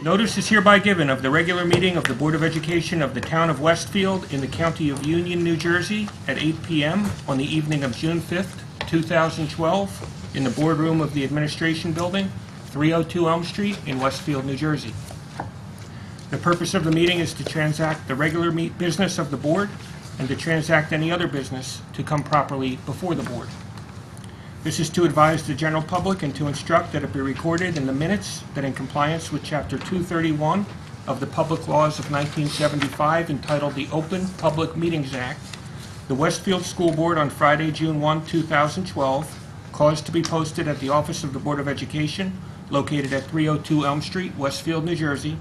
Notice is hereby given of the regular meeting of the Board of Education of the Town of Westfield in the County of Union, New Jersey at 8 p.m. on the evening of June 5th, 2012, in the boardroom of the Administration Building, 302 Elm Street in Westfield, New Jersey. The purpose of the meeting is to transact the regular business of the Board and to transact any other business to come properly before the Board. This is to advise the general public and to instruct that it be recorded in the minutes that in compliance with Chapter 231 of the Public Laws of 1975, entitled the Open Public Meetings Act, the Westfield School Board on Friday, June 1, 2012, caused to be posted at the office of the Board of Education, located at 302 Elm Street, Westfield, New Jersey,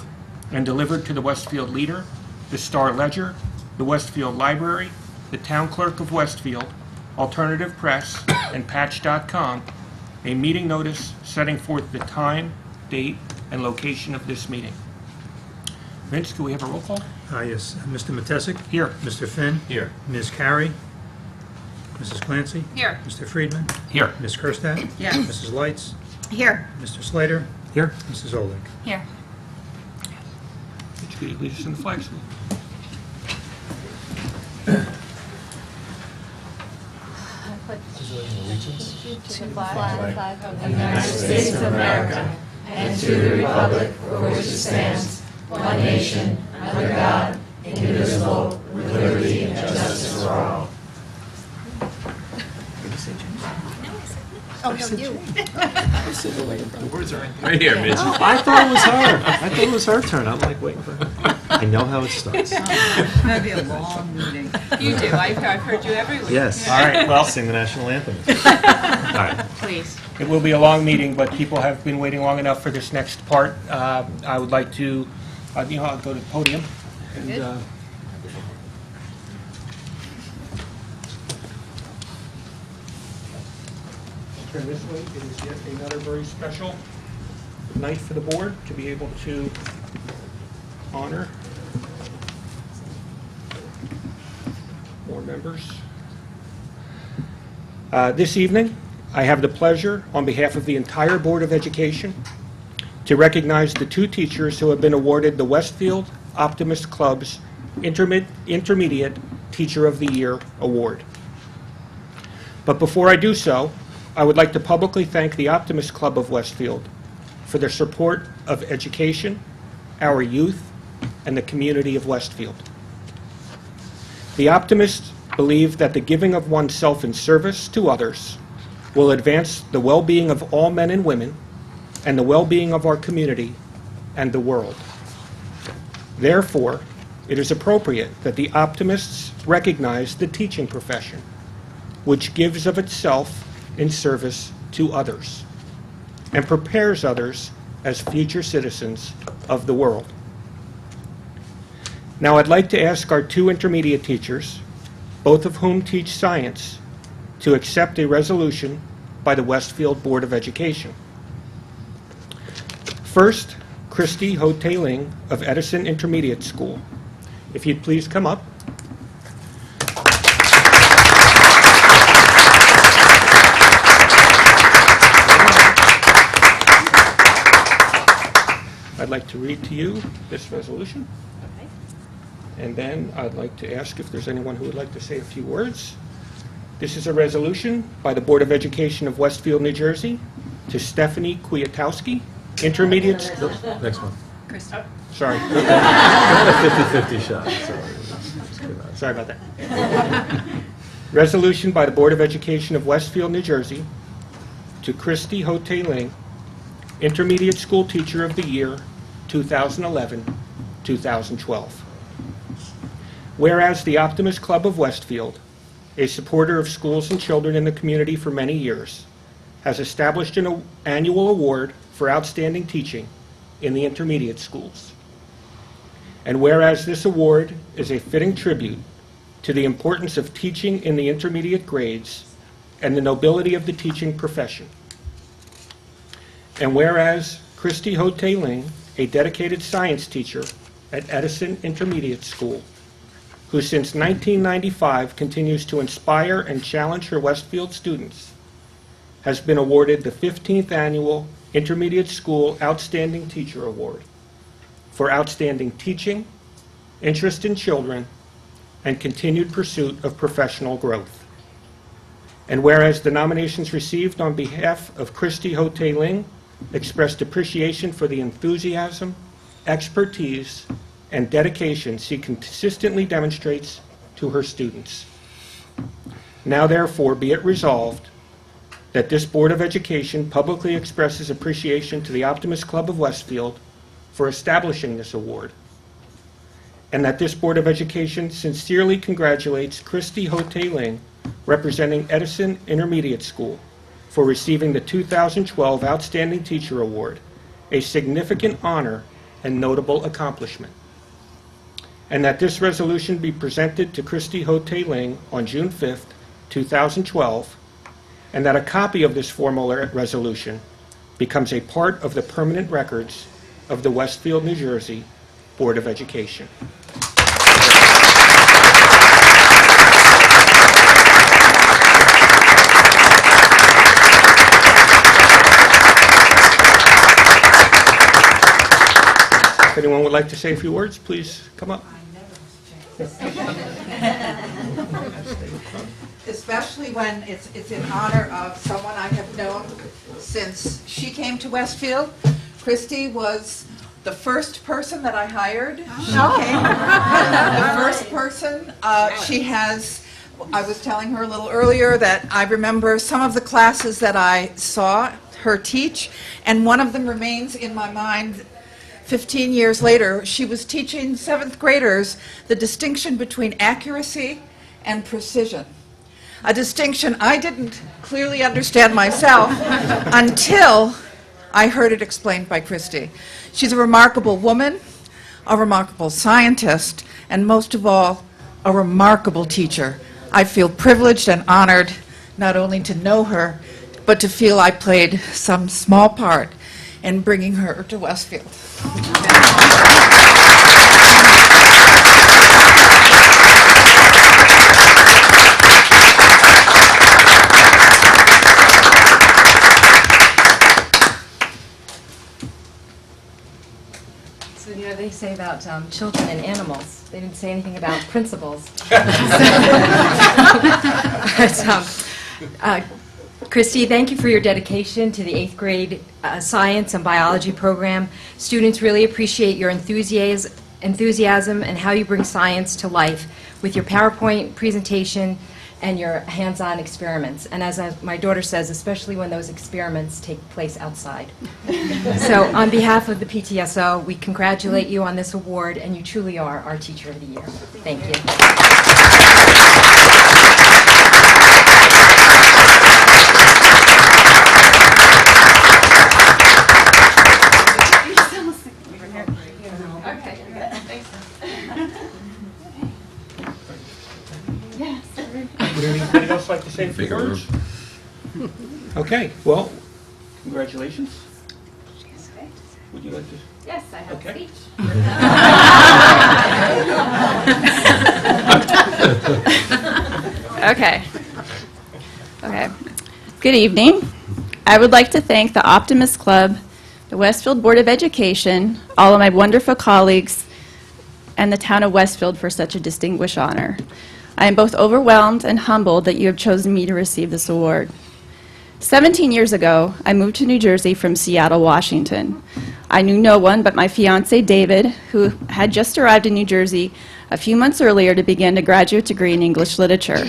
and delivered to the Westfield Leader, the Star Ledger, the Westfield Library, the Town Clerk of Westfield, Alternative Press, and Patch.com, a meeting notice setting forth the time, date, and location of this meeting. Vince, can we have a roll call? Yes. Mr. Matesic? Here. Mr. Finn? Here. Ms. Carey? Mrs. Clancy? Here. Mr. Friedman? Here. Ms. Kerstad? Yes. Mrs. Lights? Here. Mr. Slater? Here. Mrs. Olick? Here. Could you lead us in the flag salute? To the flag of the United States of America and to the republic for which it stands, one nation, under God, indivisible, with liberty and justice for all. Oh, no, you. Right here, Mitch. I thought it was her. I thought it was her turn. I'm like waiting for her. I know how it starts. That'd be a long meeting. You do. I've heard you every week. Yes. All right, well, Sing the national anthem. All right. Please. it will be a long meeting, but people have been waiting long enough for this next part. I would like to, I'll go to the podium. And, Good. turn this way. It is yet another very special night for the board to be able to honor more members. This evening, I have the pleasure, on behalf of the entire Board of Education, to recognize the two teachers who have been awarded the Westfield Optimist Club's Intermediate Teacher of the Year Award. But before I do so, I would like to publicly thank the Optimist Club of Westfield for their support of education, our youth, and the community of Westfield. The Optimists believe that the giving of oneself in service to others will advance the well-being of all men and women and the well-being of our community and the world. Therefore, it is appropriate that the Optimists recognize the teaching profession, which gives of itself in service to others and prepares others as future citizens of the world. Now, I'd like to ask our two intermediate teachers, both of whom teach science, to accept a resolution by the Westfield Board of Education. First, Christy Ho-Tae-Ling of Edison Intermediate School. If you'd please come up. I'd like to read to you this resolution. And then I'd like to ask if there's anyone who would like to say a few words. This is a resolution by the Board of Education of Westfield, New Jersey, to Stephanie Kuitowski, intermediate school. Next one. Sorry. A 50-50 shot. Sorry about that. Resolution by the Board of Education of Westfield, New Jersey, to Christy Ho-Tae-Ling, Intermediate School Teacher of the Year, 2011-2012. Whereas the Optimist Club of Westfield, a supporter of schools and children in the community for many years, has established an annual award for outstanding teaching in the intermediate schools. And whereas this award is a fitting tribute to the importance of teaching in the intermediate grades and the nobility of the teaching profession. And whereas Christy Ho-Tae-Ling, a dedicated science teacher at Edison Intermediate School, who since 1995 continues to inspire and challenge her Westfield students, has been awarded the 15th Annual Intermediate School Outstanding Teacher Award for outstanding teaching, interest in children, and continued pursuit of professional growth. And whereas the nominations received on behalf of Christy Hote-Ling expressed appreciation for the enthusiasm, expertise, and dedication she consistently demonstrates to her students. Now therefore be it resolved that this Board of Education publicly expresses appreciation to the Optimist Club of Westfield for establishing this award, and that this Board of Education sincerely congratulates Christy Hote-Ling, representing Edison Intermediate School, for receiving the 2012 Outstanding Teacher Award, a significant honor and notable accomplishment. And that this resolution be presented to Christy Hote-Ling on June 5th, 2012, and that a copy of this formal resolution becomes a part of the permanent records of the Westfield, New Jersey Board of Education. If anyone would like to say a few words, please come up. Especially when it's in honor of someone I have known since she came to Westfield. Christy was the first person that I hired. The first person. I was telling her a little earlier that I remember some of the classes that I saw her teach, and one of them remains in my mind 15 years later. She was teaching 7th graders the distinction between accuracy and precision. A distinction I didn't clearly understand myself until I heard it explained by Christy. She's a remarkable woman, a remarkable scientist, and most of all, a remarkable teacher. I feel privileged and honored not only to know her, but to feel I played some small part in bringing her to Westfield. So, you know, they say about children and animals. They didn't say anything about principals. Christy, thank you for your dedication to the 8th grade science and biology program. Students really appreciate your enthusiasm and how you bring science to life with your PowerPoint presentation and your hands-on experiments. And as my daughter says, especially when those experiments take place outside. So on behalf of the PTSO, we congratulate you on this award, and you truly are our Teacher of the Year. Thank you. Would anybody else like to say a few words? Okay, well, congratulations. Would you like to? Yes, I have Okay. a speech. Okay. Good evening. I would like to thank the Optimist Club, the Westfield Board of Education, all of my wonderful colleagues, and the town of Westfield for such a distinguished honor. I am both overwhelmed and humbled that you have chosen me to receive this award. 17 years ago, I moved to New Jersey from Seattle, Washington. I knew no one but my fiancé, David, who had just arrived in New Jersey a few months earlier to begin a graduate degree in English literature.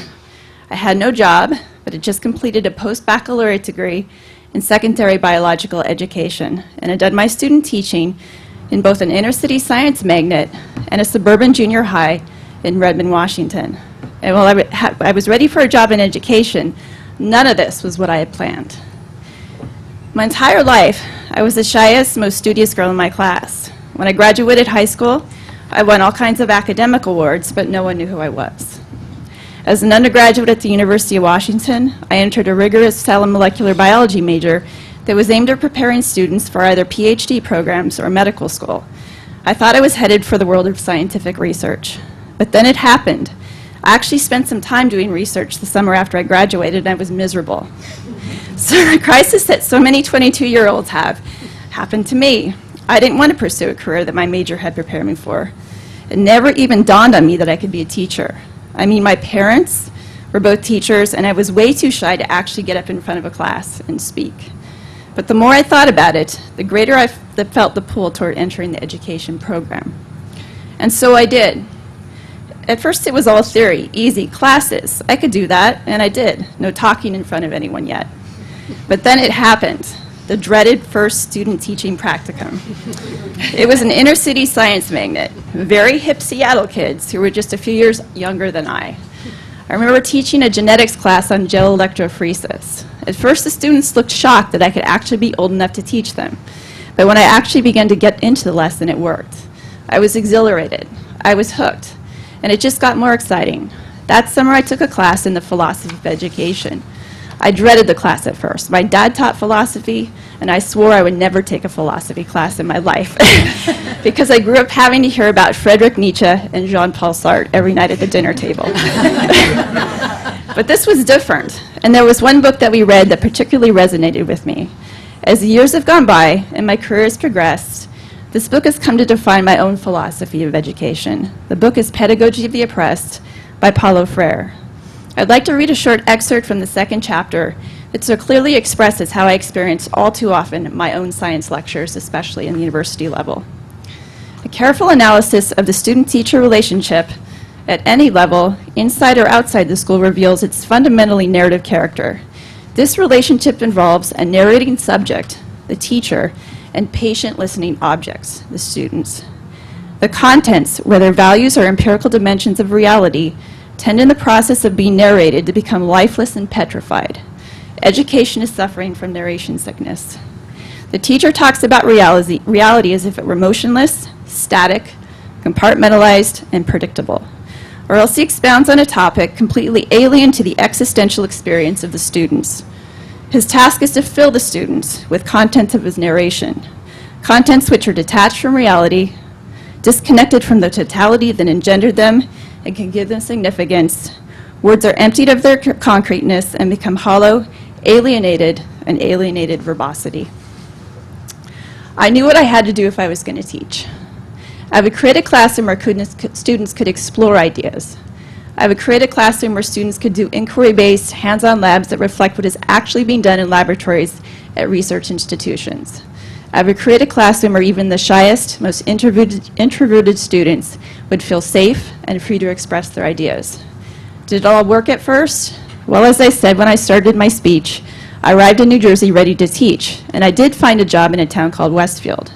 I had no job, but had just completed a post-baccalaureate degree in secondary biological education, and had done my student teaching in both an inner-city science magnet and a suburban junior high in Redmond, Washington. And while I was ready for a job in education, none of this was what I had planned. My entire life, I was the shyest, most studious girl in my class. When I graduated high school, I won all kinds of academic awards, but no one knew who I was. As an undergraduate at the University of Washington, I entered a rigorous cell and molecular biology major that was aimed at preparing students for either PhD programs or medical school. I thought I was headed for the world of scientific research. But then it happened. I actually spent some time doing research the summer after I graduated, and I was miserable. So the crisis that so many 22-year-olds have happened to me. I didn't want to pursue a career that my major had prepared me for. It never even dawned on me that I could be a teacher. I mean, my parents were both teachers, and I was way too shy to actually get up in front of a class and speak. But the more I thought about it, the greater I felt the pull toward entering the education program. And so I did. At first it was all theory, easy, classes. I could do that, and I did. No talking in front of anyone yet. But then it happened, the dreaded first student teaching practicum. It was an inner city science magnet, very hip Seattle kids who were just a few years younger than I. I remember teaching a genetics class on gel electrophoresis. At first, the students looked shocked that I could actually be old enough to teach them. But when I actually began to get into the lesson, it worked. I was exhilarated. I was hooked. And it just got more exciting. That summer, I took a class in the philosophy of education. I dreaded the class at first. My dad taught philosophy, and I swore I would never take a philosophy class in my life because I grew up having to hear about Friedrich Nietzsche and Jean-Paul Sartre every night at the dinner table. But this was different, and there was one book that we read that particularly resonated with me. As the years have gone by and my career has progressed, this book has come to define my own philosophy of education. The book is Pedagogy of the Oppressed by Paulo Freire. I'd like to read a short excerpt from the second chapter that so clearly expresses how I experience all too often my own science lectures, especially in the university level. A careful analysis of the student-teacher relationship at any level, inside or outside the school, reveals its fundamentally narrative character. This relationship involves a narrating subject, the teacher, and patient listening objects, the students. The contents, whether values or empirical dimensions of reality, tend in the process of being narrated to become lifeless and petrified. Education is suffering from narration sickness. The teacher talks about reality as if it were motionless, static, compartmentalized, and predictable. Or else he expounds on a topic completely alien to the existential experience of the students. His task is to fill the students with contents of his narration, contents which are detached from reality, disconnected from the totality that engendered them and can give them significance. Words are emptied of their concreteness and become hollow, alienated, and alienated verbosity. I knew what I had to do if I was going to teach. I would create a classroom where students could explore ideas. I would create a classroom where students could do inquiry-based, hands-on labs that reflect what is actually being done in laboratories at research institutions. I would create a classroom where even the shyest, most introverted students would feel safe and free to express their ideas. Did it all work at first? Well, as I said when I started my speech, I arrived in New Jersey ready to teach, and I did find a job in a town called Westfield.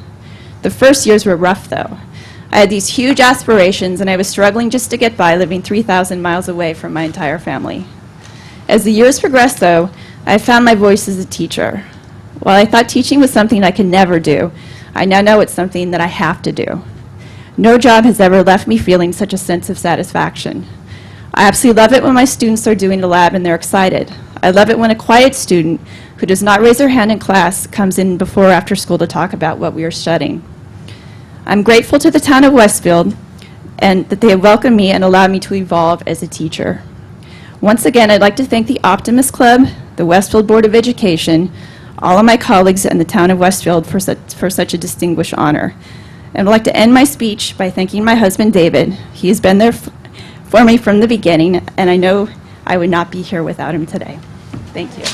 The first years were rough, though. I had these huge aspirations, and I was struggling just to get by, living 3,000 miles away from my entire family. As the years progressed, though, I found my voice as a teacher. While I thought teaching was something I could never do, I now know it's something that I have to do. No job has ever left me feeling such a sense of satisfaction. I absolutely love it when my students are doing a lab and they're excited. I love it when a quiet student who does not raise their hand in class comes in before or after school to talk about what we are studying. I'm grateful to the town of Westfield and that they have welcomed me and allowed me to evolve as a teacher. Once again, I'd like to thank the Optimist Club, the Westfield Board of Education, all of my colleagues in the town of Westfield for such a distinguished honor. And I'd like to end my speech by thanking my husband, David. He has been there for me from the beginning, and I know I would not be here without him today. Thank you.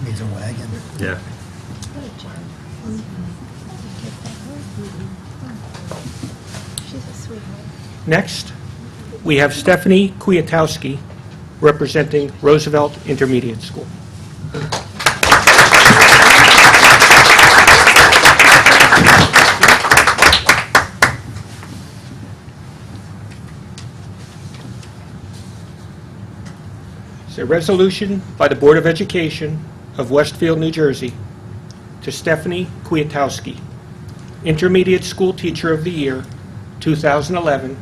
Needs a wagon. Yeah. Next, we have Stephanie Kuitowski, representing Roosevelt Intermediate School. It's a resolution by the Board of Education of Westfield, New Jersey, to Stephanie Cuitowski, Intermediate School Teacher of the Year, 2011-2012.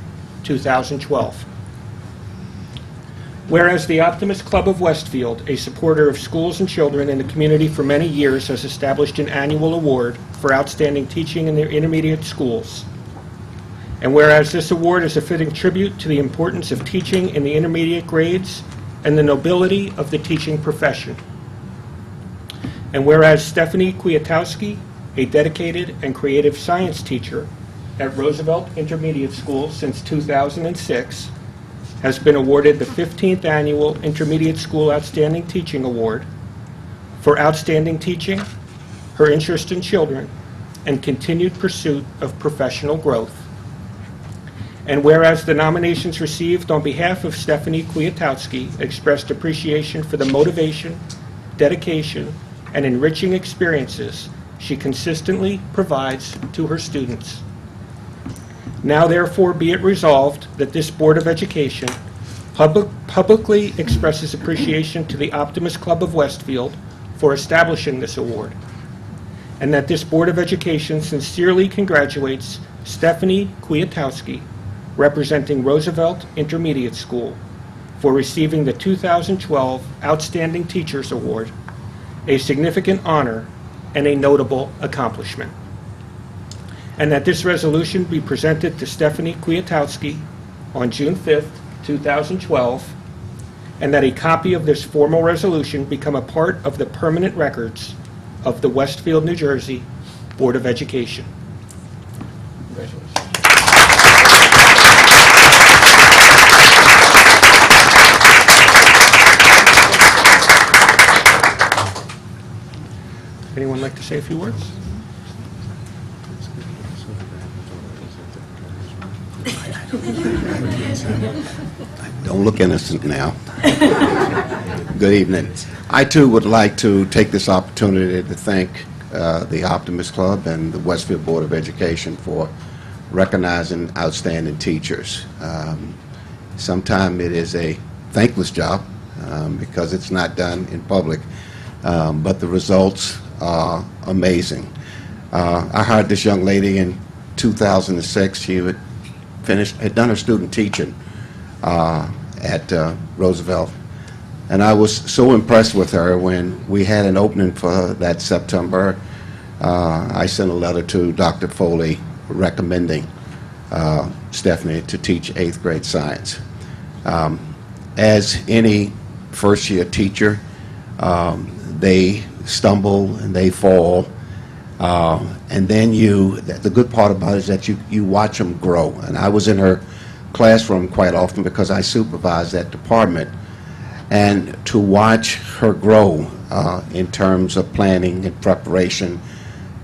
Whereas the Optimist Club of Westfield, a supporter of schools and children in the community for many years, has established an annual award for outstanding teaching in their intermediate schools. And whereas this award is a fitting tribute to the importance of teaching in the intermediate grades and the nobility of the teaching profession. And whereas Stephanie Kuitowski, a dedicated and creative science teacher at Roosevelt Intermediate School since 2006, has been awarded the 15th Annual Intermediate School Outstanding Teaching Award for outstanding teaching, her interest in children, and continued pursuit of professional growth. And whereas the nominations received on behalf of Stephanie Kuitowski expressed appreciation for the motivation, dedication, and enriching experiences she consistently provides to her students. Now therefore be it resolved that this Board of Education publicly expresses appreciation to the Optimist Club of Westfield for establishing this award, and that this Board of Education sincerely congratulates Stephanie Kuitowski, representing Roosevelt Intermediate School, for receiving the 2012 Outstanding Teachers Award, a significant honor and a notable accomplishment. And that this resolution be presented to Stephanie Kuitowski on June 5th, 2012, and that a copy of this formal resolution become a part of the permanent records of the Westfield, New Jersey Board of Education. Congratulations. Anyone like to say a few words? Don't look innocent now. Good evening. I, too, would like to take this opportunity to thank the Optimist Club and the Westfield Board of Education for recognizing outstanding teachers. Sometimes it is a thankless job because it's not done in public, but the results are amazing. I hired this young lady in 2006. She had done her student teaching at Roosevelt, and I was so impressed with her when we had an opening for that September. I sent a letter to Dr. Foley recommending Stephanie to teach 8th grade science. As any first-year teacher, they stumble and they fall, and then the good part about it is that you watch them grow. And I was in her classroom quite often because I supervised that department, and to watch her grow in terms of planning and preparation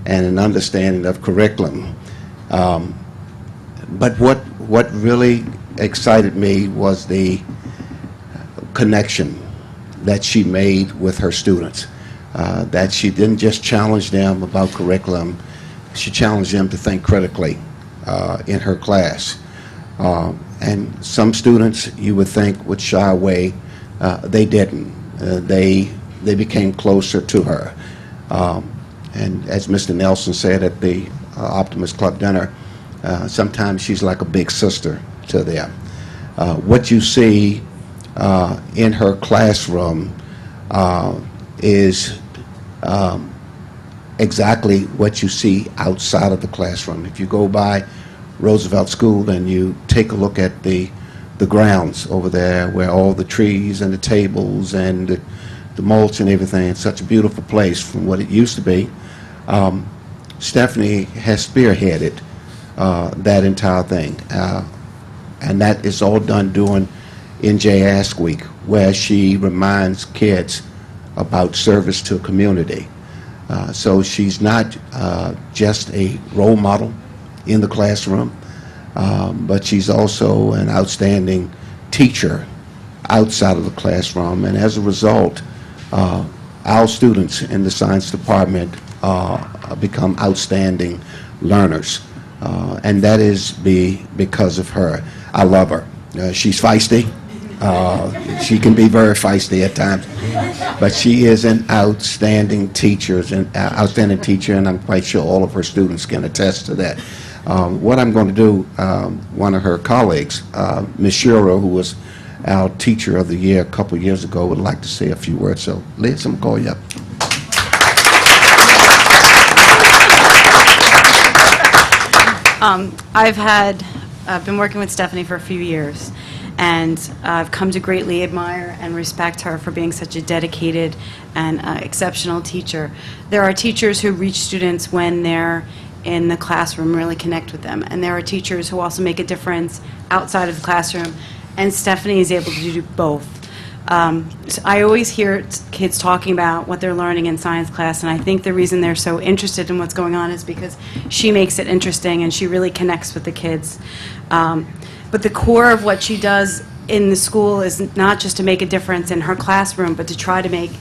and an understanding of curriculum. But what really excited me was the connection that she made with her students, that she didn't just challenge them about curriculum, she challenged them to think critically in her class. And some students you would think would shy away. They didn't. They became closer to her. And as Mr. Nelson said at the Optimist Club dinner, sometimes she's like a big sister to them. What you see in her classroom is exactly what you see outside of the classroom. If you go by Roosevelt School and you take a look at the grounds over there where all the trees and the tables and the mulch and everything, it's such a beautiful place from what it used to be. Stephanie has spearheaded that entire thing, and that is all done during NJ Ask Week, where she reminds kids about service to community. So she's not just a role model in the classroom, but she's also an outstanding teacher outside of the classroom, and as a result, our students in the science department become outstanding learners, and that is because of her. I love her. She's feisty. She can be very feisty at times, but she is an outstanding teacher, and I'm quite sure all of her students can attest to that. What I'm going to do, one of her colleagues, Ms. Shura, who was our Teacher of the Year a couple years ago, would like to say a few words. So, Liz, I'm going to call you up. I've been working with Stephanie for a few years, and I've come to greatly admire and respect her for being such a dedicated and exceptional teacher. There are teachers who reach students when they're in the classroom, really connect with them, and there are teachers who also make a difference outside of the classroom, and Stephanie is able to do both. So I always hear kids talking about what they're learning in science class, and I think the reason they're so interested in what's going on is because she makes it interesting and she really connects with the kids. But the core of what she does in the school is not just to make a difference in her classroom, but to try to make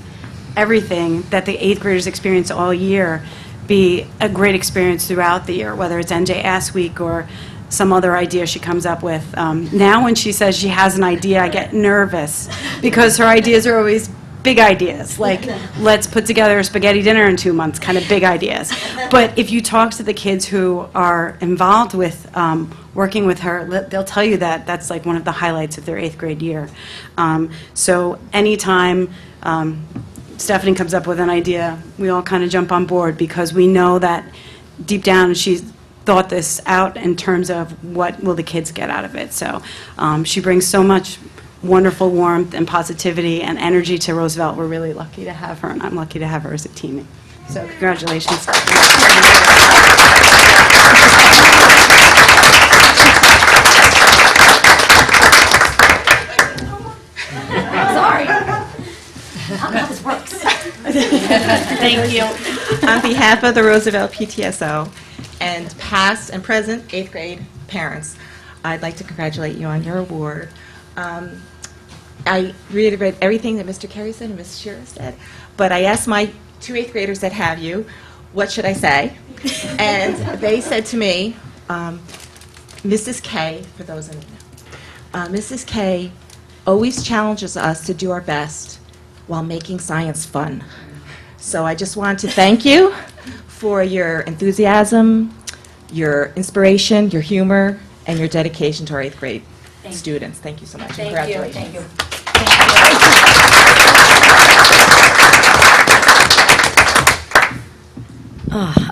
everything that the 8th graders experience all year be a great experience throughout the year, whether it's NJ Ask Week or some other idea she comes up with. Now when she says she has an idea, I get nervous because her ideas are always big ideas, like let's put together a spaghetti dinner in 2 months, kind of big ideas. But if you talk to the kids who are involved with working with her, they'll tell you that that's like one of the highlights of their 8th grade year. So anytime Stephanie comes up with an idea, we all kind of jump on board because we know that deep down she's thought this out in terms of what will the kids get out of it. So she brings so much wonderful warmth and positivity and energy to Roosevelt. We're really lucky to have her, and I'm lucky to have her as a teammate. So congratulations. Sorry. I don't know how this works. Thank you. On behalf of the Roosevelt PTSO and past and present 8th grade parents, I'd like to congratulate you on your award. I reiterate everything that Mr. Carey said and Ms. Shearer said, but I asked my 2 8th graders that have you, what should I say? And they said to me, Mrs. K, for those in the know, Mrs. K always challenges us to do our best while making science fun. So I just want to thank you for your enthusiasm, your inspiration, your humor, and your dedication to our 8th grade students. Thank you so much. Congratulations. Thank you.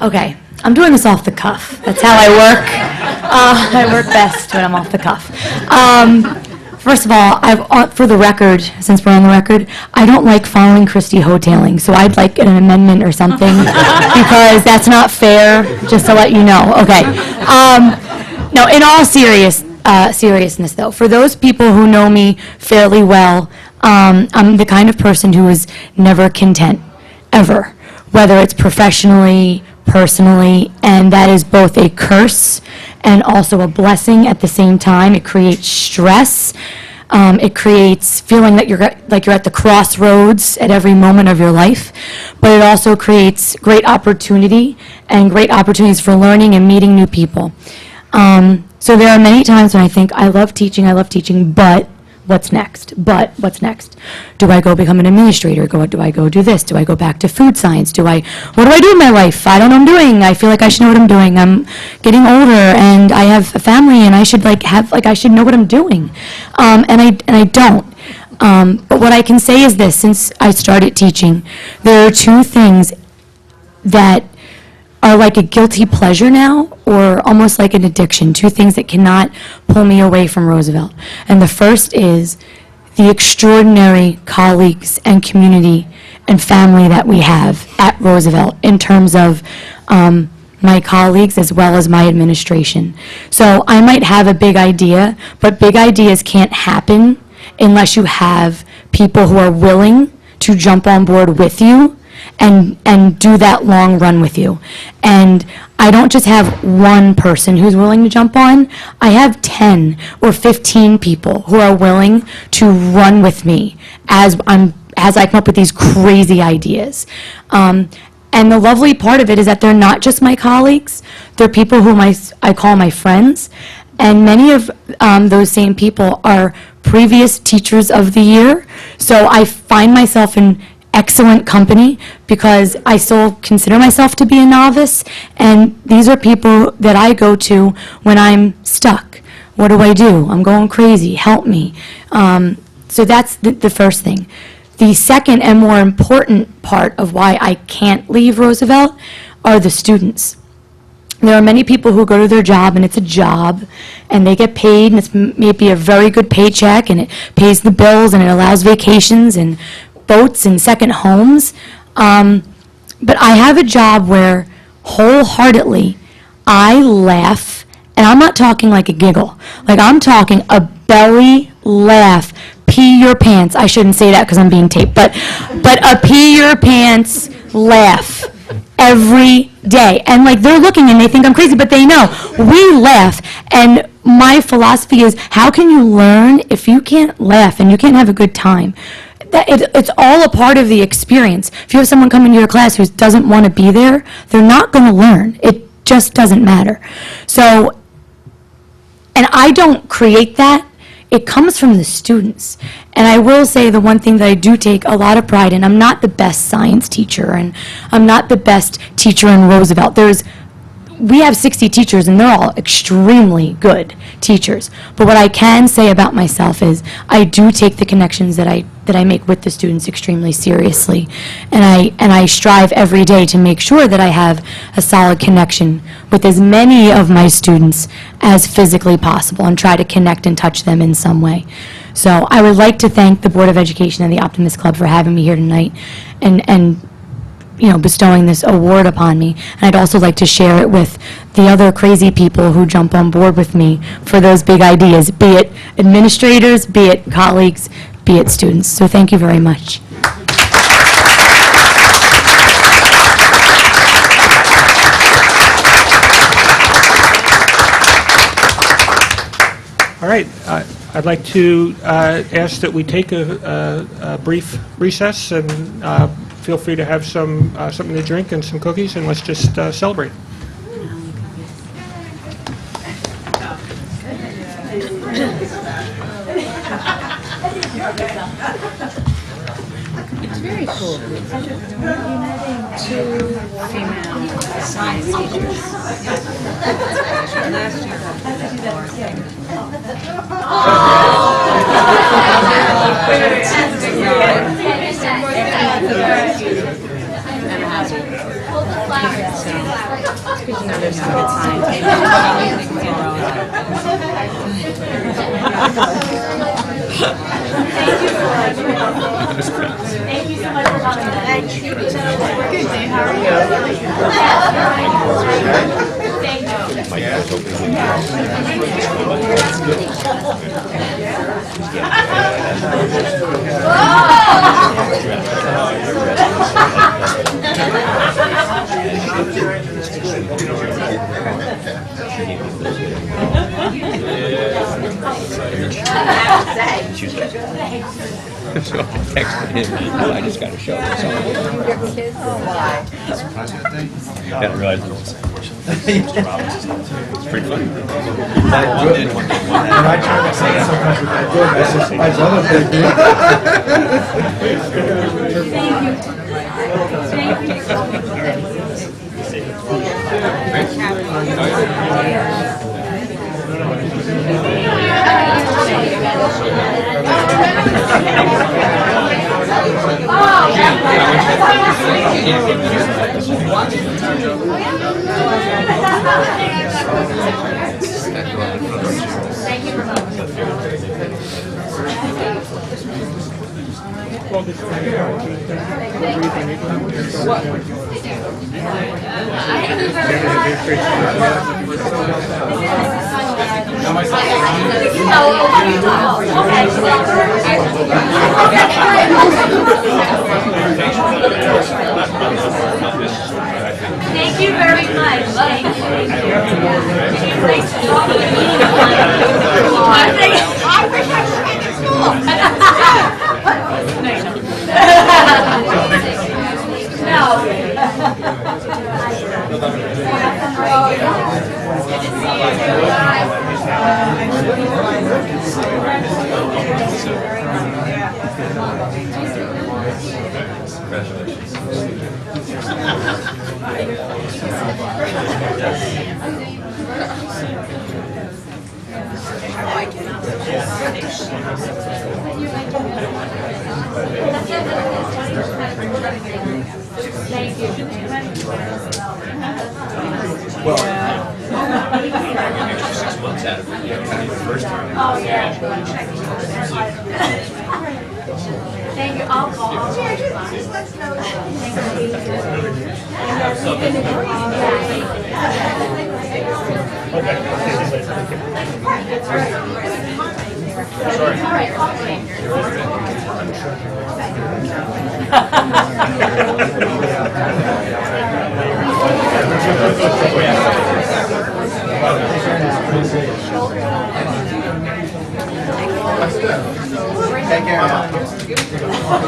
Okay, I'm doing this off the cuff. That's how I work. I work best when I'm off the cuff. First of all, for the record, since we're on the record, I don't like following Christy Hoteling, so I'd like an amendment or something, because that's not fair, just to let you know. Okay. No, in all seriousness, though, for those people who know me fairly well, I'm the kind of person who is never content, ever, whether it's professionally, personally, and that is both a curse and also a blessing at the same time. It creates stress. It creates feeling that you're at the crossroads at every moment of your life, but it also creates great opportunity and great opportunities for learning and meeting new people. So there are many times when I think, I love teaching, but what's next? Do I go become an administrator? Do I go do this? Do I go back to food science? What do I do in my life? I don't know what I'm doing. I feel like I should know what I'm doing. I'm getting older and I have a family and I should I should know what I'm doing. And I don't. But what I can say is this: since I started teaching, there are 2 things that are like a guilty pleasure now, or almost like an addiction, 2 things that cannot pull me away from Roosevelt. And the first is the extraordinary colleagues and community and family that we have at Roosevelt in terms of my colleagues as well as my administration. So I might have a big idea, but big ideas can't happen unless you have people who are willing to jump on board with you and do that long run with you. And I don't just have one person who's willing to jump on. I have 10 or 15 people who are willing to run with me as I come up with these crazy ideas. And the lovely part of it is that they're not just my colleagues. They're people whom I call my friends. And many of those same people are previous teachers of the year. So I find myself in excellent company because I still consider myself to be a novice. And these are people that I go to when I'm stuck, What do I do? I'm going crazy. Help me. So that's the first thing. The second and more important part of why I can't leave Roosevelt are the students. There are many people who go to their job, and it's a job, and they get paid, and it's maybe a very good paycheck, and it pays the bills, and it allows vacations and boats and second homes. But I have a job where wholeheartedly I laugh, and I'm not talking like a giggle. Like, I'm talking a belly laugh, pee your pants. I shouldn't say that because I'm being taped, but a pee your pants laugh every day. And like, they're looking and they think I'm crazy, but they know. We laugh. And my philosophy is, how can you learn if you can't laugh and you can't have a good time? It's all a part of the experience. If you have someone come into your class who doesn't want to be there, they're not going to learn. It just doesn't matter. So, and I don't create that. It comes from the students. And I will say the one thing that I do take a lot of pride in, I'm not the best science teacher, and I'm not the best teacher in Roosevelt. We have 60 teachers, and they're all extremely good teachers. But what I can say about myself is I do take the connections that I make with the students extremely seriously. And I strive every day to make sure that I have a solid connection with as many of my students as physically possible and try to connect and touch them in some way. So I would like to thank the Board of Education and the Optimist Club for having me here tonight and bestowing this award upon me. And I'd also like to share it with the other crazy people who jump on board with me for those big ideas, be it administrators, be it colleagues, be it students. So thank you very much. All right, I'd like to ask that we take a brief recess, and feel free to have something to drink and some cookies, and let's just celebrate. It's very cool. Uniting two female science teachers. Last year. Thank you so much for coming. Thank you. Good day. How are you? Thank So I texted him, I just got to show him. Your kids? Why? I didn't realize it was the same person. It's pretty funny. And I try to say it sometimes with my joke, I said, my brother did it. Thank you very much. Thank you. Thanks for talking to me. I wish I was in school. Thank you. I'll call. Take care now.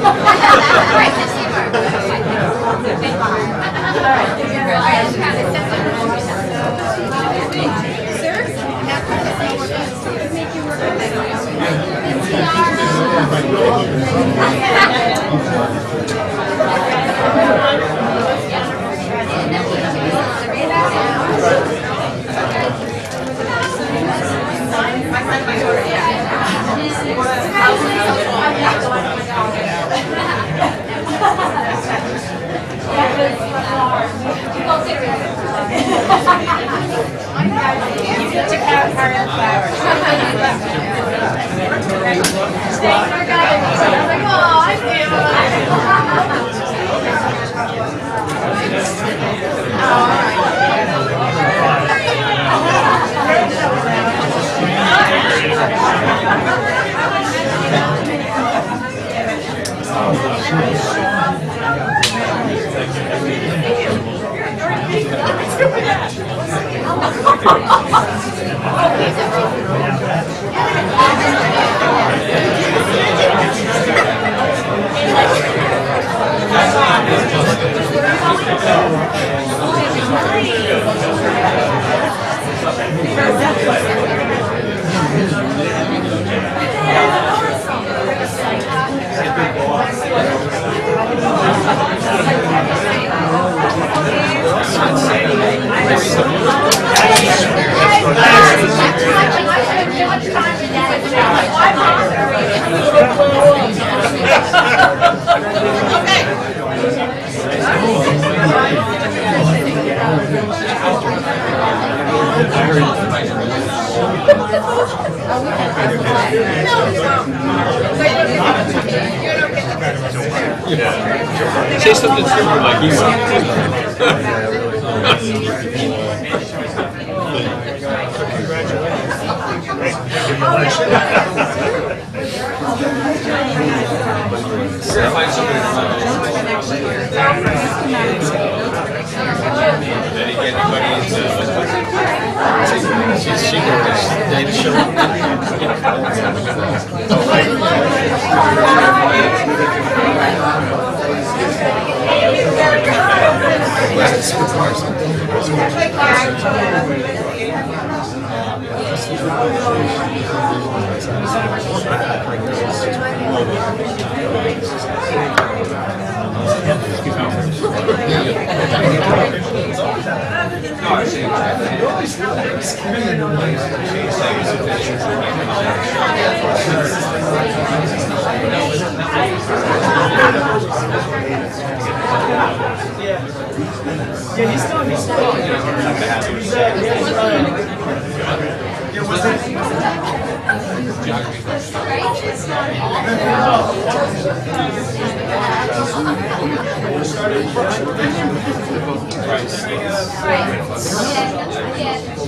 Say something stupid like you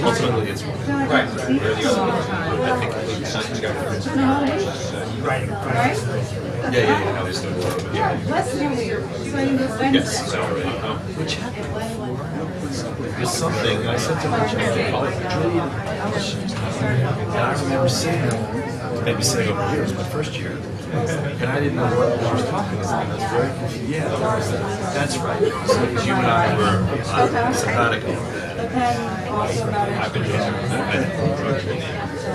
ultimately it's right. Yeah. How they still do it. Yes. Which was something I said to my child. And I remember seeing, maybe saying over here, it was my first year. And I didn't know what she was talking about. I was very confused. Yeah, that's right. Because you and I were sabbatical. I've been doing it. You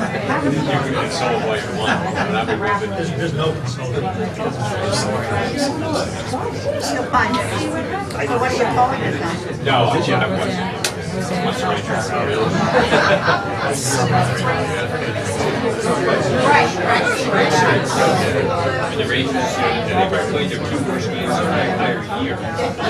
can console what you want, but I've been with it. There's no consoling. You'll find it. So what are you calling it then? No, I wasn't. It's much later. And the rate is, they played their 2 first games in the entire year last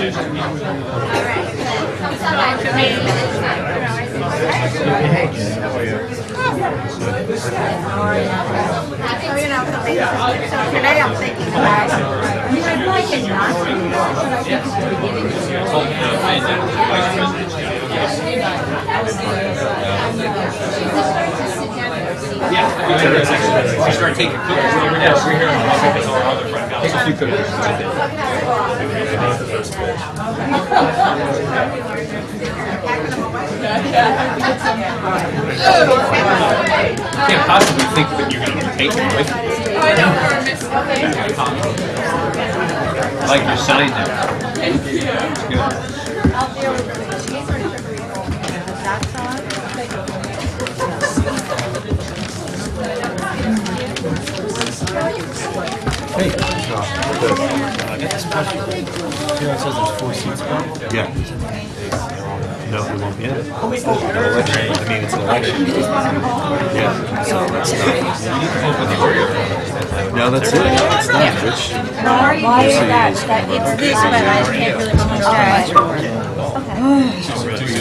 Yeah, we start taking cookies. We're here in the office with our other friend. Take a few cookies. Can't possibly think that you're going to take them with you. I like your sign there. It's good. Hey. It says there's 4 seats. Yeah. No, we won't be in it. I mean, it's an election. Yeah. So that's not. No, that's it. It's not, Rich. Why is that? It's this, but I can't really remember.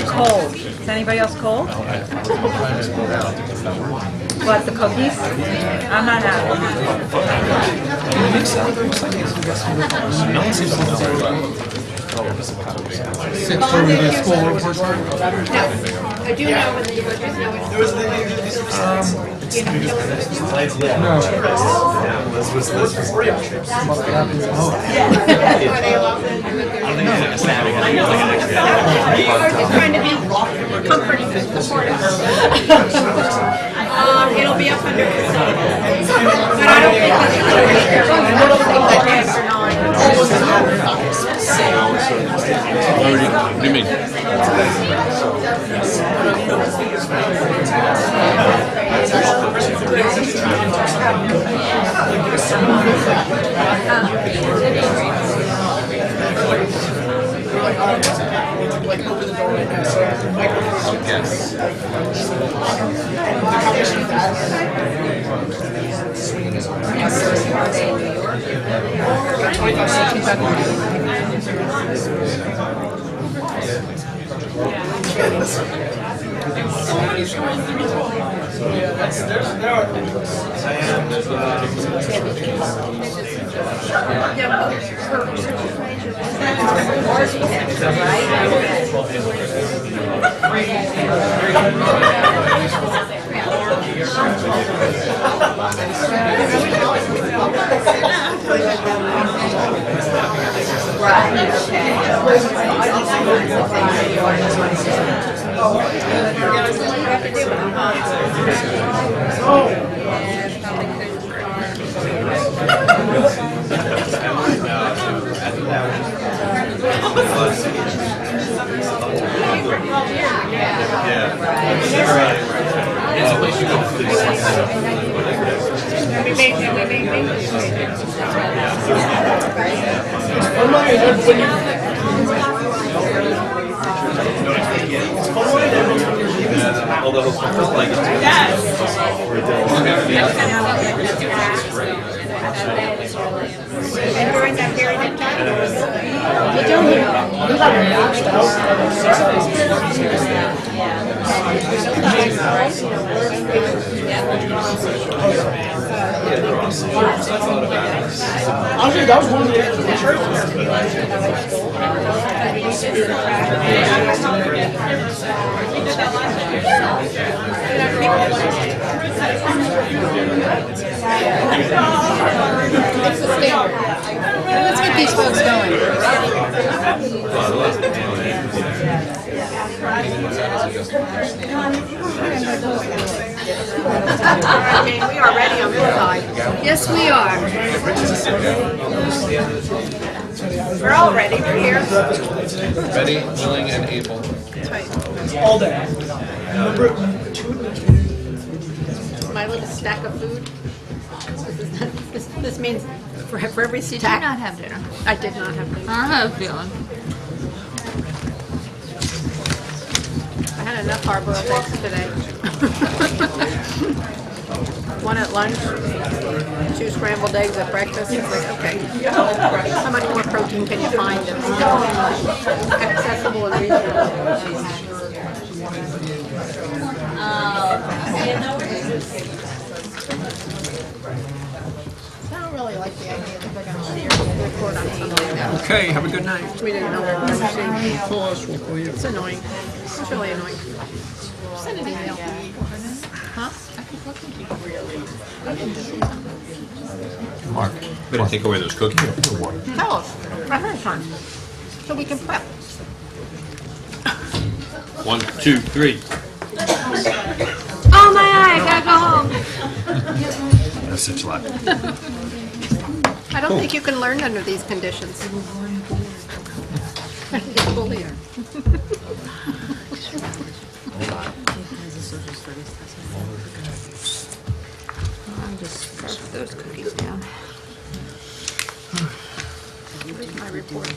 Cold. Is anybody else cold? What, the cookies? I'm not having No one seems to know. 6:30 to school report time? I do know when the workers know it's trying to be comforting and supportive. It'll be up under control. But I don't think that's What do you mean? Although it felt like And during that period of time, you Honestly, that was one of the churches. let's get these folks going. We are ready on this side. Yes, we are. We're all ready. We're here. Ready, willing, and able. All day. My little stack of food. This means for every stack. Did you not have dinner? I did not have dinner. I have a feeling. I had enough hard-boiled eggs today. one at lunch, 2 scrambled eggs at breakfast. It's like, okay, how much more protein can you find that's accessible and reasonable? I don't really like the idea that they're going to report on something like that. Okay, have a good night. We didn't know they were going to see. It's annoying. It's really annoying. Send an email. Huh? Mark, better take away those cookies. Tell us ahead of time so we can prep. 1, 2, 3. Oh my eye, I gotta go home. That's such luck. I don't think you can learn under these conditions. Get bullied. I'll just scarf those cookies down. Where's my report?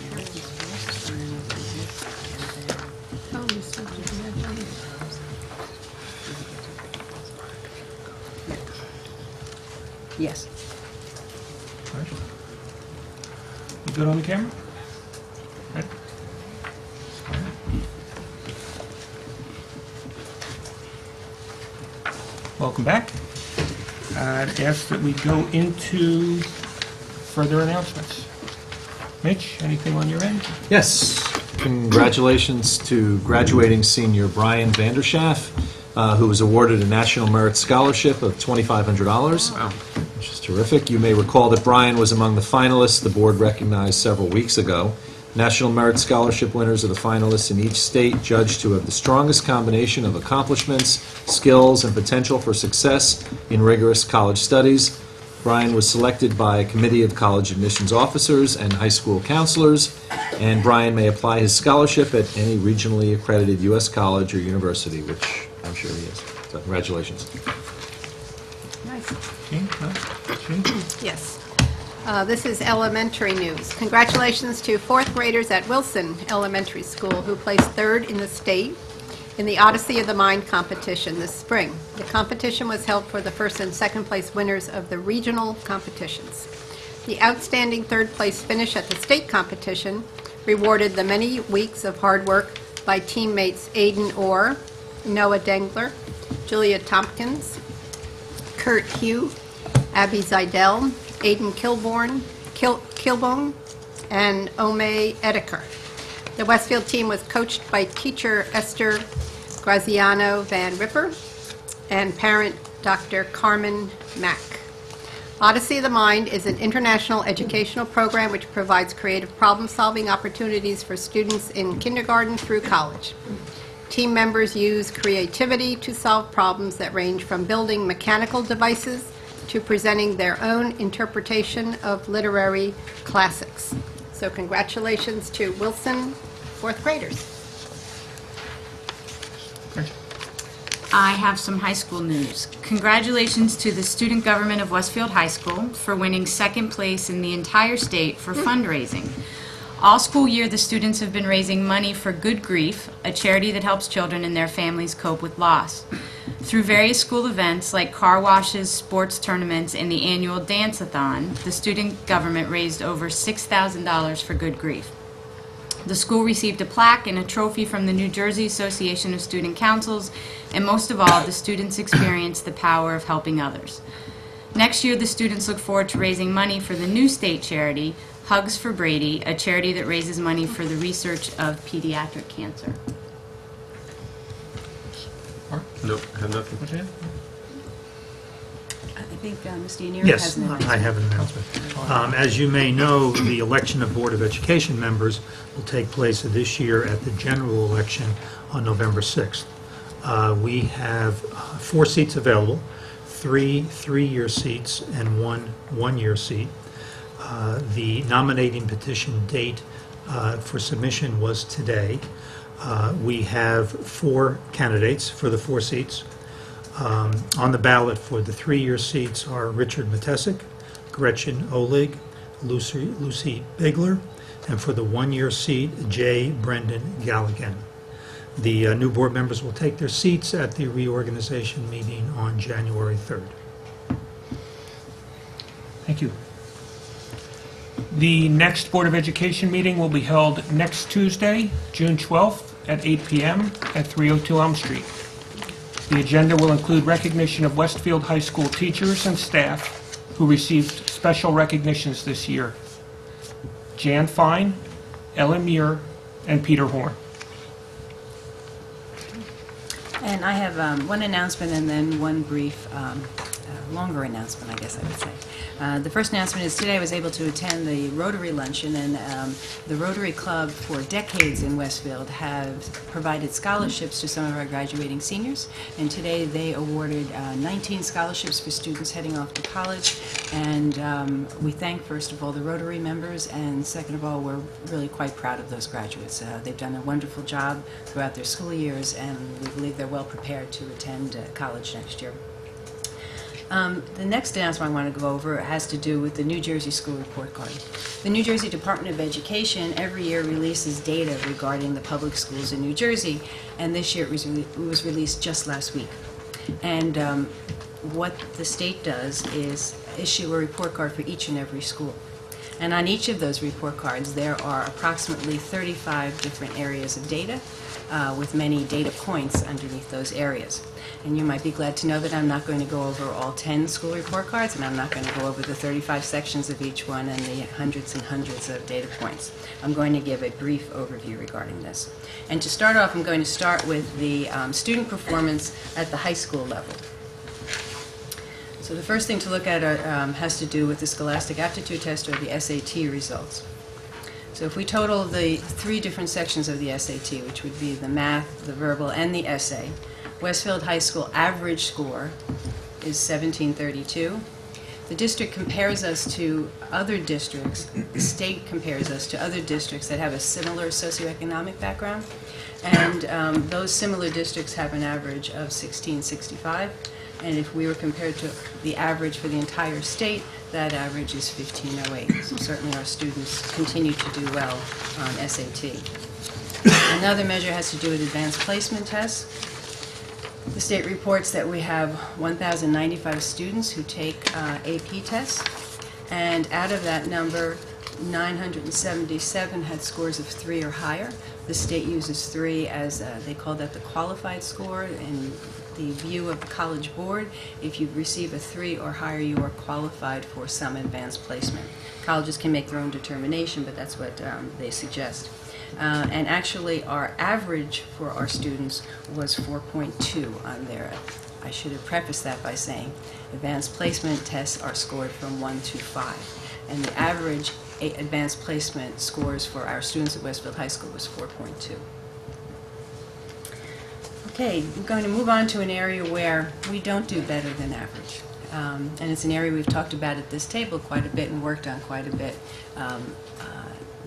Oh, you sent it to me, Johnny. Yes. You good on the camera? Right. Welcome back. I'd ask that we go into further announcements. Mitch, anything on your end? Yes. Congratulations to graduating senior Brian Vanderschaff, who was awarded a National Merit Scholarship of $2,500. Wow. Which is terrific. You may recall that Brian was among the finalists the board recognized several weeks ago. National Merit Scholarship winners are the finalists in each state judged to have the strongest combination of accomplishments, skills, and potential for success in rigorous college studies. Brian was selected by a committee of college admissions officers and high school counselors, and Brian may apply his scholarship at any regionally accredited U.S. college or university, which I'm sure he is. So congratulations. Nice. Jean? No? Jean? Yes. This is elementary news. Congratulations to 4th graders at Wilson Elementary School who placed 3rd in the state in the Odyssey of the Mind competition this spring. The competition was held for the 1st and 2nd place winners of the regional competitions. The outstanding 3rd place finish at the state competition rewarded the many weeks of hard work by teammates Aiden Orr, Noah Dengler, Julia Tompkins, Kurt Hugh, Abby Zidell, Aiden Kilbone, and Ome Edeker. The Westfield team was coached by teacher Esther Graziano Van Ripper and parent Dr. Carmen Mack. Odyssey of the Mind is an international educational program which provides creative problem-solving opportunities for students in kindergarten through college. Team members use creativity to solve problems that range from building mechanical devices to presenting their own interpretation of literary classics. So congratulations to Wilson 4th graders. I have some high school news. Congratulations to the student government of Westfield High School for winning 2nd place in the entire state for fundraising. All school year, the students have been raising money for Good Grief, a charity that helps children and their families cope with loss. Through various school events like car washes, sports tournaments, and the annual dance-a-thon, the student government raised over $6,000 for Good Grief. The school received a plaque and a trophy from the New Jersey Association of Student Councils, and most of all, the students experienced the power of helping others. Next year, the students look forward to raising money for the new state charity, Hugs for Brady, a charity that raises money for the research of pediatric cancer. Nope, have nothing. What's that? I think Mr. Yanir Yes, has an I have an announcement. As you may know, the election of Board of Education members will take place this year at the general election on November 6th. We have 4 seats available, 3 three-year seats and 1 one-year seat. The nominating petition date for submission was today. We have 4 candidates for the 4 seats. On the ballot for the 3-year seats are Richard Matesic, Gretchen Olig, Lucy Bigler, and for the 1-year seat, J. Brendan Galligan. The new board members will take their seats at the reorganization meeting on January 3rd. Thank you. The next Board of Education meeting will be held next Tuesday, June 12th, at 8 p.m. at 302 Elm Street. The agenda will include recognition of Westfield High School teachers and staff who received special recognitions this year. Jan Fine, Ellen Muir, and Peter Horn. And I have one announcement and then one brief, longer announcement, I guess I would say. The first announcement is today I was able to attend the Rotary Luncheon, and the Rotary Club for decades in Westfield have provided scholarships to some of our graduating seniors, and today they awarded 19 scholarships for students heading off to college, and we thank, first of all, the Rotary members, and second of all, we're really quite proud of those graduates. They've done a wonderful job throughout their school years, and we believe they're well prepared to attend college next year. The next announcement I want to go over has to do with the New Jersey School Report Card. The New Jersey Department of Education every year releases data regarding the public schools in New Jersey, and this year it was released just last week. And what the state does is issue a report card for each and every school. And on each of those report cards, there are approximately 35 different areas of data with many data points underneath those areas. And you might be glad to know that I'm not going to go over all 10 school report cards, and I'm not going to go over the 35 sections of each one and the hundreds and hundreds of data points. I'm going to give a brief overview regarding this. And to start off, I'm going to start with the student performance at the high school level. So the first thing to look at has to do with the Scholastic Aptitude Test, or the SAT results. So if we total the three different sections of the SAT, which would be the math, the verbal, and the essay, Westfield High School average score is 1732. The district compares us to other districts, the state compares us to other districts that have a similar socioeconomic background, and those similar districts have an average of 1665, and if we were compared to the average for the entire state, that average is 1508. So certainly our students continue to do well on SAT. Another measure has to do with advanced placement tests. The state reports that we have 1,095 students who take AP tests, and out of that number, 977 had scores of 3 or higher. The state uses 3 as, they call that the qualified score. In the view of the College Board, if you receive a 3 or higher, you are qualified for some advanced placement. Colleges can make their own determination, but that's what they suggest. And actually, our average for our students was 4.2 on there. I should have prefaced that by saying advanced placement tests are scored from 1 to 5. And the average advanced placement scores for our students at Westfield High School was 4.2. Okay, we're going to move on to an area where we don't do better than average. And it's an area we've talked about at this table quite a bit and worked on quite a bit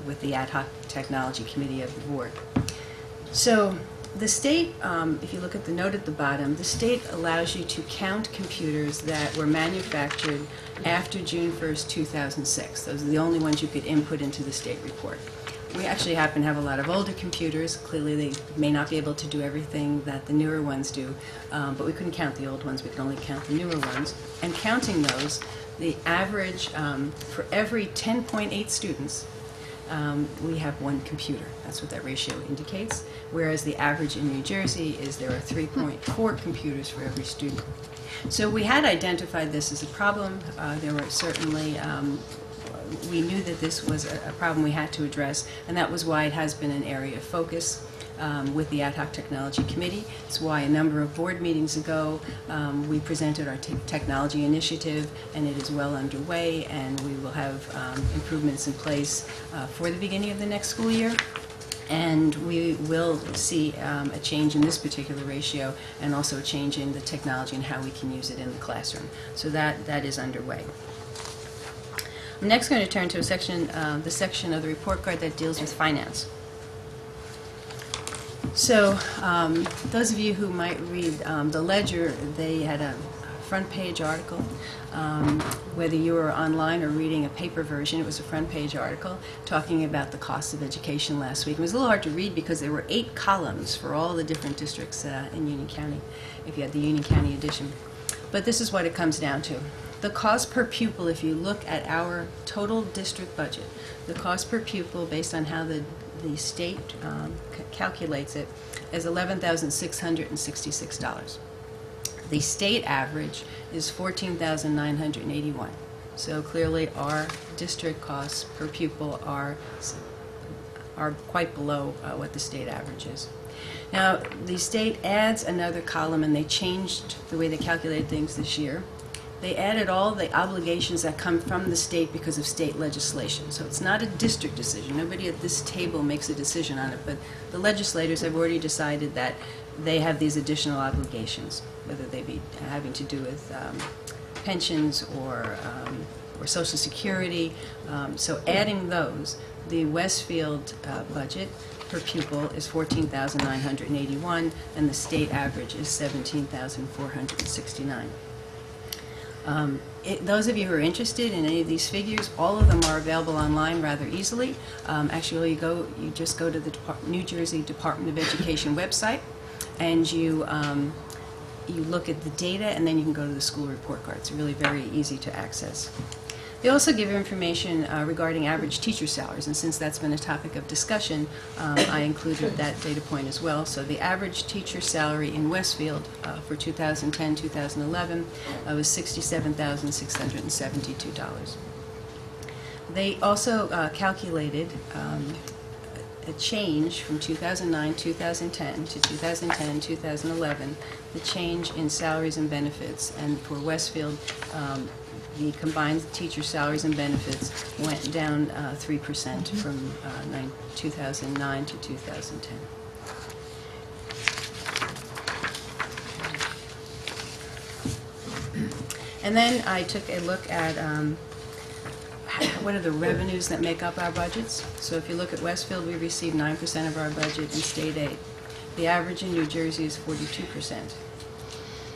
with the Ad Hoc Technology Committee of the Board. So the state, if you look at the note at the bottom, the state allows you to count computers that were manufactured after June 1st, 2006. Those are the only ones you could input into the state report. We actually happen to have a lot of older computers. Clearly, they may not be able to do everything that the newer ones do, but we couldn't count the old ones. We could only count the newer ones. And counting those, the average for every 10.8 students, we have 1 computer. That's what that ratio indicates. Whereas the average in New Jersey is there are 3.4 computers for every student. So we had identified this as a problem. There were certainly we knew that this was a problem we had to address, and that was why it has been an area of focus with the Ad Hoc Technology Committee. It's why a number of board meetings ago we presented our technology initiative, and it is well underway, and we will have improvements in place for the beginning of the next school year. And we will see a change in this particular ratio, and also a change in the technology and how we can use it in the classroom. So that is underway. I'm next going to turn to a section, the section of the report card that deals with finance. So those of you who might read the Ledger, they had a front page article. Whether you were online or reading a paper version, it was a front page article talking about the cost of education last week. It was a little hard to read because there were 8 columns for all the different districts in Union County, if you had the Union County edition. But this is what it comes down to. The cost per pupil, if you look at our total district budget, the cost per pupil, based on how the state calculates it, is $11,666. The state average is $14,981. So clearly, our district costs per pupil are quite below what the state average is. Now, the state adds another column, and they changed the way they calculate things this year. They added all the obligations that come from the state because of state legislation. So it's not a district decision. Nobody at this table makes a decision on it, but the legislators have already decided that they have these additional obligations, whether they be having to do with pensions or Social Security. So adding those, the Westfield budget per pupil is $14,981, and the state average is $17,469. Those of you who are interested in any of these figures, all of them are available online rather easily. Actually, you just go to the New Jersey Department of Education website, and you look at the data, and then you can go to the school report card. It's really very easy to access. They also give information regarding average teacher salaries, and since that's been a topic of discussion, I included that data point as well. So the average teacher salary in Westfield for 2010-2011 was $67,672. They also calculated a change from 2009-2010 to 2010-2011, the change in salaries and benefits, and for Westfield, the combined teacher salaries and benefits went down 3% from 2009 to 2010. And then I took a look at what are the revenues that make up our budgets. So if you look at Westfield, we receive 9% of our budget in state aid. The average in New Jersey is 42%.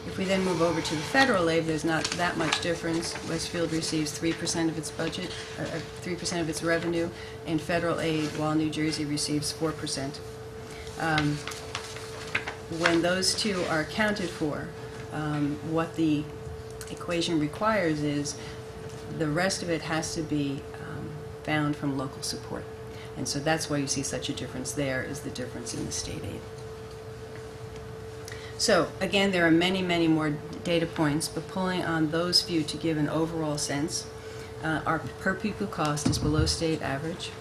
If we then move over to the federal aid, there's not that much difference. Westfield receives 3% of its budget, 3% of its revenue in federal aid, while New Jersey receives 4%. When those two are accounted for, what the equation requires is the rest of it has to be found from local support. And so that's why you see such a difference there, is the difference in the state aid. So again, there are many, many more data points, but pulling on those few to give an overall sense, our per pupil cost is below state average.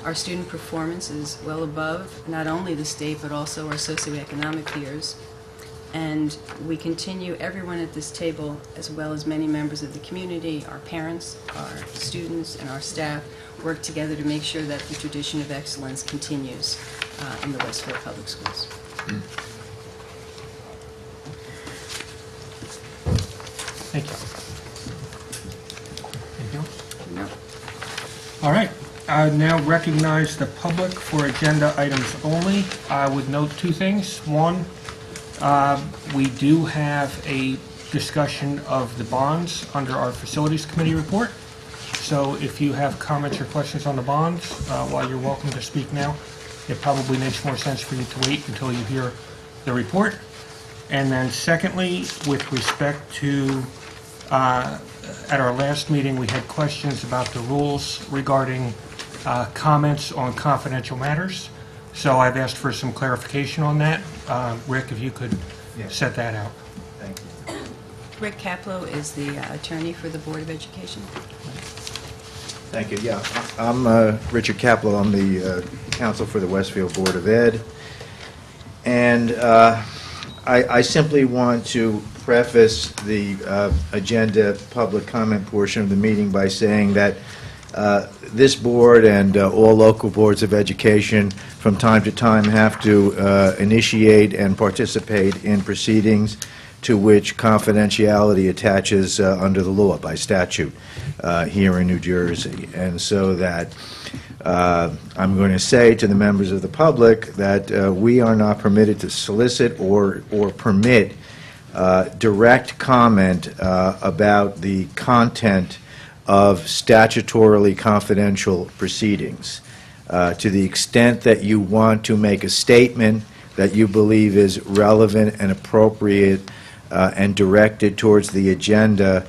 Our student performance is well above not only the state, but also our socioeconomic peers. And we continue, everyone at this table, as well as many members of the community, our parents, our students, and our staff, work together to make sure that the tradition of excellence continues in the Westfield Public Schools. Thank you. Anything else? No. All right. I now recognize the public for agenda items only. I would note two things. One, we do have a discussion of the bonds under our Facilities Committee report. So if you have comments or questions on the bonds, while you're welcome to speak now, it probably makes more sense for you to wait until you hear the report. And then secondly, with respect to, at our last meeting, we had questions about the rules regarding comments on confidential matters. So I've asked for some clarification on that. Rick, if you could set that out. Thank you. Rick Kaplow is the attorney for the Board of Education. Thank you. Yeah, I'm Richard Kaplow. I'm the counsel for the Westfield Board of Ed. And I simply want to preface the agenda public comment portion of the meeting by saying that this board and all local boards of education from time to time have to initiate and participate in proceedings to which confidentiality attaches under the law by statute here in New Jersey. And so that I'm going to say to the members of the public that we are not permitted to solicit or permit direct comment about the content of statutorily confidential proceedings. To the extent that you want to make a statement that you believe is relevant and appropriate and directed towards the agenda,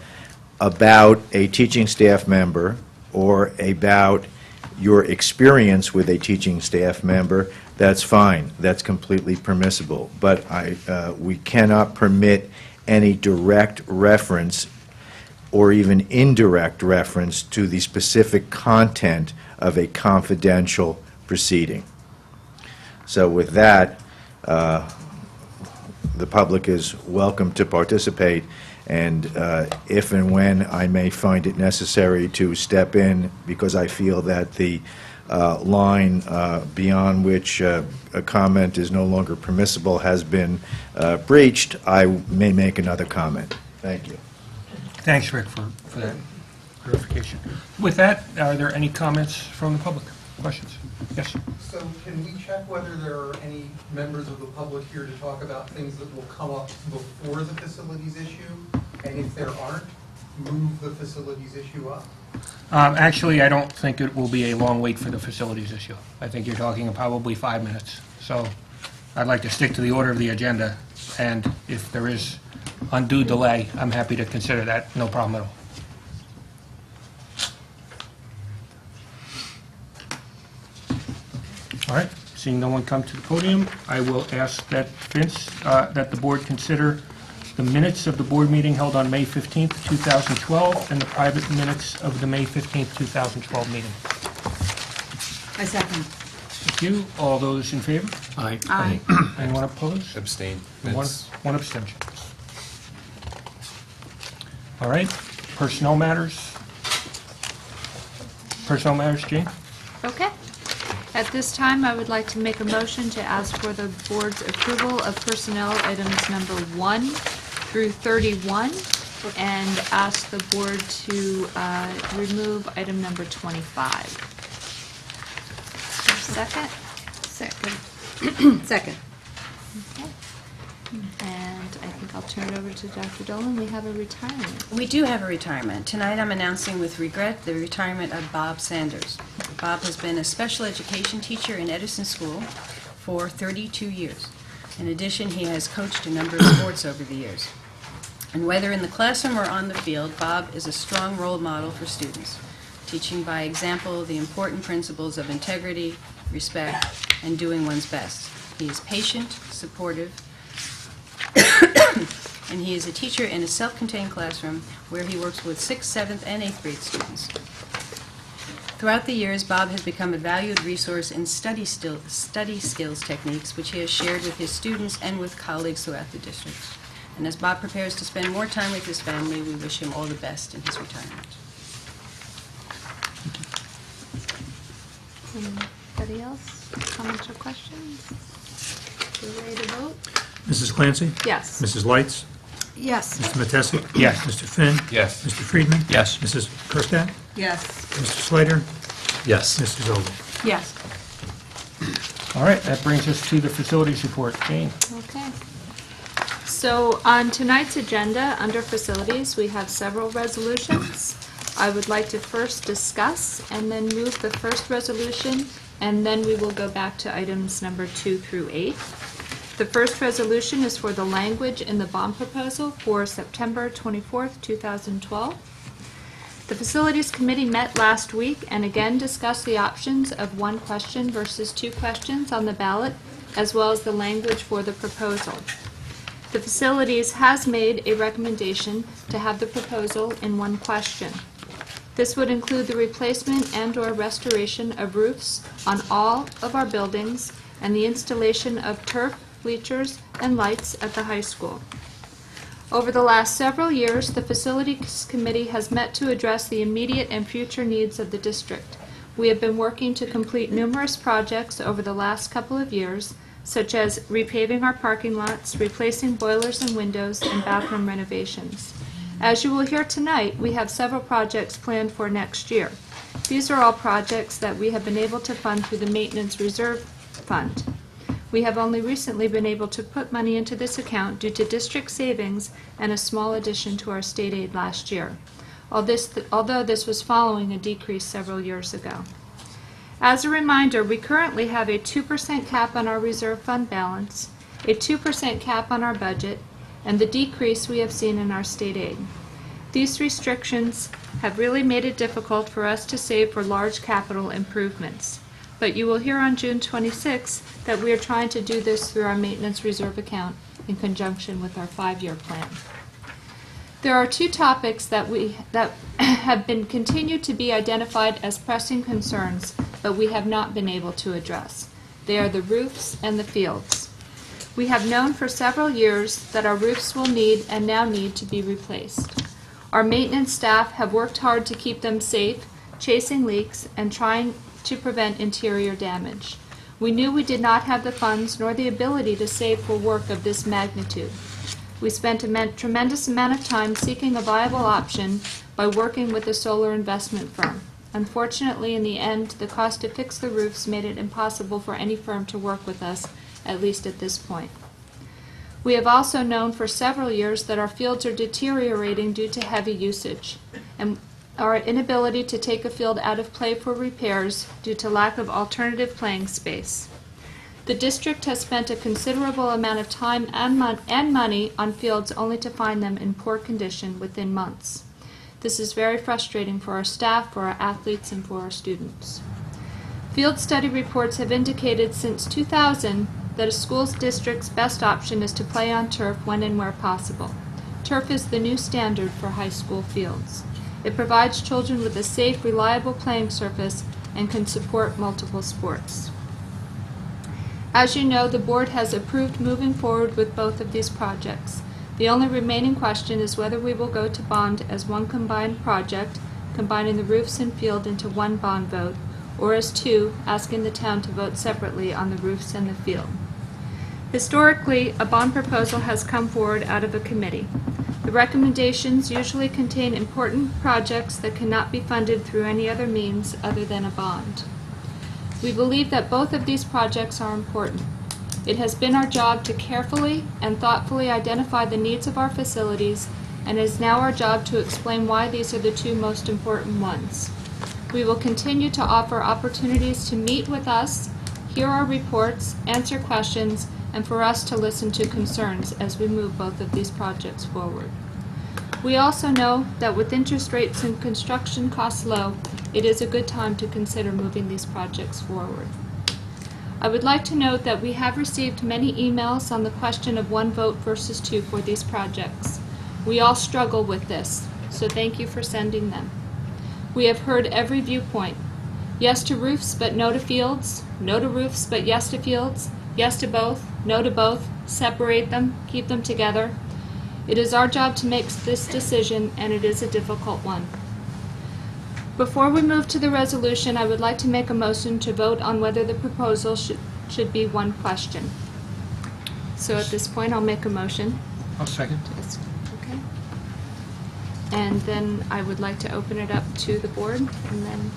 about a teaching staff member or about your experience with a teaching staff member, that's fine. That's completely permissible. But we cannot permit any direct reference or even indirect reference to the specific content of a confidential proceeding. So with that, the public is welcome to participate, and if and when I may find it necessary to step in because I feel that the line beyond which a comment is no longer permissible has been breached, I may make another comment. Thank you. Thanks, Rick, for that clarification. With that, are there any comments from the public? Questions? Yes? So can we check whether there are any members of the public here to talk about things that will come up before the facilities issue? And if there aren't, move the facilities issue up? Actually, I don't think it will be a long wait for the facilities issue. I think you're talking probably 5 minutes. So I'd like to stick to the order of the agenda, and if there is undue delay, I'm happy to consider that, no problem at all. All right, seeing no one come to the podium, I will ask that Vince, that the board consider the minutes of the board meeting held on May 15th, 2012, and the private minutes of the May 15th, 2012 meeting. I second. Thank you. All those in favor? Aye. Aye. Anyone opposed? Abstain. One abstention. All right, personnel matters. Personnel matters, Jane? Okay. At this time, I would like to make a motion to ask for the board's approval of personnel items number 1 through 31, and ask the board to remove item number 25. Second? Second. Second. Okay. And I think I'll turn it over to Dr. Dolan. We have a retirement. We do have a retirement. Tonight I'm announcing with regret the retirement of Bob Sanders. Bob has been a special education teacher in Edison School for 32 years. In addition, he has coached a number of sports over the years. And whether in the classroom or on the field, Bob is a strong role model for students, teaching by example the important principles of integrity, respect, and doing one's best. He is patient, supportive, and he is a teacher in a self-contained classroom where he works with 6th, 7th, and 8th grade students. Throughout the years, Bob has become a valued resource in study skills techniques, which he has shared with his students and with colleagues throughout the district. And as Bob prepares to spend more time with his family, we wish him all the best in his retirement. Anybody else? Comments or questions? We ready to vote? Mrs. Clancy? Yes. Mrs. Lights? Yes. Mr. Matesi? Yes. Mr. Finn? Yes. Mr. Friedman? Yes. Mrs. Kerstad? Yes. Mr. Slater? Yes. Mrs. Ogle? Yes. All right, that brings us to the facilities report. Jane? Okay. So on tonight's agenda, under facilities, we have several resolutions. I would like to first discuss and then move the first resolution, and then we will go back to items number 2 through 8. The first resolution is for the language in the bond proposal for September 24th, 2012. The Facilities Committee met last week and again discussed the options of 1 question versus 2 questions on the ballot, as well as the language for the proposal. The Facilities has made a recommendation to have the proposal in 1 question. This would include the replacement and/or restoration of roofs on all of our buildings and the installation of turf, bleachers, and lights at the high school. Over the last several years, the Facilities Committee has met to address the immediate and future needs of the district. We have been working to complete numerous projects over the last couple of years, such as repaving our parking lots, replacing boilers and windows, and bathroom renovations. As you will hear tonight, we have several projects planned for next year. These are all projects that we have been able to fund through the Maintenance Reserve Fund. We have only recently been able to put money into this account due to district savings and a small addition to our state aid last year, although this was following a decrease several years ago. As a reminder, we currently have a 2% cap on our reserve fund balance, a 2% cap on our budget, and the decrease we have seen in our state aid. These restrictions have really made it difficult for us to save for large capital improvements. But you will hear on June 26th that we are trying to do this through our maintenance reserve account in conjunction with our 5-year plan. There are two topics that have been continued to be identified as pressing concerns, but we have not been able to address. They are the roofs and the fields. We have known for several years that our roofs will need and now need to be replaced. Our maintenance staff have worked hard to keep them safe, chasing leaks and trying to prevent interior damage. We knew we did not have the funds nor the ability to save for work of this magnitude. We spent a tremendous amount of time seeking a viable option by working with a solar investment firm. Unfortunately, in the end, the cost to fix the roofs made it impossible for any firm to work with us, at least at this point. We have also known for several years that our fields are deteriorating due to heavy usage, and our inability to take a field out of play for repairs due to lack of alternative playing space. The district has spent a considerable amount of time and money on fields only to find them in poor condition within months. This is very frustrating for our staff, for our athletes, and for our students. Field study reports have indicated since 2000 that a school's district's best option is to play on turf when and where possible. Turf is the new standard for high school fields. It provides children with a safe, reliable playing surface and can support multiple sports. As you know, the board has approved moving forward with both of these projects. The only remaining question is whether we will go to bond as one combined project, combining the roofs and field into one bond vote, or as two, asking the town to vote separately on the roofs and the field. Historically, a bond proposal has come forward out of a committee. The recommendations usually contain important projects that cannot be funded through any other means other than a bond. We believe that both of these projects are important. It has been our job to carefully and thoughtfully identify the needs of our facilities, and it is now our job to explain why these are the two most important ones. We will continue to offer opportunities to meet with us, hear our reports, answer questions, and for us to listen to concerns as we move both of these projects forward. We also know that with interest rates and construction costs low, it is a good time to consider moving these projects forward. I would like to note that we have received many emails on the question of one vote versus two for these projects. We all struggle with this, so thank you for sending them. We have heard every viewpoint. Yes to roofs, but no to fields. No to roofs, but yes to fields. Yes to both, no to both. Separate them, keep them together. It is our job to make this decision, and it is a difficult one. Before we move to the resolution, I would like to make a motion to vote on whether the proposal should be one question. So at this point, I'll make a motion. I'll second. Okay. And then I would like to open it up to the board, and then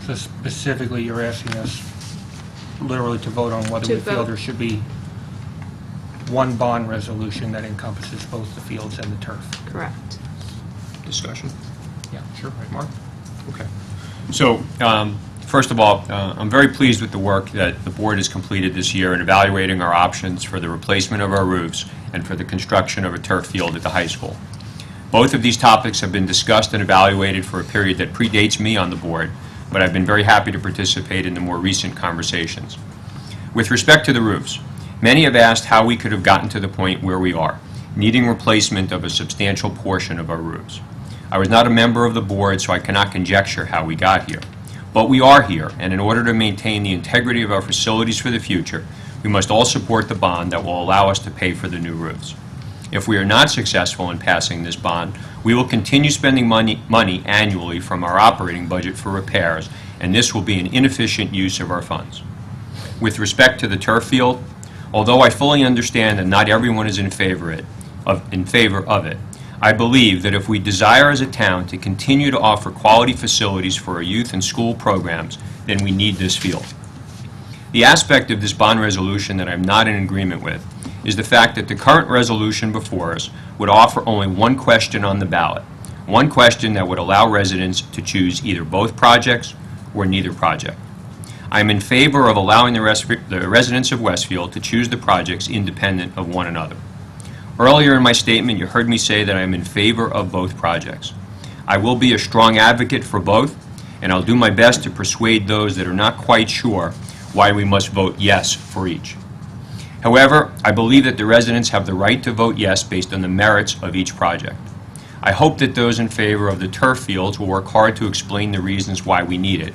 So specifically, you're asking us literally to vote on whether To we feel vote. there should be one bond resolution that encompasses both the fields and the turf. correct. Discussion? Yeah, sure. Right, Mark? Okay. So, first of all, I'm very pleased with the work that the board has completed this year in evaluating our options for the replacement of our roofs and for the construction of a turf field at the high school. Both of these topics have been discussed and evaluated for a period that predates me on the board, but I've been very happy to participate in the more recent conversations. With respect to the roofs, many have asked how we could have gotten to the point where we are, needing replacement of a substantial portion of our roofs. I was not a member of the board, so I cannot conjecture how we got here. But we are here, and in order to maintain the integrity of our facilities for the future, we must all support the bond that will allow us to pay for the new roofs. If we are not successful in passing this bond, we will continue spending money annually from our operating budget for repairs, and this will be an inefficient use of our funds. With respect to the turf field, although I fully understand that not everyone is in favor of it, I believe that if we desire as a town to continue to offer quality facilities for our youth and school programs, then we need this field. The aspect of this bond resolution that I'm not in agreement with is the fact that the current resolution before us would offer only one question on the ballot, one question that would allow residents to choose either both projects or neither project. I am in favor of allowing the residents of Westfield to choose the projects independent of one another. Earlier in my statement, you heard me say that I am in favor of both projects. I will be a strong advocate for both, and I'll do my best to persuade those that are not quite sure why we must vote yes for each. However, I believe that the residents have the right to vote yes based on the merits of each project. I hope that those in favor of the turf fields will work hard to explain the reasons why we need it.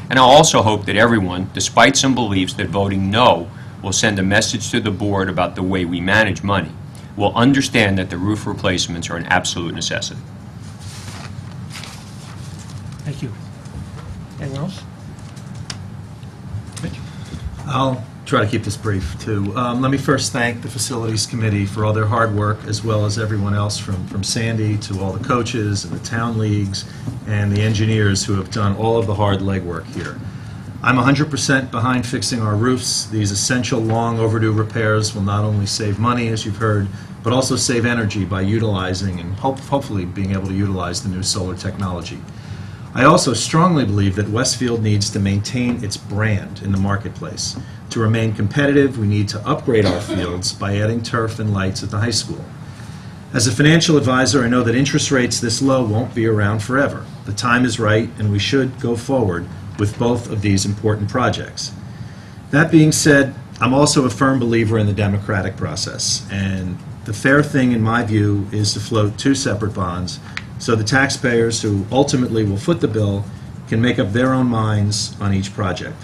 And I also hope that everyone, despite some beliefs that voting no will send a message to the board about the way we manage money, will understand that the roof replacements are an absolute necessity. Thank you. Anyone else? Mitch? I'll try to keep this brief, too. Let me first thank the Facilities Committee for all their hard work, as well as everyone else from Sandy to all the coaches and the town leagues and the engineers who have done all of the hard legwork here. I'm 100% behind fixing our roofs. These essential, long overdue repairs will not only save money, as you've heard, but also save energy by utilizing and hopefully being able to utilize the new solar technology. I also strongly believe that Westfield needs to maintain its brand in the marketplace. To remain competitive, we need to upgrade our fields by adding turf and lights at the high school. As a financial advisor, I know that interest rates this low won't be around forever. The time is right, and we should go forward with both of these important projects. That being said, I'm also a firm believer in the democratic process, and the fair thing, in my view, is to float two separate bonds so the taxpayers who ultimately will foot the bill can make up their own minds on each project.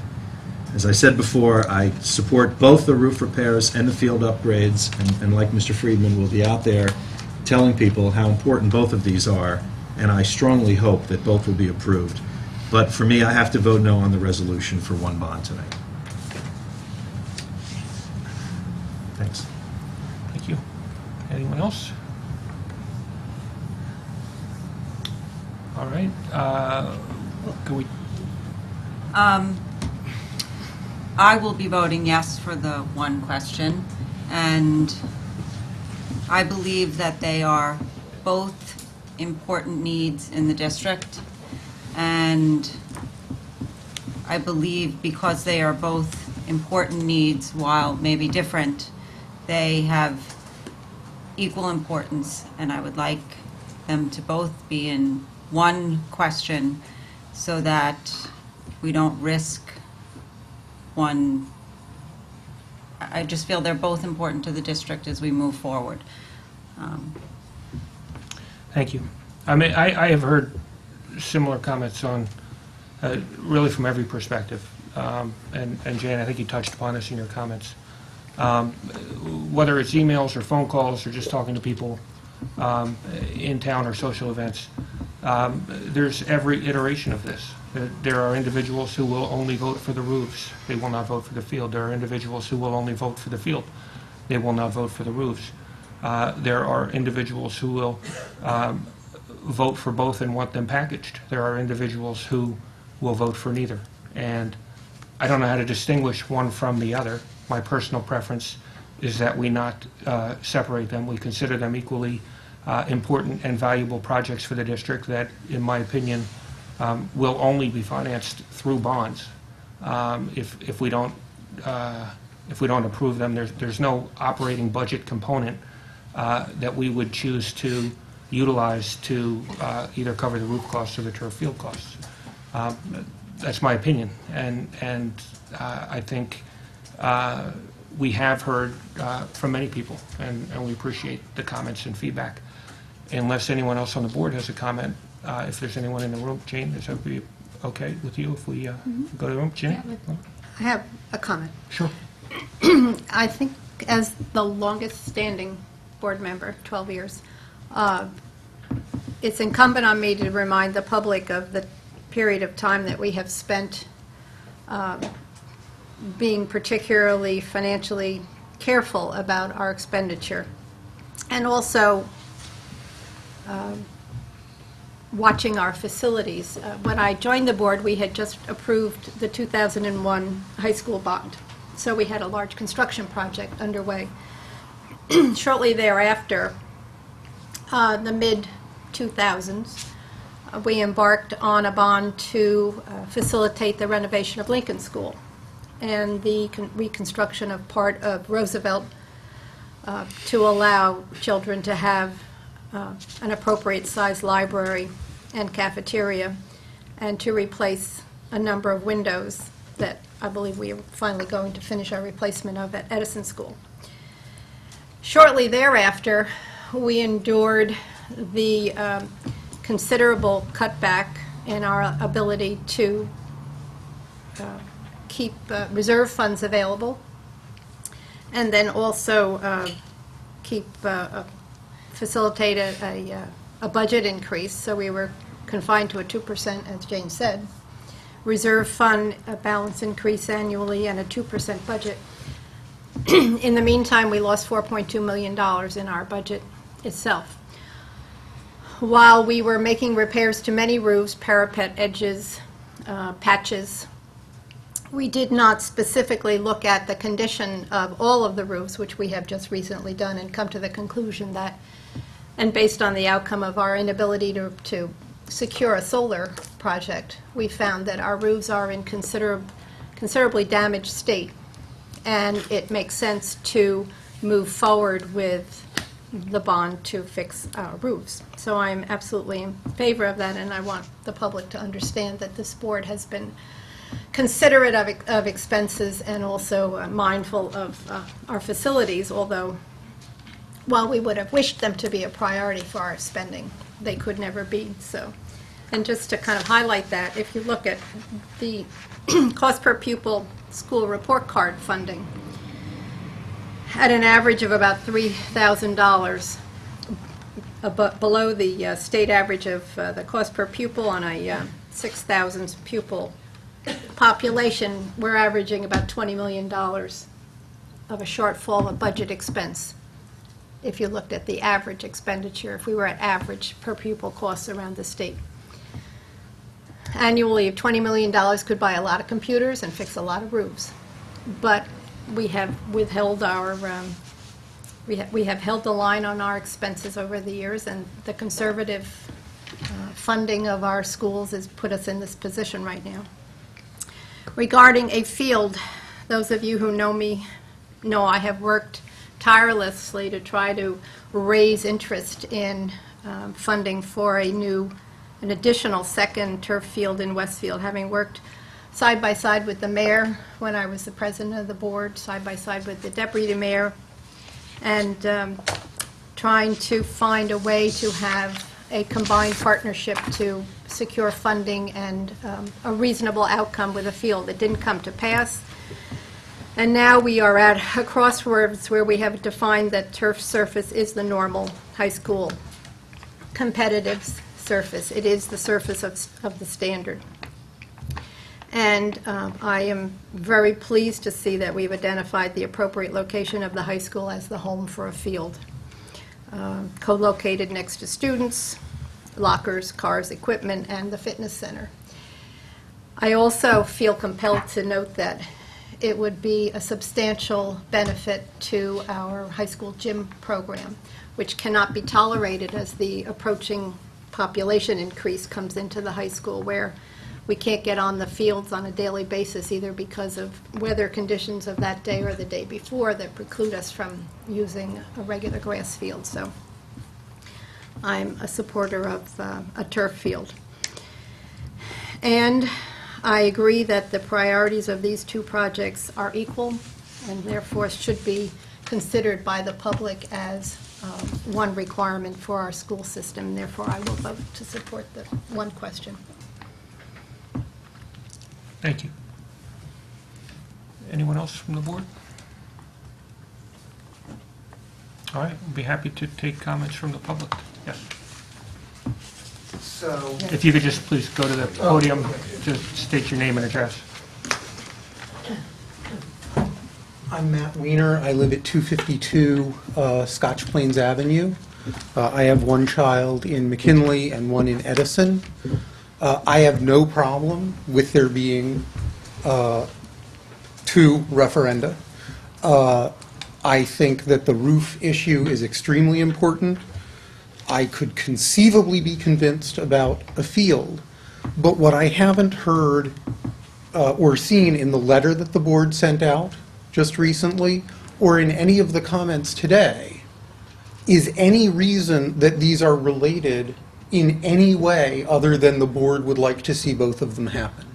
As I said before, I support both the roof repairs and the field upgrades, and like Mr. Friedman, will be out there telling people how important both of these are, and I strongly hope that both will be approved. But for me, I have to vote no on the resolution for one bond tonight. Thanks. Thank you. Anyone else? All right. Can we? I will be voting yes for the one question, and I believe that they are both important needs in the district, and I believe because they are both important needs, while maybe different, they have equal importance, and I would like them to both be in one question so that we don't risk one. I just feel they're both important to the district as we move forward. Thank you. I mean, I have heard similar comments on, really from every perspective. And Jane, I think you touched upon this in your comments. Whether it's emails or phone calls or just talking to people in town or social events, there's every iteration of this. There are individuals who will only vote for the roofs. They will not vote for the field. There are individuals who will only vote for the field. They will not vote for the roofs. There are individuals who will vote for both and want them packaged. There are individuals who will vote for neither. And I don't know how to distinguish one from the other. My personal preference is that we not separate them. We consider them equally important and valuable projects for the district that, in my opinion, will only be financed through bonds. If we don't approve them, there's no operating budget component that we would choose to utilize to either cover the roof costs or the turf field costs. That's my opinion, and I think we have heard from many people, and we appreciate the comments and feedback. Unless anyone else on the board has a comment, if there's anyone in the room, Jane, is that be okay with you if we go to the room? Jane? Yeah, I have a comment. Sure. I think as the longest-standing board member, 12 years, it's incumbent on me to remind the public of the period of time that we have spent being particularly financially careful about our expenditure, and also watching our facilities. When I joined the board, we had just approved the 2001 high school bond, so we had a large construction project underway. Shortly thereafter, the mid-2000s, we embarked on a bond to facilitate the renovation of Lincoln School and the reconstruction of part of Roosevelt to allow children to have an appropriate size library and cafeteria, and to replace a number of windows that I believe we are finally going to finish our replacement of at Edison School. Shortly thereafter, we endured the considerable cutback in our ability to keep reserve funds available, and then also facilitate a budget increase, so we were confined to a 2%, as Jane said, reserve fund balance increase annually, and a 2% budget. In the meantime, we lost $4.2 million in our budget itself. While we were making repairs to many roofs, parapet edges, patches, we did not specifically look at the condition of all of the roofs, which we have just recently done, and come to the conclusion that, and based on the outcome of our inability to secure a solar project, we found that our roofs are in considerably damaged state, and it makes sense to move forward with the bond to fix our roofs. So I'm absolutely in favor of that, and I want the public to understand that this board has been considerate of expenses and also mindful of our facilities, although while we would have wished them to be a priority for our spending, they could never be so. And just to kind of highlight that, if you look at the cost per pupil school report card funding, at an average of about $3,000, below the state average of the cost per pupil on a 6,000 pupil population, we're averaging about $20 million of a shortfall of budget expense. If you looked at the average expenditure, if we were at average per pupil costs around the state. Annually, $20 million could buy a lot of computers and fix a lot of roofs. But we have withheld our, we have held the line on our expenses over the years, and the conservative funding of our schools has put us in this position right now. Regarding a field, those of you who know me know I have worked tirelessly to try to raise interest in funding for an additional second turf field in Westfield, having worked side by side with the mayor when I was the president of the board, side by side with the deputy mayor, and trying to find a way to have a combined partnership to secure funding and a reasonable outcome with a field. It didn't come to pass. And now we are at a crossroads where we have defined that turf surface is the normal high school competitive surface. It is the surface of the standard. And I am very pleased to see that we've identified the appropriate location of the high school as the home for a field, co-located next to students, lockers, cars, equipment, and the fitness center. I also feel compelled to note that it would be a substantial benefit to our high school gym program, which cannot be tolerated as the approaching population increase comes into the high school, where we can't get on the fields on a daily basis, either because of weather conditions of that day or the day before that preclude us from using a regular grass field. So I'm a supporter of a turf field. And I agree that the priorities of these two projects are equal and therefore should be considered by the public as one requirement for our school system. Therefore, I will vote to support the one question. Thank you. Anyone else from the board? All right, we'll be happy to take comments from the public. Yes. So, If you could just please go to the podium to state your name and address. I'm Matt Weiner. I live at 252 Scotch Plains Avenue. I have one child in McKinley and one in Edison. I have no problem with there being two referenda. I think that the roof issue is extremely important. I could conceivably be convinced about a field, but what I haven't heard or seen in the letter that the board sent out just recently or in any of the comments today is any reason that these are related in any way other than the board would like to see both of them happen.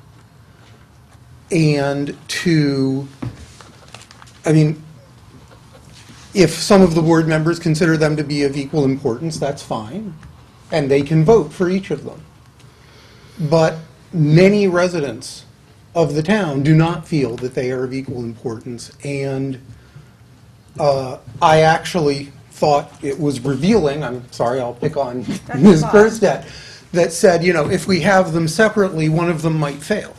And if some of the board members consider them to be of equal importance, that's fine, and they can vote for each of them. But many residents of the town do not feel that they are of equal importance, and I actually thought it was revealing, I'm sorry, I'll pick on Ms. Burstead, that said, if we have them separately, one of them might fail.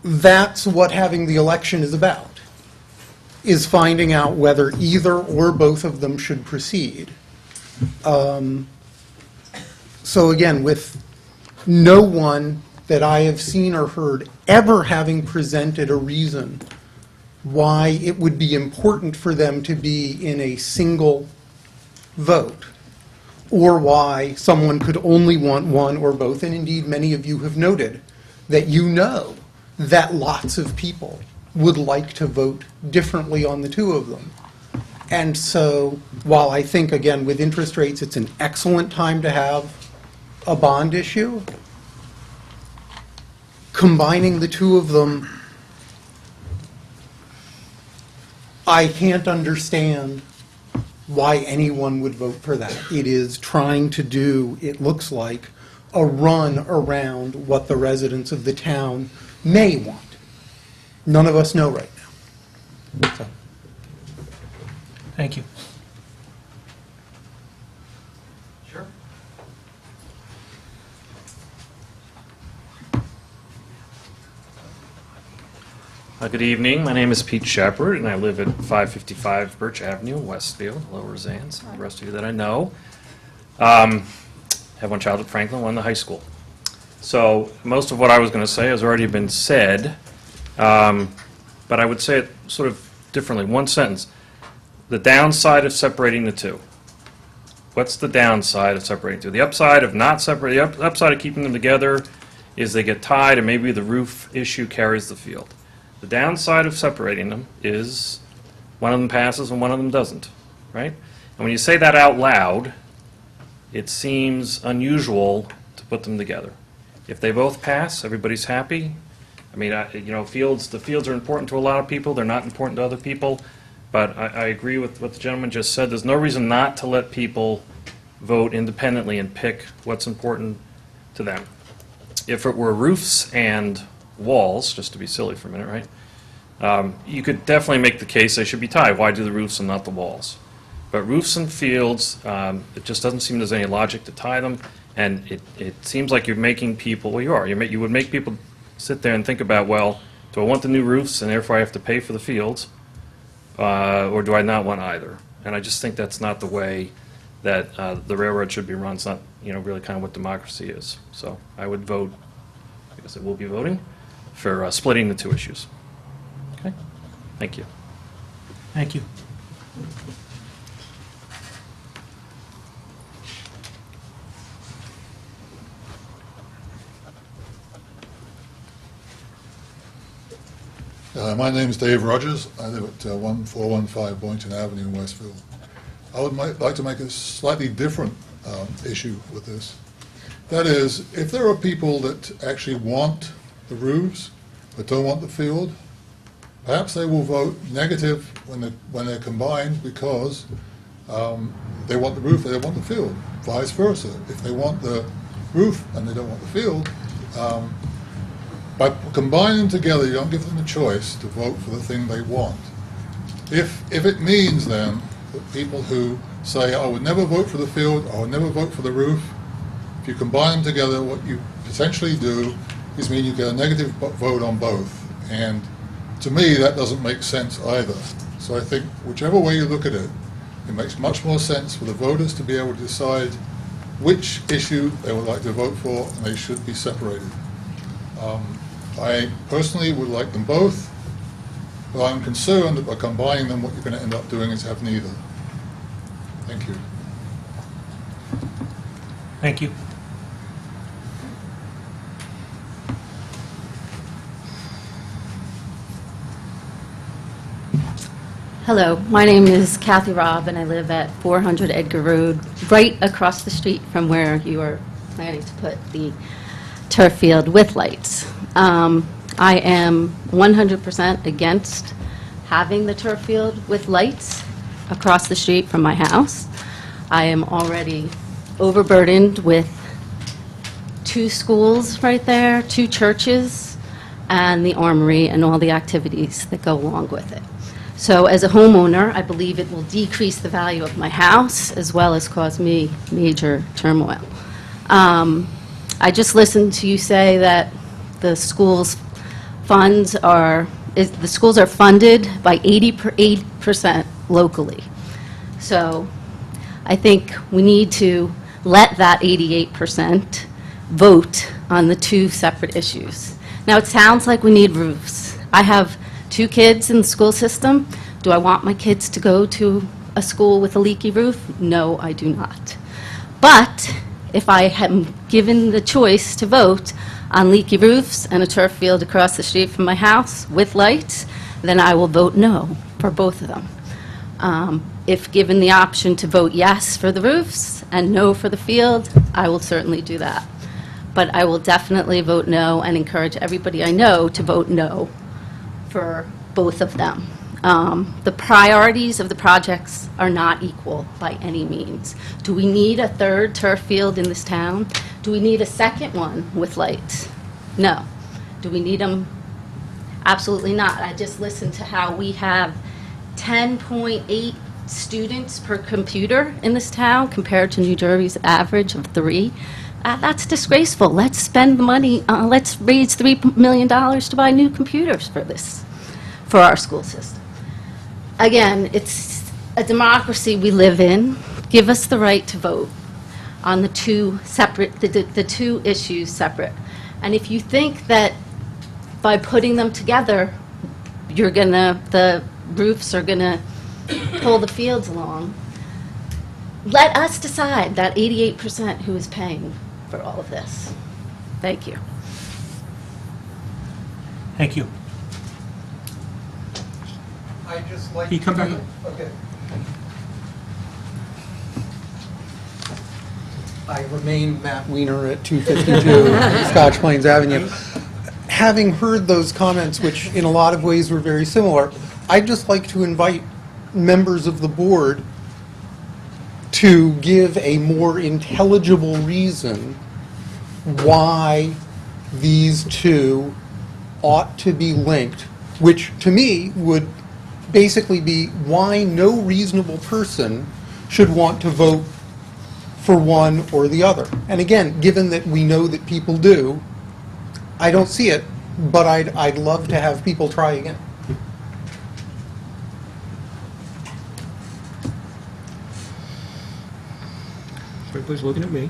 That's what having the election is about, is finding out whether either or both of them should proceed. So again, with no one that I have seen or heard ever having presented a reason why it would be important for them to be in a single vote, or why someone could only want one or both, and indeed many of you have noted that that lots of people would like to vote differently on the two of them. And so, while I think, again, with interest rates, it's an excellent time to have a bond issue, combining the two of them, I can't understand why anyone would vote for that. It is trying to do, it looks like, a run around what the residents of the town may want. None of us know right now. So. Thank you. Sure. Good evening. My name is Pete Shepard, and I live at 555 Birch Avenue in Westfield, Lower Zans, the rest of you that I know. Have one child at Franklin, one in the high school. So most of what I was going to say has already been said, but I would say it sort of differently. One sentence. The downside of separating the two. What's the downside of separating the two? The upside of not separating, the upside of keeping them together is they get tied and maybe the roof issue carries the field. The downside of separating them is one of them passes and one of them doesn't, right? And when you say that out loud, it seems unusual to put them together. If they both pass, everybody's happy. I mean, the fields are important to a lot of people. They're not important to other people. But I agree with what the gentleman just said. There's no reason not to let people vote independently and pick what's important to them. If it were roofs and walls, just to be silly for a minute, right? You could definitely make the case they should be tied. Why do the roofs and not the walls? But roofs and fields, it just doesn't seem there's any logic to tie them. And it seems like you're making people, well, you are. You would make people sit there and think about, well, do I want the new roofs and therefore I have to pay for the fields? Or do I not want either? And I just think that's not the way that the railroad should be run. It's not, really kind of what democracy is. So I would vote, I guess I will be voting, for splitting the two issues. Okay? Thank you. Thank you. My name is Dave Rogers. I live at 1415 Boynton Avenue in Westfield. I would like to make a slightly different issue with this. That is, if there are people that actually want the roofs but don't want the field, perhaps they will vote negative when they're combined because they want the roof and they don't want the field. Vice versa. If they want the roof and they don't want the field, by combining them together, you don't give them the choice to vote for the thing they want. If it means then that people who say, I would never vote for the field, I would never vote for the roof, if you combine them together, what you potentially do is mean you get a negative vote on both. And to me, that doesn't make sense either. So I think whichever way you look at it, it makes much more sense for the voters to be able to decide which issue they would like to vote for, and they should be separated. I personally would like them both, but I'm concerned that by combining them, what you're going to end up doing is have neither. Thank you. Thank you. Hello, my name is Kathy Robb, and I live at 400 Edgar Road, right across the street from where you are planning to put the turf field with lights. I am 100% against having the turf field with lights across the street from my house. I am already overburdened with 2 schools right there, 2 churches, and the armory and all the activities that go along with it. So as a homeowner, I believe it will decrease the value of my house as well as cause me major turmoil. I just listened to you say that the schools funds are, the schools are funded by 80% locally. So I think we need to let that 88% vote on the 2 separate issues. Now, it sounds like we need roofs. I have 2 kids in the school system. Do I want my kids to go to a school with a leaky roof? No, I do not. But if I am given the choice to vote on leaky roofs and a turf field across the street from my house with lights, then I will vote no for both of them. If given the option to vote yes for the roofs and no for the field, I will certainly do that. But I will definitely vote no and encourage everybody I know to vote no for both of them. The priorities of the projects are not equal by any means. Do we need a 3rd turf field in this town? Do we need a 2nd one with lights? No. Do we need them? Absolutely not. I just listened to how we have 10.8 students per computer in this town compared to New Jersey's average of 3. That's disgraceful. Let's spend the money, let's raise $3 million to buy new computers for our school system. Again, it's a democracy we live in. Give us the right to vote on the 2 separate, the 2 issues separate. And if you think that by putting them together, the roofs are gonna pull the fields along, let us decide that 88% who is paying for all of this. Thank you. Thank you. I just like Can you come back? Okay. I remain Matt Weiner at 252 Scotch Plains Avenue. Having heard those comments, which in a lot of ways were very similar, I'd just like to invite members of the board to give a more intelligible reason why these 2 ought to be linked, which to me would basically be why no reasonable person should want to vote for one or the other. And again, given that we know that people do, I don't see it, but I'd love to have people try again. Everybody's looking at me.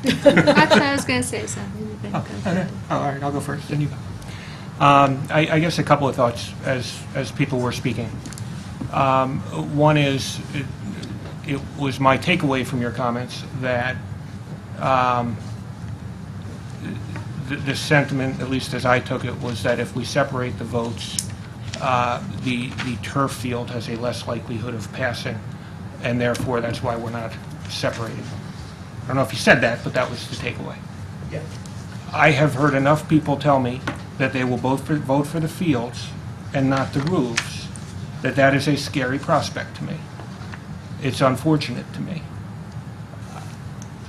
Actually, I was going to say something. Oh, all right, I'll go first, then you go. I guess a couple of thoughts as people were speaking. One is, it was my takeaway from your comments that the sentiment, at least as I took it, was that if we separate the votes, the turf field has a less likelihood of passing, and therefore that's why we're not separating. I don't know if you said that, but that was the takeaway. Yeah. I have heard enough people tell me that they will both vote for the fields and not the roofs, that is a scary prospect to me. It's unfortunate to me.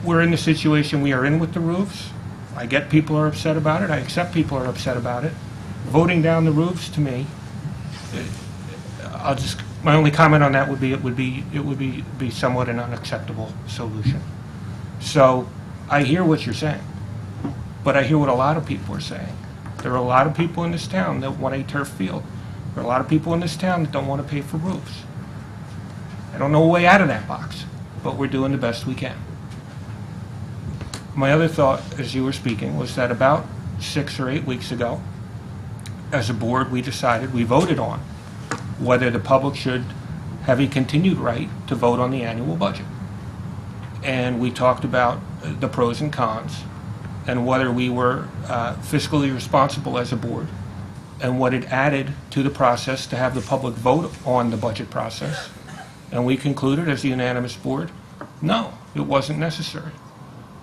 We're in the situation we are in with the roofs. I get people are upset about it. I accept people are upset about it. Voting down the roofs, to me, my only comment on that would be it would be somewhat an unacceptable solution. So I hear what you're saying, but I hear what a lot of people are saying. There are a lot of people in this town that want a turf field. There are a lot of people in this town that don't want to pay for roofs. I don't know a way out of that box, but we're doing the best we can. My other thought, as you were speaking, was that about 6 or 8 weeks ago, as a board, we voted on whether the public should have a continued right to vote on the annual budget. And we talked about the pros and cons and whether we were fiscally responsible as a board and what it added to the process to have the public vote on the budget process. And we concluded as a unanimous board, no, it wasn't necessary.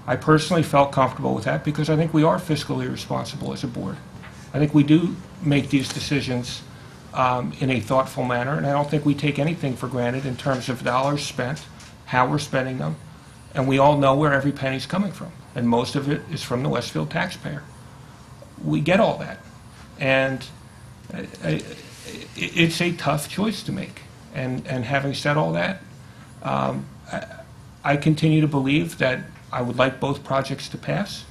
I personally felt comfortable with that because I think we are fiscally responsible as a board. I think we do make these decisions in a thoughtful manner, and I don't think we take anything for granted in terms of dollars spent, how we're spending them, and we all know where every penny's coming from, and most of it is from the Westfield taxpayer. We get all that, and it's a tough choice to make. And having said all that, I continue to believe that I would like both projects to pass.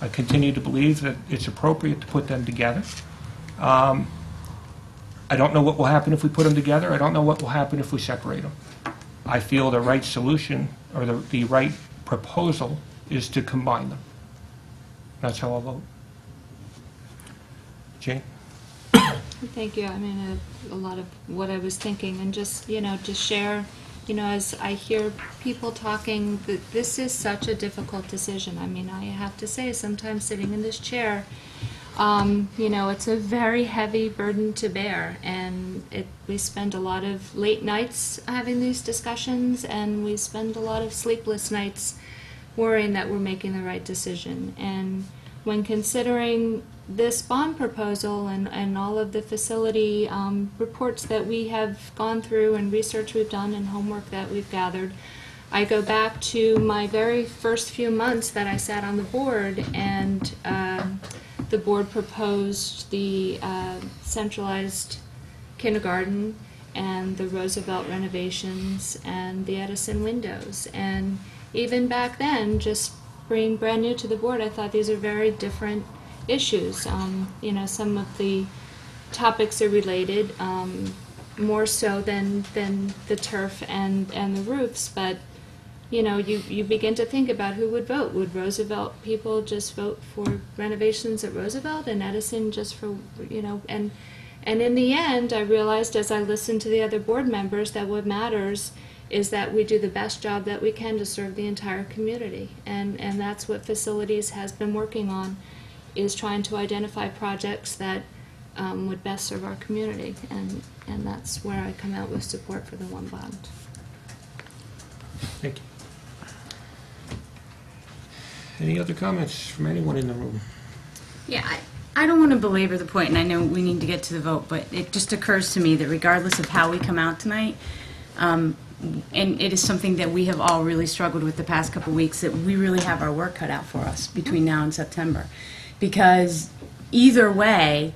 I continue to believe that it's appropriate to put them together. I don't know what will happen if we put them together. I don't know what will happen if we separate them. I feel the right solution, or the right proposal, is to combine them. That's how I'll vote. Jane? Thank you. I mean, a lot of what I was thinking, and just, to share, as I hear people talking, that this is such a difficult decision. I mean, I have to say, sometimes sitting in this chair, it's a very heavy burden to bear, and we spend a lot of late nights having these discussions, and we spend a lot of sleepless nights worrying that we're making the right decision. And when considering this bond proposal and all of the facility reports that we have gone through and research we've done and homework that we've gathered, I go back to my very first few months that I sat on the board, and the board proposed the centralized kindergarten and the Roosevelt renovations and the Edison windows. And even back then, just being brand new to the board, I thought these are very different issues. Some of the topics are related, more so than the turf and the roofs, but you begin to think about who would vote. Would Roosevelt people just vote for renovations at Roosevelt, and Edison just for, and in the end, I realized as I listened to the other board members that what matters is that we do the best job that we can to serve the entire community. And that's what Facilities has been working on, is trying to identify projects that would best serve our community. And that's where I come out with support for the one bond. Thank you. Any other comments from anyone in the room? Yeah, I don't want to belabor the point, and I know we need to get to the vote, but it just occurs to me that regardless of how we come out tonight, and it is something that we have all really struggled with the past couple of weeks, that we really have our work cut out for us between now and September. Because either way,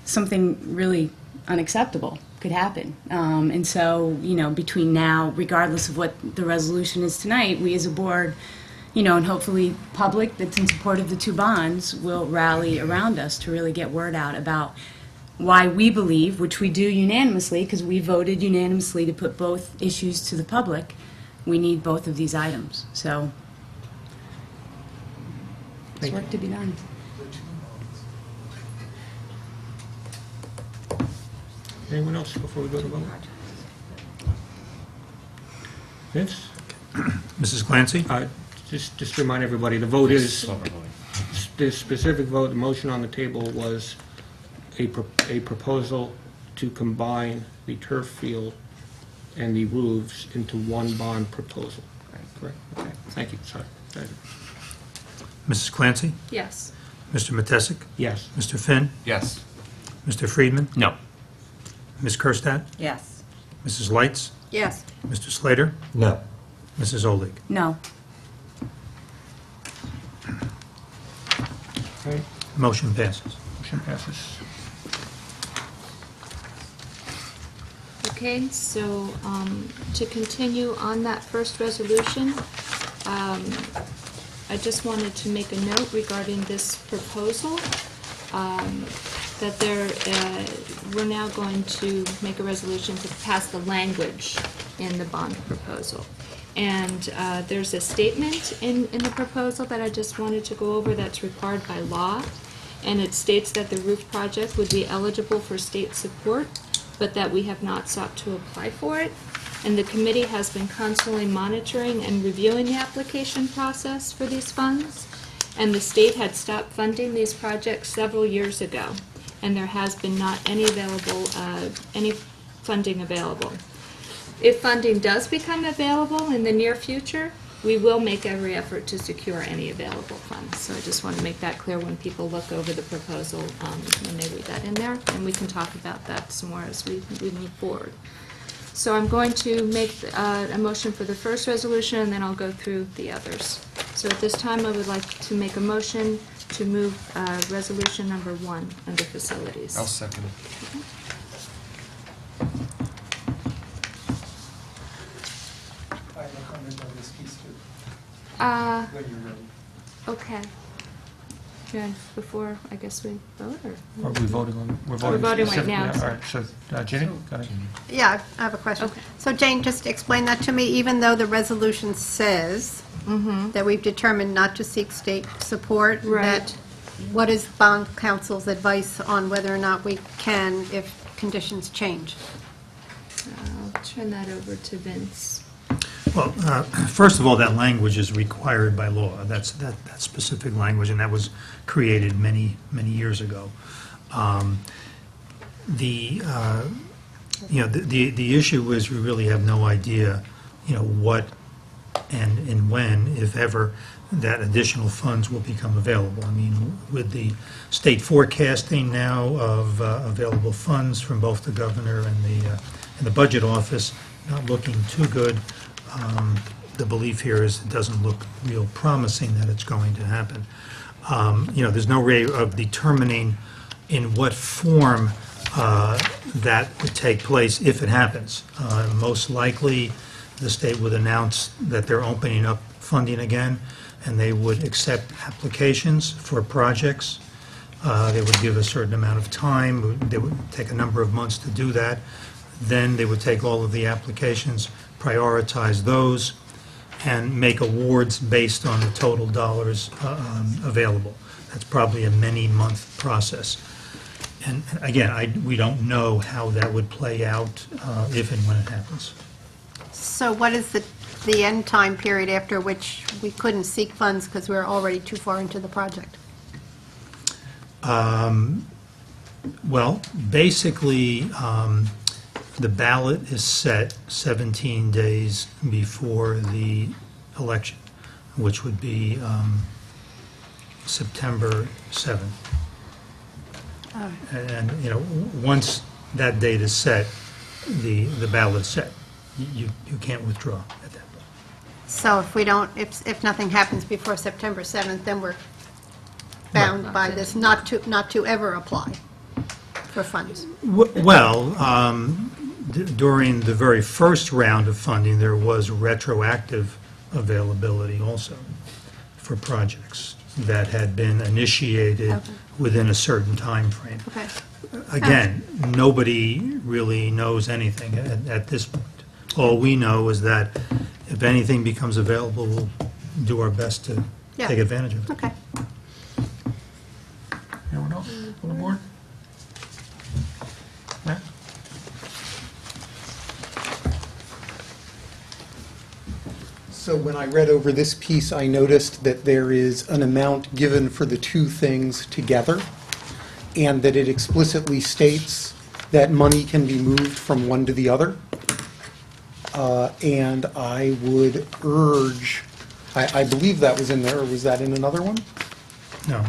something really unacceptable could happen. And so, between now, regardless of what the resolution is tonight, we as a board, and hopefully public that's in support of the two bonds will rally around us to really get word out about why we believe, which we do unanimously, because we voted unanimously to put both issues to the public, we need both of these items. So, there's work to be done. Anyone else before we go to vote? Vince? Mrs. Clancy? Just to remind everybody, the vote is, the specific vote, the motion on the table was a proposal to combine the turf field and the roofs into one bond proposal. Correct? Okay, thank you, sorry. Mrs. Clancy? Yes. Mr. Matesic? Yes. Mr. Finn? Yes. Mr. Friedman? No. Ms. Kerstad? Yes. Mrs. Lights? Yes. Mr. Slater? No. Mrs. Olig? No. Okay, Motion passes. motion passes. Okay, so to continue on that first resolution, I just wanted to make a note regarding this proposal, that we're now going to make a resolution to pass the language in the bond proposal. And there's a statement in the proposal that I just wanted to go over that's required by law. And it states that the roof project would be eligible for state support, but that we have not sought to apply for it. And the committee has been constantly monitoring and reviewing the application process for these funds. And the state had stopped funding these projects several years ago. and there has been not any funding available. If funding does become available in the near future, we will make every effort to secure any available funds. So I just want to make that clear when people look over the proposal, when they read that in there, and we can talk about that some more as we move forward. So I'm going to make a motion for the first resolution, and then I'll go through the others. So at this time, I would like to make a motion to move resolution number 1 under facilities. I'll second it. I have a comment on this piece too. When you're ready. Okay. Yeah, before, I guess we vote, or? Are we voting on, we're We're voting right now. Yeah, all right, so, Ginny, go ahead. Yeah, I have a question. So Jane, just explain that to me, even though the resolution says that we've determined not to seek state support, that what is bond counsel's advice on whether or not we can if conditions change? I'll turn that over to Vince. Well, first of all, that language is required by law. That specific language, and that was created many, many years ago. The issue is we really have no idea, what and when, if ever, that additional funds will become available. I mean, with the state forecasting now of available funds from both the governor and the budget office, not looking too good. The belief here is it doesn't look real promising that it's going to happen. There's no way of determining in what form that would take place if it happens. Most likely, the state would announce that they're opening up funding again, and they would accept applications for projects. They would give a certain amount of time. They would take a number of months to do that. Then they would take all of the applications, prioritize those, and make awards based on the total dollars available. That's probably a many-month process. And again, we don't know how that would play out if and when it happens. So what is the end time period after which we couldn't seek funds because we're already too far into the project? Well, basically, the ballot is set 17 days before the election, which would be September 7th. And, once that date is set, the ballot is set. You can't withdraw at that point. So if nothing happens before September 7th, then we're bound by this not to ever apply for funds. Well, during the very first round of funding, there was retroactive availability also for projects that had been initiated within a certain time frame. Okay. Again, nobody really knows anything at this point. All we know is that if anything becomes available, we'll do our best to take advantage of it. Okay. Anyone else on the board? Matt? So when I read over this piece, I noticed that there is an amount given for the two things together, and that it explicitly states that money can be moved from one to the other. And I would urge, I believe that was in there, or was that in another one? No.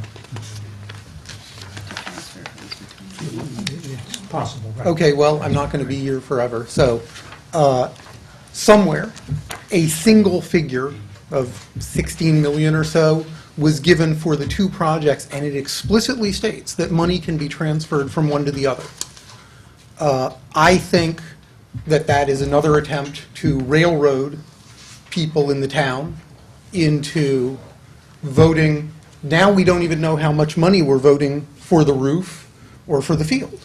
It's possible, right? Okay, well, I'm not going to be here forever, so somewhere, a single figure of 16 million or so was given for the two projects, and it explicitly states that money can be transferred from one to the other. I think that is another attempt to railroad people in the town into voting. Now we don't even know how much money we're voting for the roof or for the field,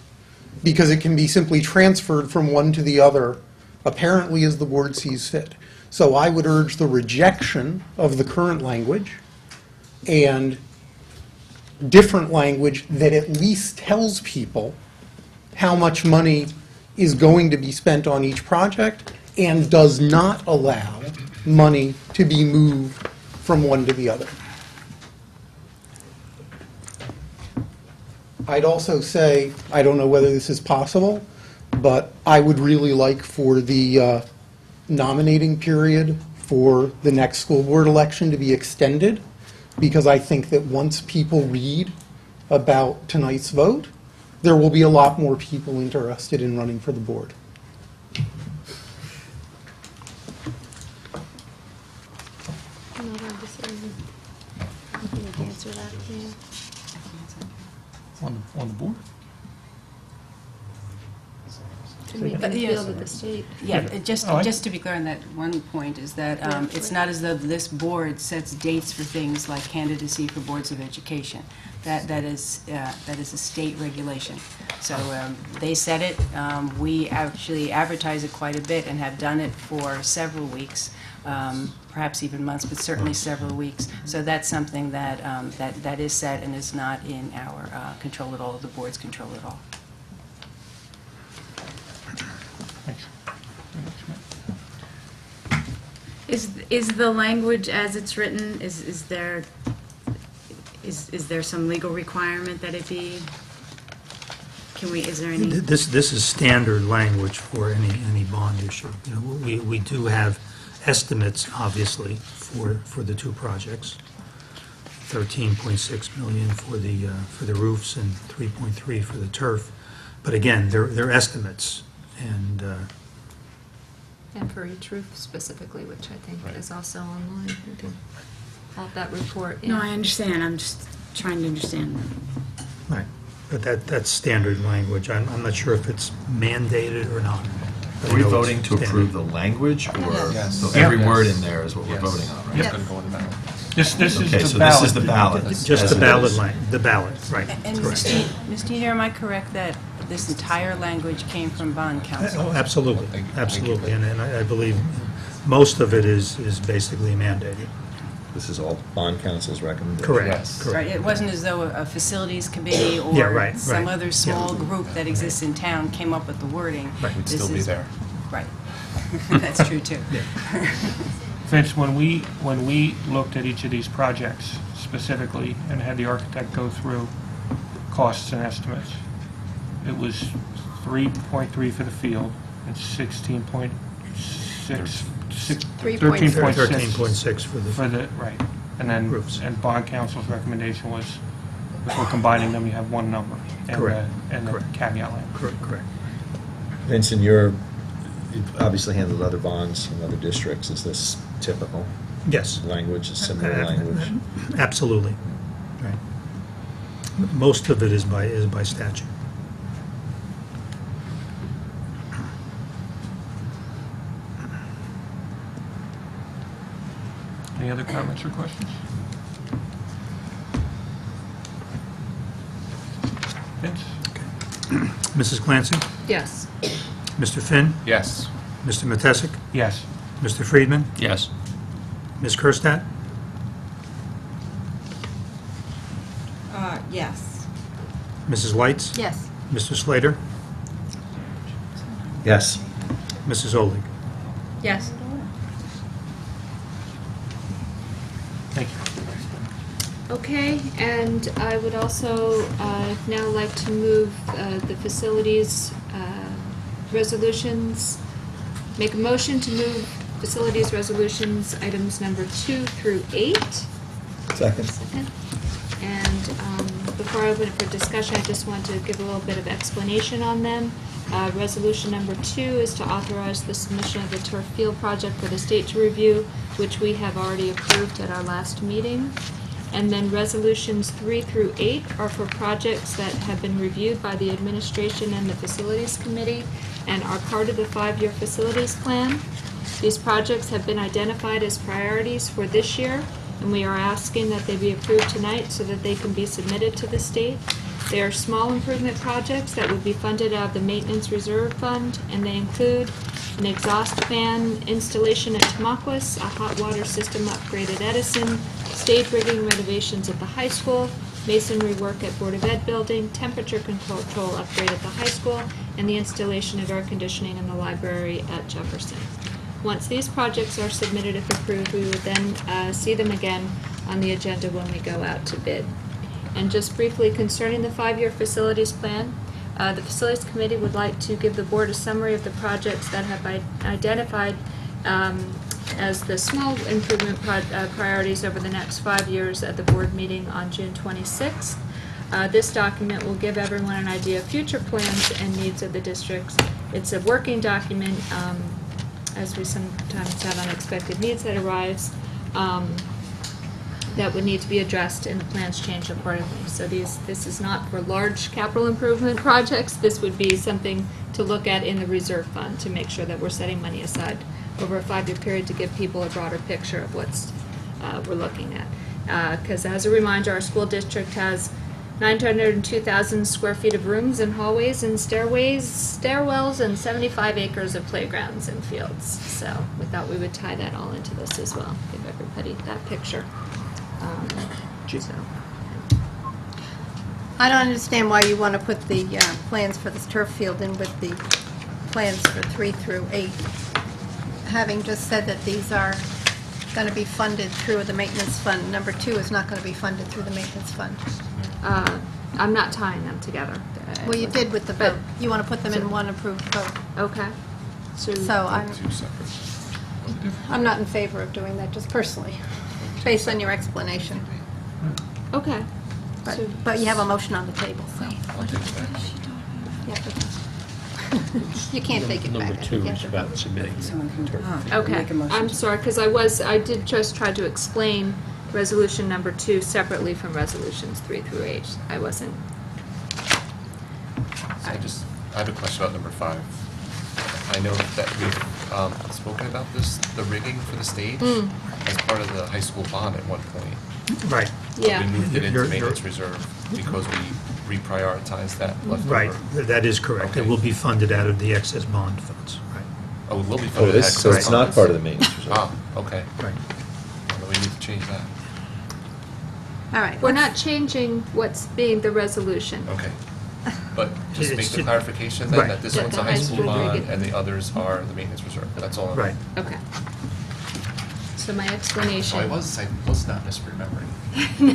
because it can be simply transferred from one to the other, apparently as the board sees fit. So I would urge the rejection of the current language and different language that at least tells people how much money is going to be spent on each project and does not allow money to be moved from one to the other. I'd also say, I don't know whether this is possible, but I would really like for the nominating period for the next school board election to be extended, because I think that once people read about tonight's vote, there will be a lot more people interested in running for the board. On the board? But yes. Field of the state. Yeah, Yeah. just, Oh, I- just to be clear on that one point, is that it's not as though this board sets dates for things like candidacy for boards of education. That is a state regulation. So they set it. We actually advertise it quite a bit and have done it for several weeks, perhaps even months, but certainly several weeks. So that's something that is set and is not in our control at all, the board's control at all. Is the language as it's written, is there some legal requirement that it be? Is there any? This is standard language for any bond issue. You know, we do have estimates, obviously, for the two projects. 13.6 million for the roofs and 3.3 for the turf. But again, they're estimates, and And for each roof specifically, which I think is also online. You can have that report. No, I understand. I'm just trying to understand. right. But that's standard language. I'm not sure if it's mandated or not. But Are we I know it's voting to standard. approve the language, or Yes. so Yeah. every word Yes. in there is what we're Yes. voting on, right? Yep. This is Okay, the so ballot. this is the ballot. Just as the it ballot is. the ballot, right. And Correct. Ms. Teeter, am I correct that this entire language came from bond counsel? Oh, absolutely, absolutely. And I believe most of it is basically mandated. This is all bond council's recommendation? Correct, Right, correct. it wasn't as though a facilities committee Yeah, or right, some right. other small group that exists in town came up with the wording. Right. We'd This still be is- there. Right. That's true, too. Vince, when we looked at each of these projects specifically and had the architect go through costs and estimates, it was 3.3 for the field and 13.6 13.6 for the right. And then, roofs. and bond council's recommendation was, if we're combining them, you have one number. And Correct. And the Correct. caveat language. Correct. Vincent, you've obviously handled other bonds in other districts. Is this typical Yes. language, similar language? Absolutely. Right. Most of it is by statute. Any other comments or questions? Vince? Mrs. Clancy? Yes. Mr. Finn? Yes. Mr. Matesic? Yes. Mr. Friedman? Yes. Ms. Kerstad? Yes. Mrs. Lights? Yes. Mr. Slater? Yes. Mrs. Olig? Yes. Thank you. Okay, and I would also now like to move the facilities resolutions, make a motion to move facilities resolutions, items number 2 through 8. Second. And before I open it for discussion, I just want to give a little bit of explanation on them. Resolution number 2 is to authorize the submission of the turf field project for the state to review, which we have already approved at our last meeting. And then resolutions 3 through 8 are for projects that have been reviewed by the administration and the facilities committee and are part of the 5-year facilities plan. These projects have been identified as priorities for this year, and we are asking that they be approved tonight so that they can be submitted to the state. They are small improvement projects that would be funded out of the Maintenance Reserve Fund, and they include an exhaust fan installation at Tamaqua, a hot water system upgrade at Edison, stage rigging renovations at the high school, masonry work at Board of Ed building, temperature control upgrade at the high school, and the installation of air conditioning in the library at Jefferson. Once these projects are submitted, if approved, we would then see them again on the agenda when we go out to bid. And just briefly concerning the 5-year facilities plan, the Facilities Committee would like to give the board a summary of the projects that have been identified as the small improvement priorities over the next 5 years at the board meeting on June 26th. This document will give everyone an idea of future plans and needs of the districts. It's a working document, as we sometimes have unexpected needs that arise, that would need to be addressed and the plans change accordingly. So this is not for large capital improvement projects. This would be something to look at in the reserve fund to make sure that we're setting money aside over a 5-year period to give people a broader picture of what's we're looking at. Because as a reminder, our school district has 902,000 square feet of rooms and hallways and stairwells, and 75 acres of playgrounds and fields. So we thought we would tie that all into this as well, give everybody that picture. So. I don't understand why you want to put the plans for this turf field in with the plans for 3 through 8, having just said that these are going to be funded through the maintenance fund. Number 2 is not going to be funded through the maintenance fund. I'm not tying them together. Well, you did with the vote. You want to put them in one approved vote. Okay. So I'm not in favor of doing that, just personally, based on your explanation. Okay. But you have a motion on the table, so. You can't take it back. Number 2 is about submitting. Okay, I'm sorry, because I did just try to explain resolution number 2 separately from resolutions 3 through 8. I wasn't. I have a question about number 5. I know that we've spoken about this, the rigging for the stage, as part of the high school bond at one point. Right. Yeah. We moved it into maintenance reserve because we reprioritized that leftover. Right, that is correct. It will be funded out of the excess bond funds, right. Oh, it will be Oh, funded. it is, so it's not part of the maintenance reserve. Ah, okay. Right. Well, we need to change that. All right. We're not changing what's being the resolution. Okay. But just make It's the just- clarification then right. that this Yeah, one's the a high high school school bond rigging. and the others are the maintenance reserve. That's all. Right. Okay. So my So explanation. I was not misremembering.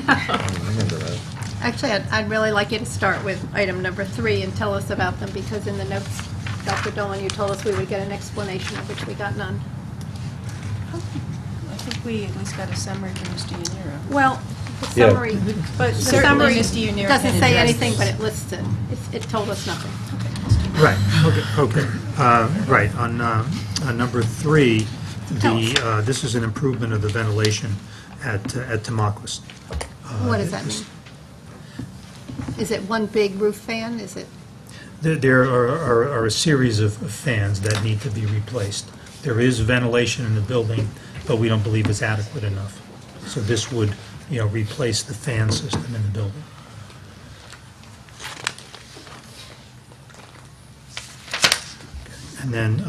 I remember that. Actually, I'd really like you to start with item number 3 and tell us about them, because in the notes, Dr. Dolan, you told us we would get an explanation, of which we got none. I think we at least got a summary from Mr. Yaniro. Well, the Yeah. summary, but the Certainly summary Mr. Unir doesn't can say address anything, this. but it lists it. It told us nothing. Right, okay. Right, on number 3, this is an improvement of the ventilation at Tamaqua. What does that mean? Is it one big roof fan? Is it? There are a series of fans that need to be replaced. There is ventilation in the building, but we don't believe it's adequate enough. So this would, replace the fan system in the building. And then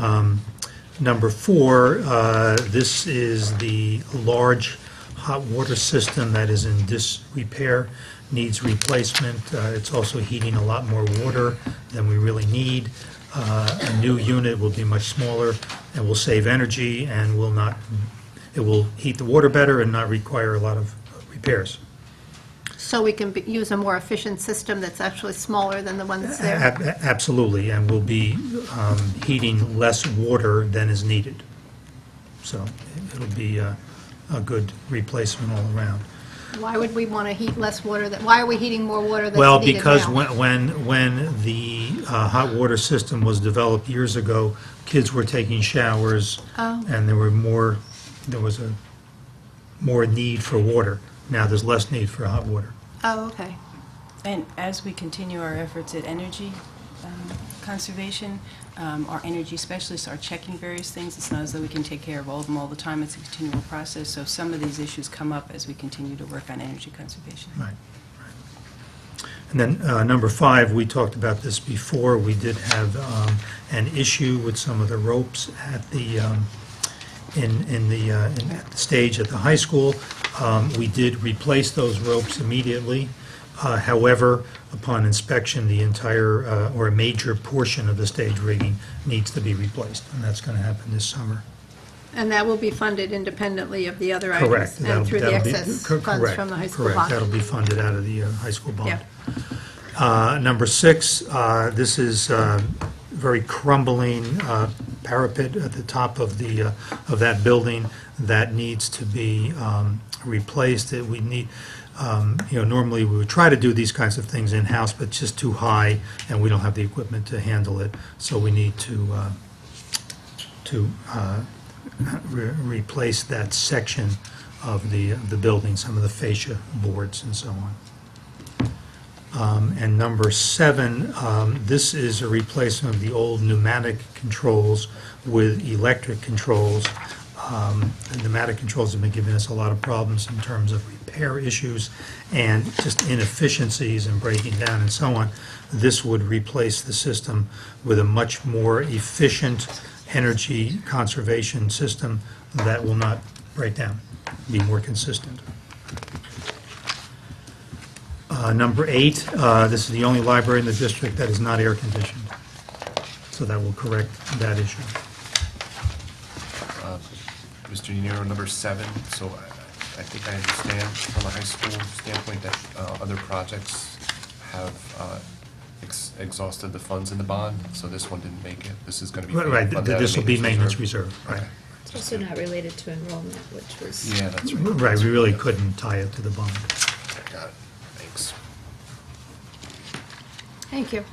number 4, this is the large hot water system that is in disrepair, needs replacement. It's also heating a lot more water than we really need. A new unit will be much smaller and will save energy and it will heat the water better and not require a lot of repairs. So we can use a more efficient system that's actually smaller than the one that's there? Absolutely, and will be heating less water than is needed. So it'll be a good replacement all around. Why would we want to heat less water? Why are we heating more water that's needed Well, now? because when the hot water system was developed years ago, kids were taking showers, and there was a more need for water. Now there's less need for hot water. Oh, okay. And as we continue our efforts at energy conservation, our energy specialists are checking various things. It's not as though we can take care of all of them all the time. It's a continual process. So some of these issues come up as we continue to work on energy conservation. Right. And then number 5, we talked about this before. We did have an issue with some of the ropes at the in the stage at the high school. We did replace those ropes immediately. However, upon inspection, the entire or a major portion of the stage rigging needs to be replaced, and that's going to happen this summer. And that will be funded independently of the other items? Correct. And through the That'll be- excess cor- funds correct, from the high school correct. bond? That'll be funded out of the high school bond. Yeah. Number 6, this is very crumbling parapet at the top of that building that needs to be replaced. That we need, normally we would try to do these kinds of things in-house, but it's just too high, and we don't have the equipment to handle it. So we need to replace that section of the building, some of the fascia boards and so on. And number 7, this is a replacement of the old pneumatic controls with electric controls. The pneumatic controls have been giving us a lot of problems in terms of repair issues and just inefficiencies and breaking down and so on. This would replace the system with a much more efficient energy conservation system that will not break down, be more consistent. Number 8, this is the only library in the district that is not air-conditioned. So that will correct that issue. Mr. Nero, number 7, so I think I understand from a high school standpoint that other projects have exhausted the funds in the bond, so this one didn't make it. This is going to be Right, funded out of this will be maintenance reserve, right. Okay. It's also not related to enrollment, which was... Yeah, that's right. Right, we really couldn't tie it to the bond. Got it. Thanks. Thank you.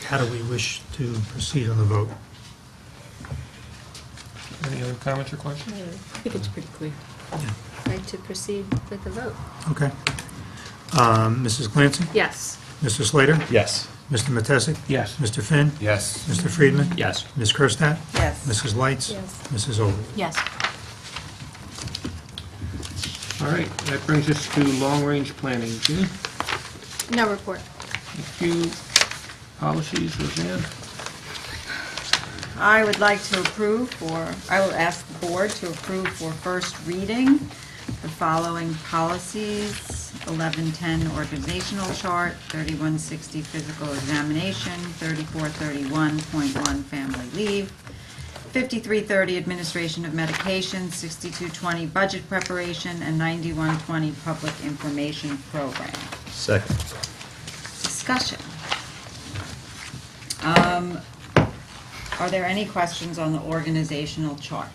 How do we wish to proceed on the vote? Any other comments or questions? I think it's pretty clear. I'd like to proceed with the vote. Okay. Mrs. Clancy? Yes. Mr. Slater? Yes. Mr. Matesic? Yes. Mr. Finn? Yes. Mr. Friedman? Yes. Ms. Kerstadt? Yes. Mrs. Lights? Yes. Mrs. Overy? Yes. All right, that brings us to long-range planning. June? No report. Thank you. Policies, Roseanne? I would like to approve I will ask the board to approve for first reading the following policies: 1110 organizational chart, 3160 physical examination, 3431.1 family leave, 5330 administration of medication, 6220 budget preparation, and 9120 public information program. Second. Discussion. Are there any questions on the organizational chart?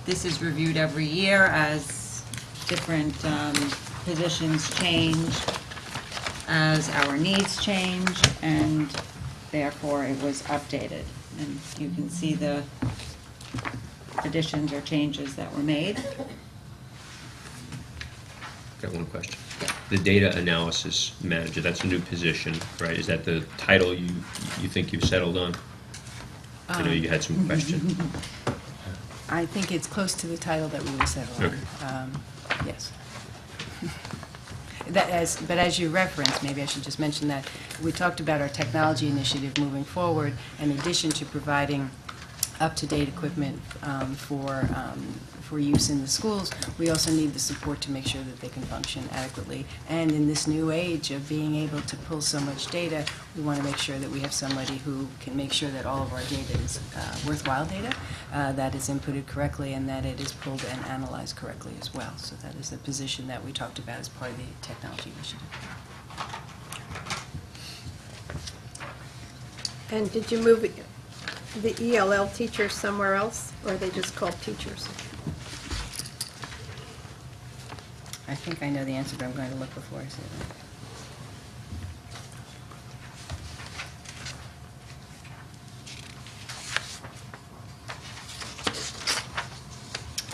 This is reviewed every year as different positions change, as our needs change, and therefore it was updated. And you can see the additions or changes that were made. Got one question. The data analysis manager, that's a new position, right? Is that the title you think you've settled on? I know you had some questions. I think it's close to the title that we will settle on. Okay. Yes. But as you referenced, maybe I should just mention that we talked about our technology initiative moving forward. In addition to providing up-to-date equipment for use in the schools, we also need the support to make sure that they can function adequately. And in this new age of being able to pull so much data, we want to make sure that we have somebody who can make sure that all of our data is worthwhile data, that is inputted correctly, and that it is pulled and analyzed correctly as well. So that is the position that we talked about as part of the technology initiative. And did you move the ELL teachers somewhere else, or are they just called teachers? I think I know the answer, but I'm going to look before I say that.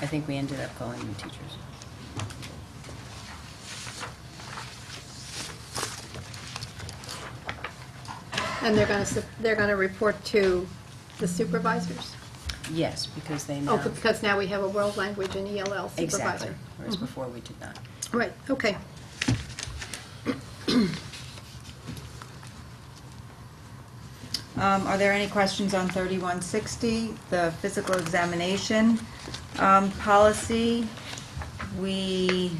I think we ended up calling them teachers. And they're going to report to the supervisors? Yes, because they now... Oh, because now we have a world language and ELL supervisor. Exactly, whereas Mhm. before we did not. Right, okay. Are there any questions on 3160, the physical examination policy? We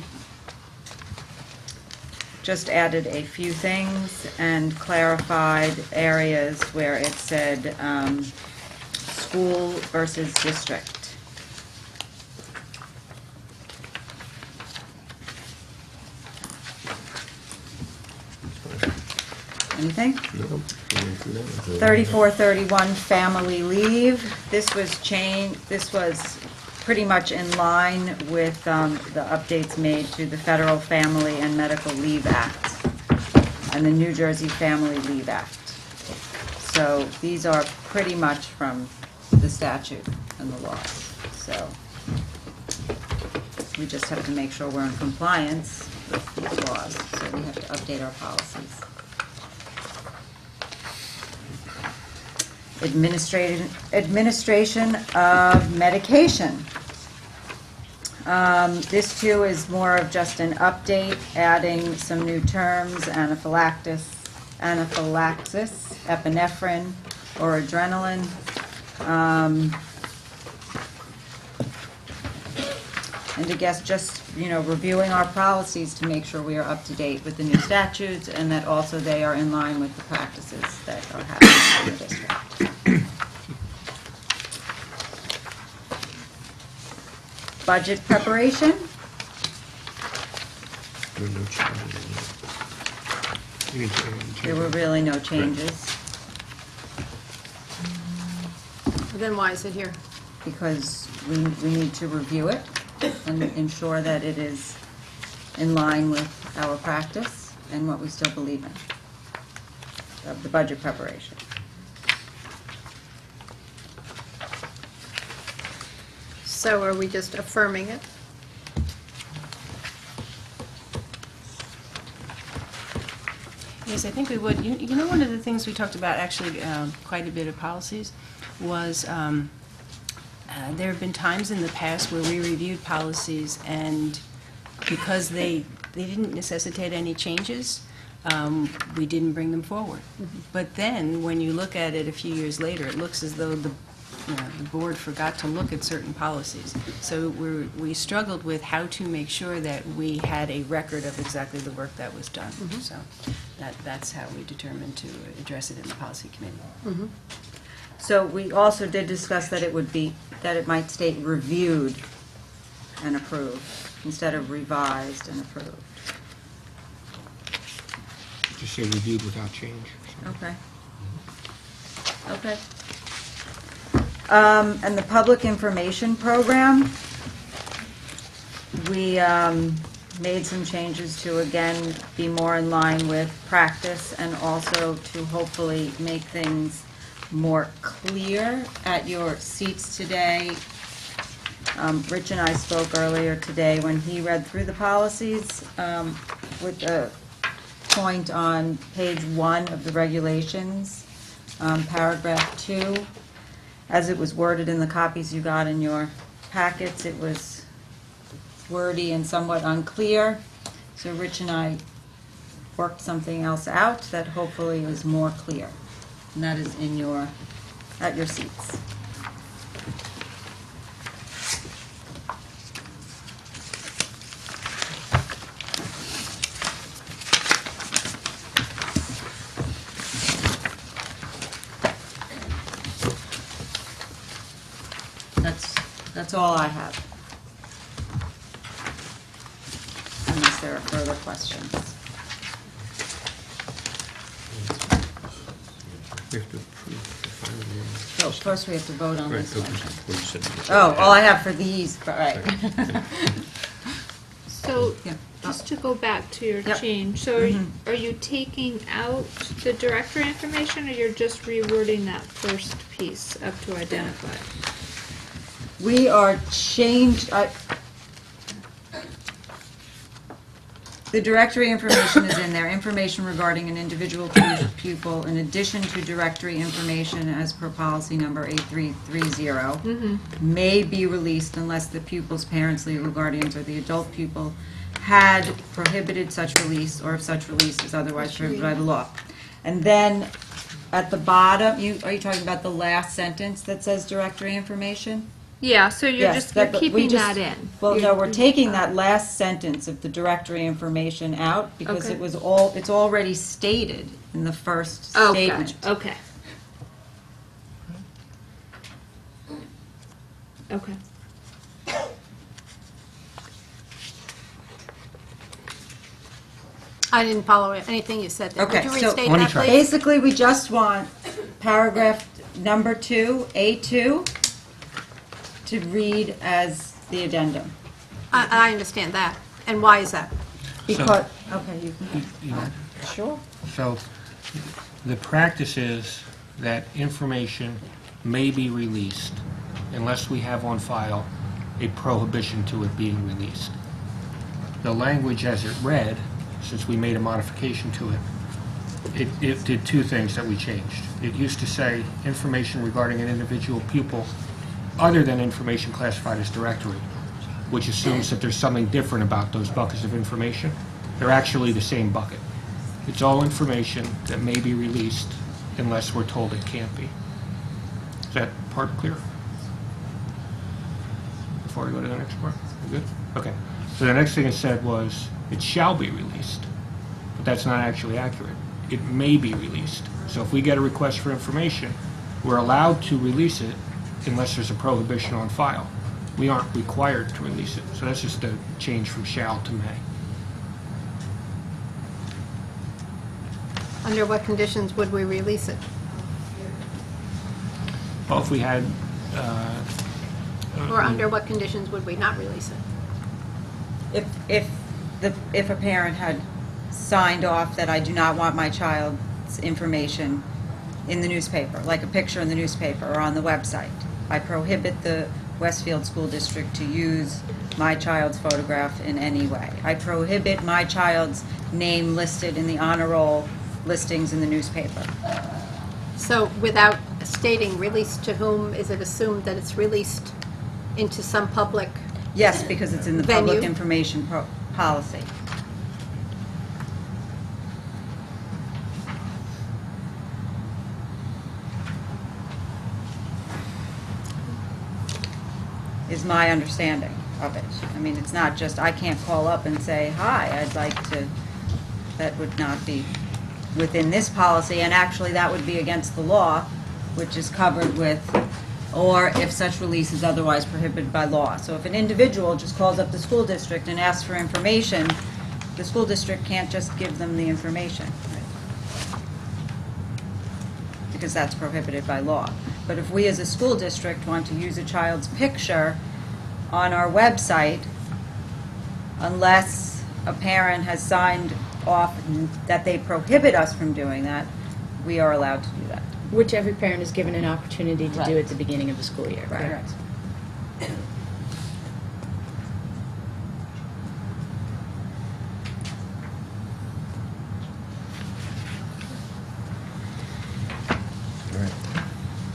just added a few things and clarified areas where it said school versus district. Anything? 3431 family leave. This was pretty much in line with the updates made to the Federal Family and Medical Leave Act and the New Jersey Family Leave Act. So these are pretty much from the statute and the laws. So we just have to make sure we're in compliance with these laws. So we have to update our policies. Administration of medication. This too is more of just an update, adding some new terms: anaphylaxis, epinephrine, or adrenaline. And I guess just, reviewing our policies to make sure we are up to date with the new statutes and that also they are in line with the practices that are happening in the district. Budget preparation. There were really no changes. Then why is it here? Because we need to review it and ensure that it is in line with our practice and what we still believe in of the budget preparation. So are we just affirming it? Yes, I think we would. You know, one of the things we talked about, actually, quite a bit of policies, was there have been times in the past where we reviewed policies, and because they didn't necessitate any changes, we didn't bring them forward. But then, when you look at it a few years later, it looks as though the board forgot to look at certain policies. So we struggled with how to make sure that we had a record of exactly the work that was done. So that's how we determined to address it in the policy committee. So we also did discuss that it might state reviewed and approved instead of revised and approved. Just say reviewed without change. Okay. Okay. And the public information program, we made some changes to, again, be more in line with practice and also to hopefully make things more clear at your seats today. Rich and I spoke earlier today when he read through the policies with a point on page 1 of the regulations, paragraph 2. As it was worded in the copies you got in your packets, it was wordy and somewhat unclear. So Rich and I worked something else out that hopefully is more clear. And that is at your seats. That's all I have. Unless there are further questions. We have to approve the final So first we have to vote on this one. What you said. Oh, all I have for these, right. So, Yeah. just to go back to your Yep. change, so are you taking out the directory information, or you're just rewording that first piece up to identify? We are the directory information is in there, information regarding an individual pupil, in addition to directory information as per policy number 8330, may be released unless the pupil's parents, legal guardians, or the adult pupil had prohibited such release, or if such release is otherwise prohibited by the law. And then at the bottom, are you talking about the last sentence that says directory information? Yeah, so you're Yes, just, you're but we keeping just- that in. Well, You're- no, we're taking that last sentence of the directory information out because Okay. it's already stated in the first Oh, statement. gotcha. Okay. Okay. I didn't follow anything you said there. Okay, Would you so restate that, please? basically, we just want paragraph number 2, A2, to read as the addendum. I understand that. And why is that? Because, okay, you can, You know, sure. So the practice is that information may be released unless we have on file a prohibition to it being released. The language as it read, since we made a modification to it, it did two things that we changed. It used to say information regarding an individual pupil other than information classified as directory, which assumes that there's something different about those buckets of information. They're actually the same bucket. It's all information that may be released unless we're told it can't be. Is that part clear? Before I go to the next part? You good? Okay. So the next thing it said was, it shall be released. But that's not actually accurate. It may be released. So if we get a request for information, we're allowed to release it unless there's a prohibition on file. We aren't required to release it. So that's just a change from shall to may. Under what conditions would we release it? Well, if we had, Or under what conditions would we not release it? If a parent had signed off that I do not want my child's information in the newspaper, like a picture in the newspaper or on the website, I prohibit the Westfield School District to use my child's photograph in any way. I prohibit my child's name listed in the honor roll listings in the newspaper. So without stating release to whom, is it assumed that it's released into some public? Yes, because it's in the public Venue. information policy. Is my understanding of it. I mean, it's not just, I can't call up and say, hi, I'd like to, that would not be within this policy, and actually that would be against the law, which is covered with, or if such release is otherwise prohibited by law. So if an individual just calls up the school district and asks for information, the school district can't just give them the information, because that's prohibited by law. But if we as a school district want to use a child's picture on our website, unless a parent has signed off that they prohibit us from doing that, we are allowed to do that. Which every parent is given an opportunity to do at the beginning of the school year, correct?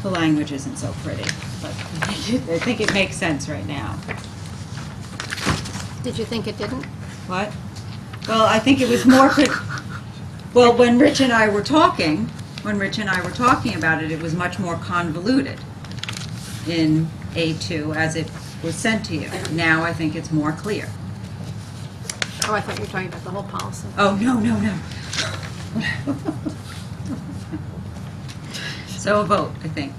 The language isn't so pretty, but I think it makes sense right now. Did you think it didn't? What? Well, I think it was more, well, when Rich and I were talking about it, it was much more convoluted in A2 as it was sent to you. Now I think it's more clear. Oh, I thought you were talking about the whole policy. Oh, no. So a vote, I think.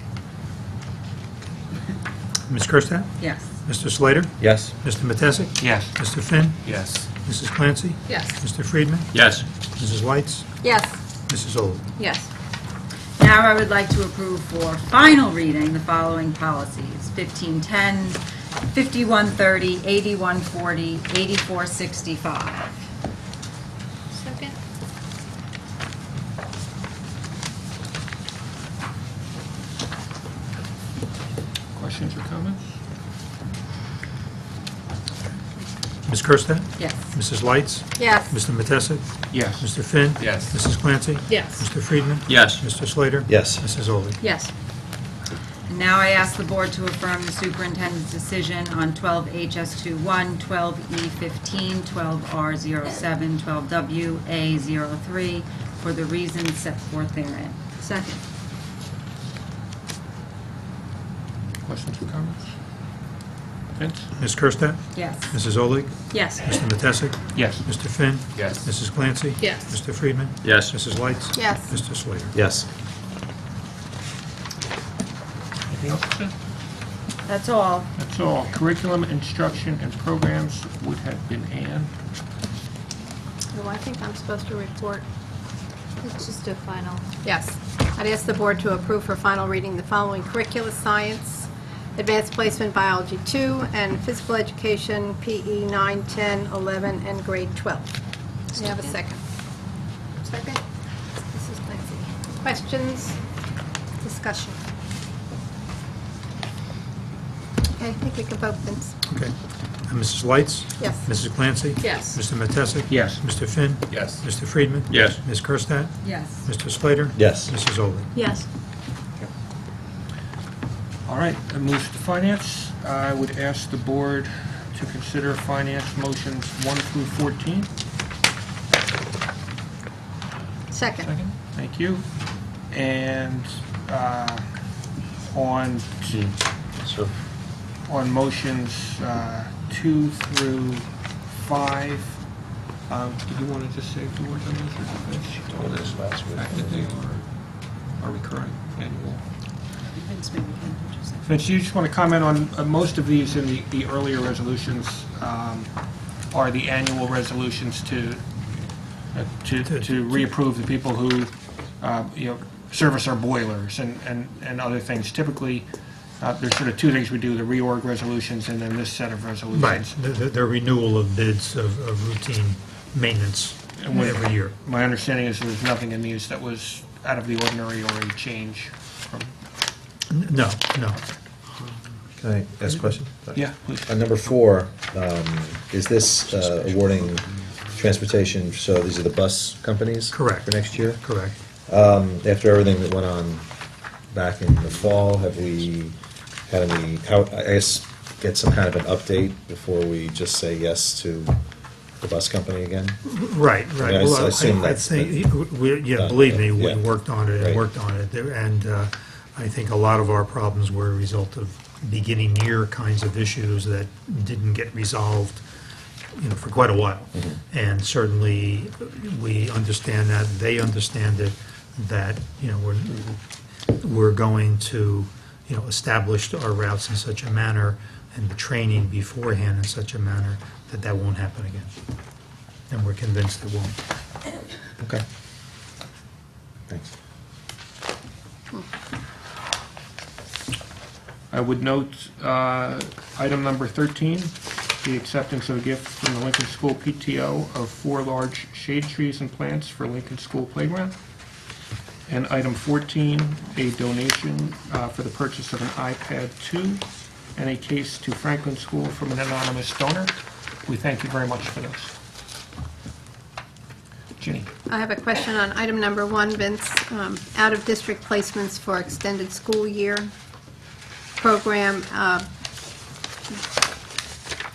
Ms. Kerstad? Yes. Mr. Slater? Yes. Mr. Matesic? Yes. Mr. Finn? Yes. Mrs. Clancy? Yes. Mr. Friedman? Yes. Mrs. Weitz? Yes. Mrs. Old? Yes. Now I would like to approve for final reading the following policies: 1510, 5130, 8140, 8465. Second? Questions or comments? Ms. Kerstad? Yes. Mrs. Weitz? Yes. Mr. Matesic? Yes. Mr. Finn? Yes. Mrs. Clancy? Yes. Mr. Friedman? Yes. Mr. Slater? Yes. Mrs. Oldey? Yes. And now I ask the board to affirm the superintendent's decision on 12 HS21, 12 E15, 12 R07, 12 WA03 for the reasons set forth therein. Second. Questions or comments? Vince? Ms. Kerstad? Yes. Mrs. Olig? Yes. Mr. Matesic? Yes. Mr. Finn? Yes. Mrs. Clancy? Yes. Mr. Friedman? Yes. Mrs. Lights? Yes. Mr. Slater? Yes. Anything else, Jen? That's all. That's all. Curriculum, instruction, and programs would have been Ann. Oh, I think I'm supposed to report. Let's just do final. Yes. I'd ask the board to approve for final reading the following curricula: science, advanced placement biology 2, and physical education PE 9, 10, 11, and grade 12. Do you have a second? Second? Mrs. Clancy. Questions? Discussion? Okay, I think we can vote, Vince. Okay. Mrs. Lights? Yes. Mrs. Clancy? Yes. Mr. Matesic? Yes. Mr. Finn? Yes. Mr. Friedman? Yes. Ms. Kerstad? Yes. Mr. Slater? Yes. Mrs. Olig? Yes. All right, that moves to finance. I would ask the board to consider finance motions 1 through 14. Second. Second, thank you. And on motions 2 through 5, do you want to just say the words on those? She told us last week. Fact that they are recurring annual. Vince, maybe you can just say. Vince, you just want to comment on most of these in the earlier resolutions are the annual resolutions to reapprove the people who, service our boilers and other things. Typically, there's sort of two things we do, the reorg resolutions and then this set of resolutions. Right, the renewal of bids of routine maintenance every year. My understanding is there's nothing in these that was out of the ordinary or a change from... No, no. Can I ask a question? Yeah, please. Number 4, is this awarding transportation, so these are the bus companies? Correct. For next year? Correct. After everything that went on back in the fall, have we had any, I guess, get some kind of an update before we just say yes to the bus company again? Right, right. I mean, I assume I that's think, yeah, done. believe me, we Yeah. worked on it and Right. worked on it. And I think a lot of our problems were a result of beginning year kinds of issues that didn't get resolved, for quite a while. And certainly, we understand that, they understand it, that, we're going to, establish our routes in such a manner and the training beforehand in such a manner that that won't happen again. And we're convinced it won't. Okay. Thanks. I would note item number 13, the acceptance of a gift from the Lincoln School PTO of 4 large shade trees and plants for Lincoln School Playground. And item 14, a donation for the purchase of an iPad 2 and a case to Franklin School from an anonymous donor. We thank you very much for those. Ginny. I have a question on item number 1, Vince. Out-of-district placements for extended school year program,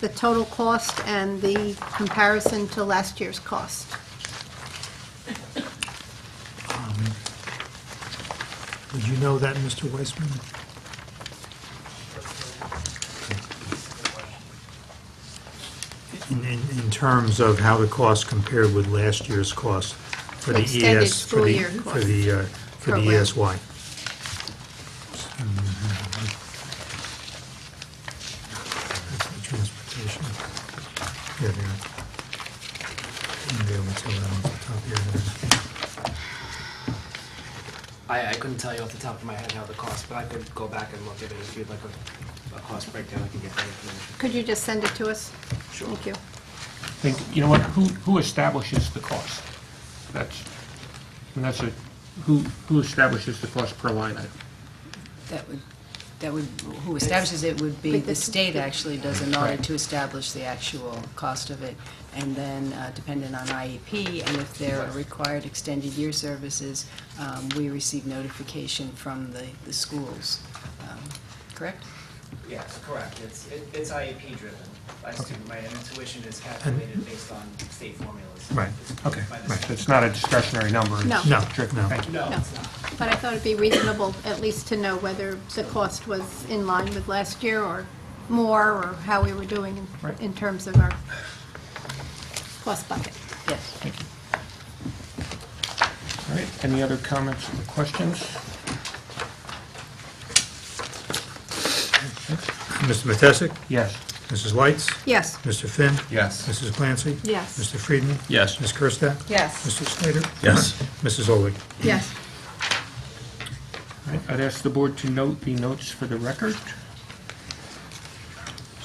the total cost and the comparison to last year's cost. Would you know that, Mr. Weissman? In terms of how the cost compared with last year's cost for the Extended ES, school year cost for the program. ESY. That's the transportation. Yeah, there. You'll be able to tell that off the top of your head. I couldn't tell you off the top of my head how the cost, but I could go back and look at it if you'd like a cost breakdown. I can get that information. Could you just send it to us? Sure. Thank you. You know what, who establishes the cost? Who establishes the cost per line item? Who establishes it would be, But the the- state actually does an audit Right. to establish the actual cost of it, and then depending on IEP, and if there are required extended year services, we receive notification from the schools. Correct? Yes, correct. It's IEP driven by student, right? And the tuition is calculated based on state formulas. Right. Okay, By the right, state. so it's not a discretionary number. it's No. No, driven. no. Thank you. No, No. it's not. But I thought it'd be reasonable at least to know whether the cost was in line with last year or more or how we were doing in terms of our plus bucket. Yes. Thank you. All right, any other comments or questions? Mr. Matesic? Yes. Mrs. Lights? Yes. Mr. Finn? Yes. Mrs. Clancy? Yes. Mr. Friedman? Yes. Ms. Kerstad? Yes. Mr. Slater? Yes. Mrs. Olwig? Yes. All right, I'd ask the board to note the notes for the record,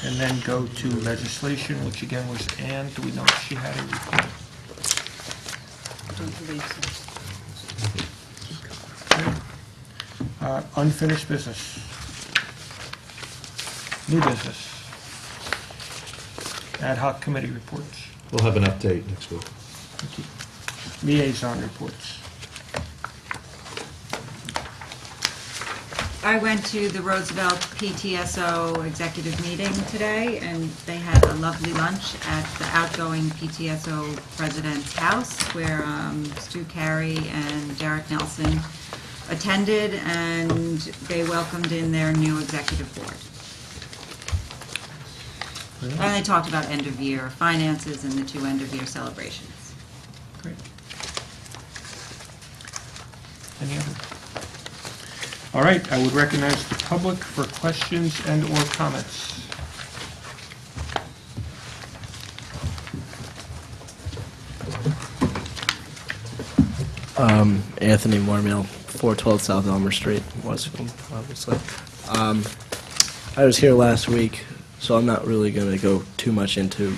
and then go to legislation, which again was Ann. Do we know if she had a report? Don't believe so. Unfinished business. New business. Ad hoc committee reports. We'll have an update next week. Thank you. Liaison reports. I went to the Roosevelt PTSO executive meeting today, and they had a lovely lunch at the outgoing PTSO president's house, where Stu Carey and Derek Nelson attended, and they welcomed in their new executive board. And they talked about end-of-year finances and the 2 end-of-year celebrations. Great. Any other? All right, I would recognize the public for questions and/or comments. Anthony Mormill, 412 South Elmer Street, Westfield, obviously. I was here last week, so I'm not really going to go too much into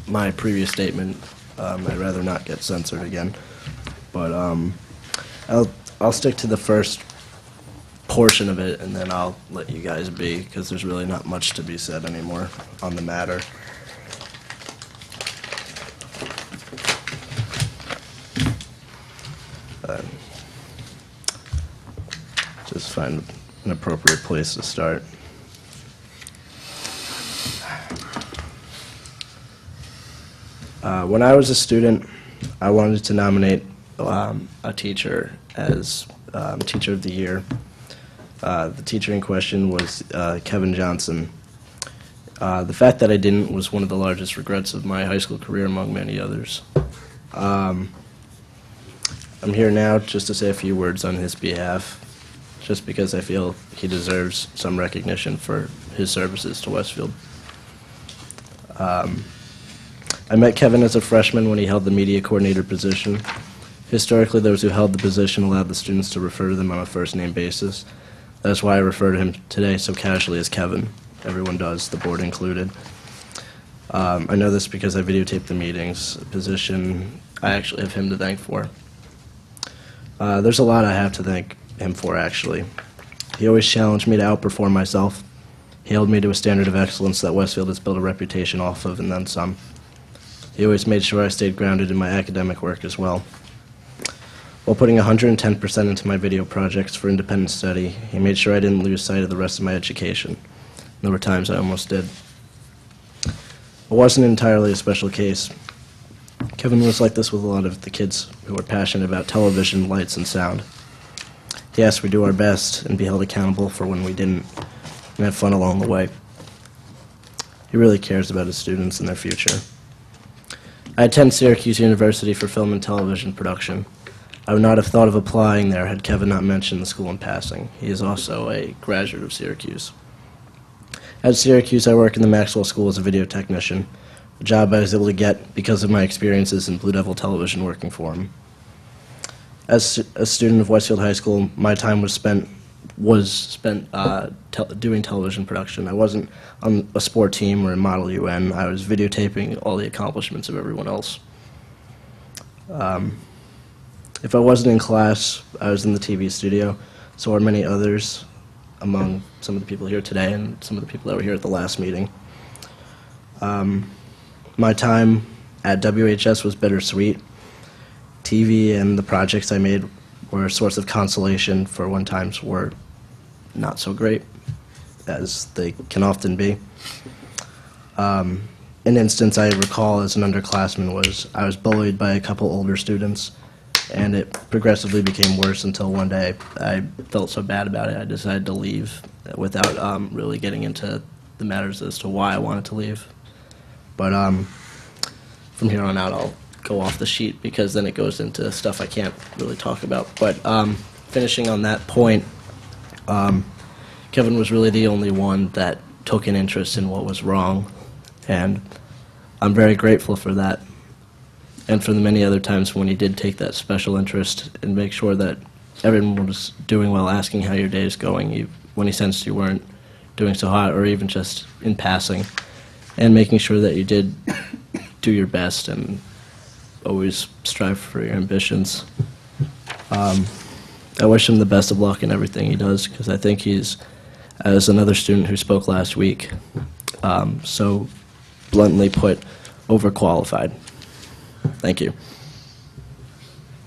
my previous statement. I'd rather not get censored again. But I'll stick to the first portion of it, and then I'll let you guys be, because there's really not much to be said anymore on the matter. Just find an appropriate place to start. When I was a student, I wanted to nominate a teacher as Teacher of the Year. The teacher in question was Kevin Johnson. The fact that I didn't was one of the largest regrets of my high school career, among many others. I'm here now just to say a few words on his behalf, just because I feel he deserves some recognition for his services to Westfield. I met Kevin as a freshman when he held the media coordinator position. Historically, those who held the position allowed the students to refer to them on a first-name basis. That's why I refer to him today so casually as Kevin. Everyone does, the board included. I know this because I videotaped the meetings, a position I actually have him to thank for. There's a lot I have to thank him for, actually. He always challenged me to outperform myself. He held me to a standard of excellence that Westfield has built a reputation off of, and then some. He always made sure I stayed grounded in my academic work as well. While putting 110% into my video projects for independent study, he made sure I didn't lose sight of the rest of my education. There were times I almost did. It wasn't entirely a special case. Kevin was like this with a lot of the kids who were passionate about television, lights, and sound. He asked we do our best and be held accountable for when we didn't, and have fun along the way. He really cares about his students and their future. I attend Syracuse University for film and television production. I would not have thought of applying there had Kevin not mentioned the school in passing. He is also a graduate of Syracuse. At Syracuse, I work in the Maxwell School as a video technician, a job I was able to get because of my experiences in Blue Devil Television working for him. As a student of Westfield High School, my time was spent doing television production. I wasn't on a sport team or in Model UN. I was videotaping all the accomplishments of everyone else. If I wasn't in class, I was in the TV studio. So are many others among some of the people here today and some of the people that were here at the last meeting. My time at WHS was bittersweet. TV and the projects I made were a source of consolation for when times were not so great, as they can often be. An instance I recall as an underclassman was I was bullied by a couple older students, and it progressively became worse until one day I felt so bad about it I decided to leave without really getting into the matters as to why I wanted to leave. But from here on out, I'll go off the sheet because then it goes into stuff I can't really talk about. But finishing on that point, Kevin was really the only one that took an interest in what was wrong, and I'm very grateful for that, and for the many other times when he did take that special interest and make sure that everyone was doing well, asking how your day is going, when he sensed you weren't doing so hot, or even just in passing, and making sure that you did do your best and always strive for your ambitions. I wish him the best of luck in everything he does, because I think he's, as another student who spoke last week, so bluntly put, overqualified. Thank you.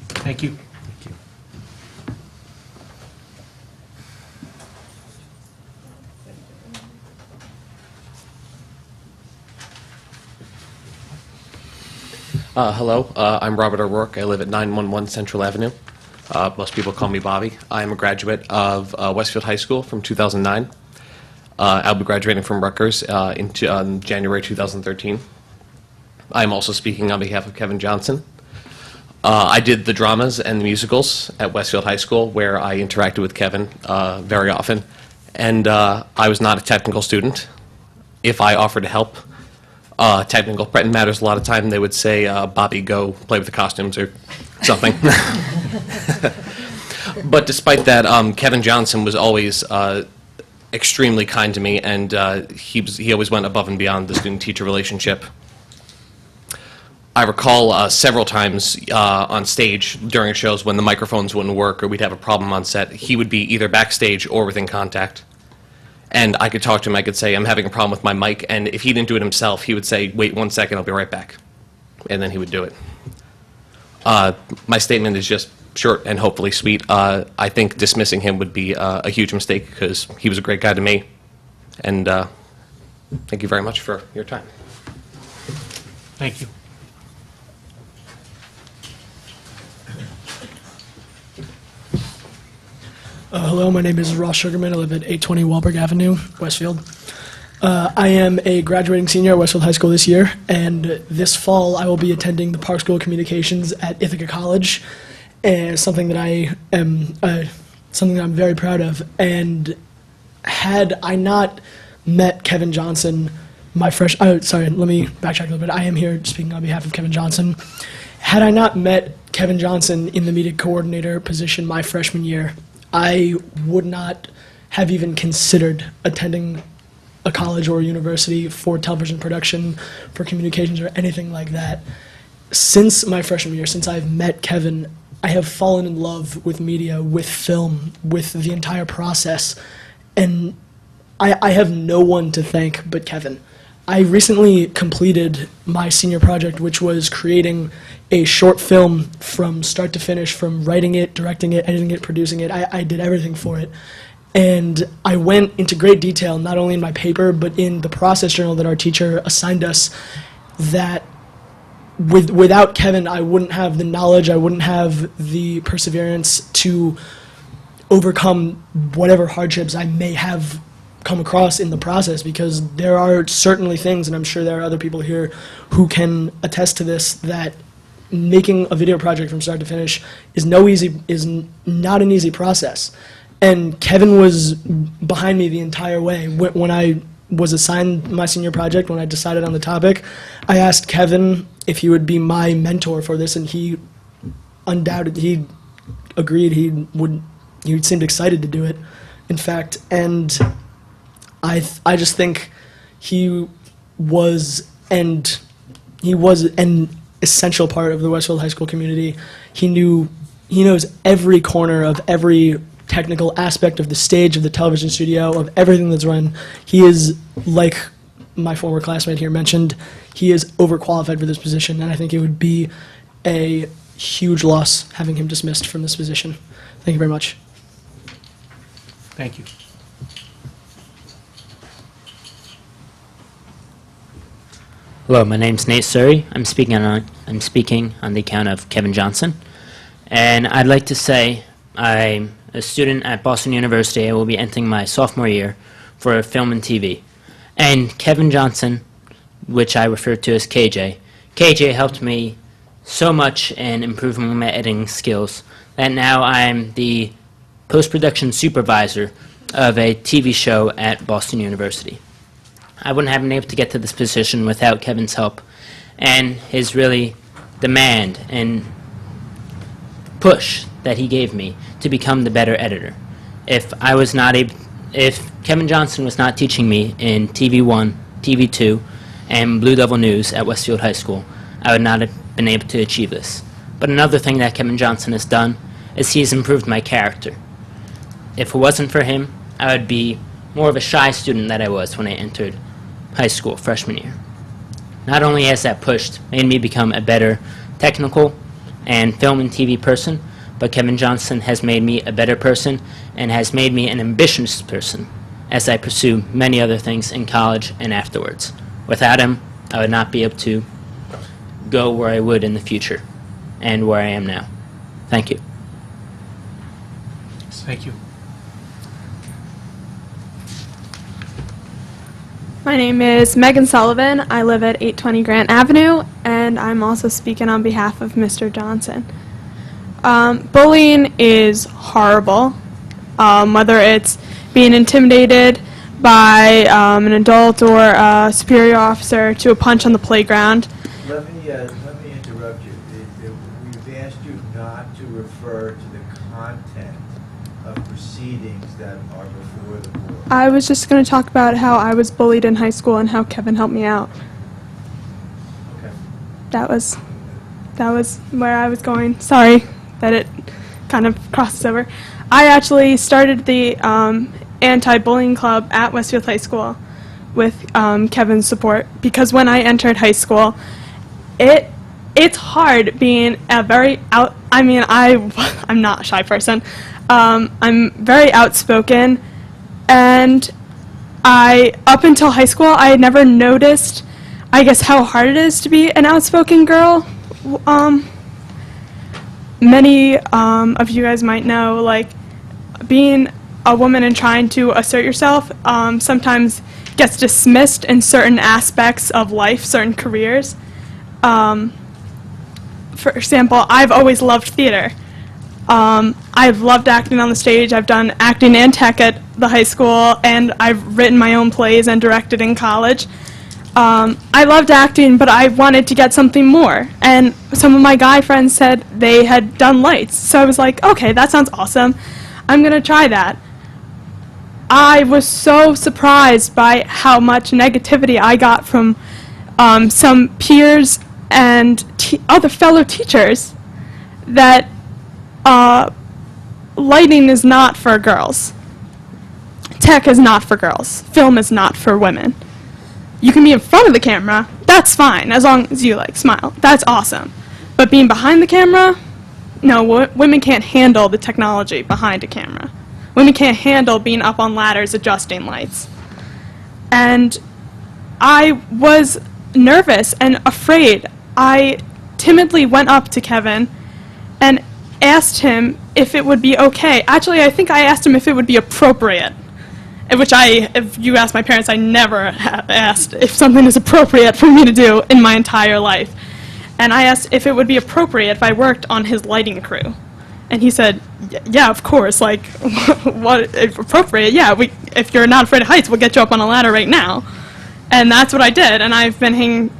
Thank you. Hello, I'm Robert O'Rourke. I live at 911 Central Avenue. Most people call me Bobby. I am a graduate of Westfield High School from 2009. I'll be graduating from Rutgers in January 2013. I'm also speaking on behalf of Kevin Johnson. I did the dramas and the musicals at Westfield High School, where I interacted with Kevin very often. And I was not a technical student. If I offered to help, technical matters a lot of time, they would say, Bobby, go play with the costumes or something. But despite that, Kevin Johnson was always extremely kind to me, and he always went above and beyond the student-teacher relationship. I recall several times on stage during shows when the microphones wouldn't work or we'd have a problem on set, he would be either backstage or within contact. And I could talk to him, I could say, I'm having a problem with my mic, and if he didn't do it himself, he would say, wait 1 second, I'll be right back. And then he would do it. My statement is just short and hopefully sweet. I think dismissing him would be a huge mistake because he was a great guy to me. And thank you very much for your time. Thank you. Hello, my name is Ross Sugarman. I live at 820 Wahlberg Avenue, Westfield. I am a graduating senior at Westfield High School this year, and this fall I will be attending the Park School of Communications at Ithaca College, and something that I'm very proud of. And had I not met Kevin Johnson, sorry, let me backtrack a little bit. I am here speaking on behalf of Kevin Johnson. Had I not met Kevin Johnson in the media coordinator position my freshman year, I would not have even considered attending a college or a university for television production, for communications, or anything like that. Since my freshman year, since I've met Kevin, I have fallen in love with media, with film, with the entire process, and I have no one to thank but Kevin. I recently completed my senior project, which was creating a short film from start to finish, from writing it, directing it, editing it, producing it. I did everything for it. And I went into great detail, not only in my paper, but in the process journal that our teacher assigned us, that without Kevin, I wouldn't have the knowledge, I wouldn't have the perseverance to overcome whatever hardships I may have come across in the process, because there are certainly things, and I'm sure there are other people here who can attest to this, that making a video project from start to finish is not an easy process. And Kevin was behind me the entire way. When I was assigned my senior project, when I decided on the topic, I asked Kevin if he would be my mentor for this, and he agreed. He seemed excited to do it, in fact. And I just think he was an essential part of the Westfield High School community. He knows every corner of every technical aspect of the stage, of the television studio, of everything that's run. He is, like my former classmate here mentioned, he is overqualified for this position, and I think it would be a huge loss having him dismissed from this position. Thank you very much. Thank you. Hello, my name's Nate Surrey. I'm speaking on the account of Kevin Johnson, and I'd like to say I'm a student at Boston University. I will be entering my sophomore year for film and TV, And Kevin Johnson, which I refer to as KJ, KJ helped me so much in improving my editing skills that now I'm the post-production supervisor of a TV show at Boston University. I wouldn't have been able to get to this position without Kevin's help and his really demand and push that he gave me to become the better editor. If Kevin Johnson was not teaching me in TV1, TV2, and Blue Devil News at Westfield High School, I would not have been able to achieve this. But another thing that Kevin Johnson has done is he has improved my character. If it wasn't for him, I would be more of a shy student than I was when I entered high school freshman year. Not only has that made me become a better technical and film and TV person, but Kevin Johnson has made me a better person and has made me an ambitious person as I pursue many other things in college and afterwards. Without him, I would not be able to go where I would in the future and where I am now. Thank you. Thank you. My name is Megan Sullivan. I live at 820 Grant Avenue, and I'm also speaking on behalf of Mr. Johnson. Bullying is horrible, whether it's being intimidated by an adult or a superior officer to a punch on the playground. Let me interrupt you. We've asked you not to refer to the content of proceedings that are before the board. I was just going to talk about how I was bullied in high school and how Kevin helped me out. Okay. That was where I was going. Sorry that it kind of crosses over. I actually started the anti-bullying club at Westfield High School with Kevin's support, because when I entered high school, it's hard being a very I'm not a shy person. I'm very outspoken, and up until high school, I had never noticed, I guess, how hard it is to be an outspoken girl. Many of you guys might know, like, being a woman and trying to assert yourself sometimes gets dismissed in certain aspects of life, certain careers. For example, I've always loved theater. I've loved acting on the stage. I've done acting and tech at the high school, and I've written my own plays and directed in college. I loved acting, but I wanted to get something more. And some of my guy friends said they had done lights. So I was like, okay, that sounds awesome. I'm going to try that. I was so surprised by how much negativity I got from some peers and other fellow teachers that lighting is not for girls. Tech is not for girls. Film is not for women. You can be in front of the camera, that's fine, as long as you, like, smile. That's awesome. But being behind the camera, no, women can't handle the technology behind a camera. Women can't handle being up on ladders adjusting lights. And I was nervous and afraid. I timidly went up to Kevin and asked him if it would be okay. Actually, I think I asked him if it would be appropriate. Which if you ask my parents, I never asked if something is appropriate for me to do in my entire life. And I asked if it would be appropriate if I worked on his lighting crew. And he said, yeah, of course, like, what, if appropriate, yeah, if you're not afraid of heights, we'll get you up on a ladder right now. And that's what I did, and I've been hanging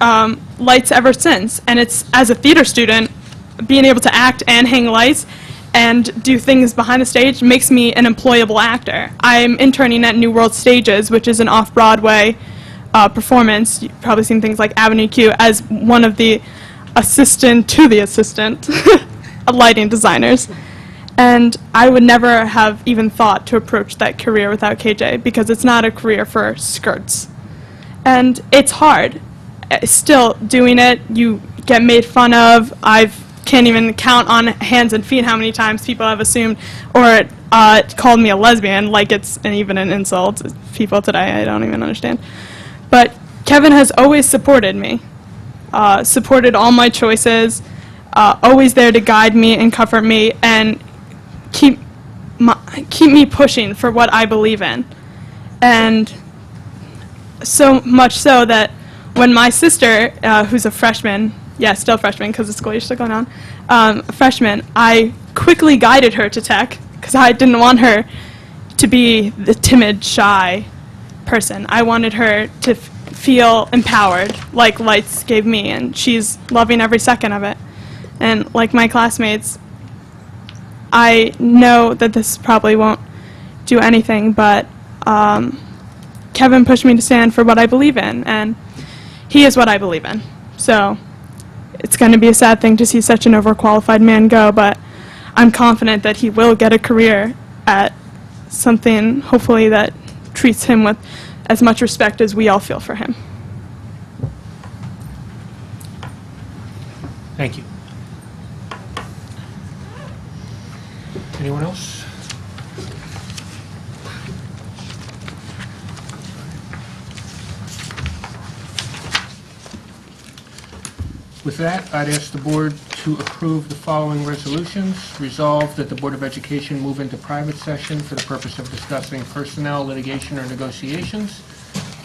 lights ever since. And it's, as a theater student, being able to act and hang lights and do things behind the stage makes me an employable actor. I'm interning at New World Stages, which is an off-Broadway performance. You've probably seen things like Avenue Q, as one of the assistant to the assistant lighting designers. And I would never have even thought to approach that career without KJ, because it's not a career for skirts. And it's hard. Still doing it, you get made fun of. Can't even count on hands and feet how many times people have assumed or called me a lesbian, like it's even an insult. People today, I don't even understand. But Kevin has always supported me, supported all my choices, always there to guide me and comfort me and keep me pushing for what I believe in. And so much so that when my sister, who's a freshman, still freshman because the school year's still going on, a freshman, I quickly guided her to tech because I didn't want her to be the timid, shy person. I wanted her to feel empowered, like Lights gave me, and she's loving every second of it. And like my classmates, I know that this probably won't do anything, but Kevin pushed me to stand for what I believe in, and he is what I believe in. So it's going to be a sad thing to see such an overqualified man go, but I'm confident that he will get a career at something, hopefully, that treats him with as much respect as we all feel for him. Thank you. Anyone else? With that, I'd ask the board to approve the following resolutions. Resolve that the Board of Education move into private session for the purpose of discussing personnel, litigation, or negotiations.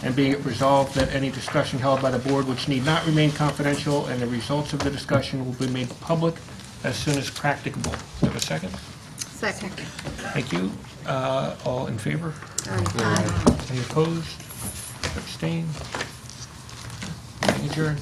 And be it resolved that any discussion held by the board which need not remain confidential and the results of the discussion will be made public as soon as practicable. Do you have a second? Second. Thank you. All in favor? Any opposed? Abstain? Adjourned.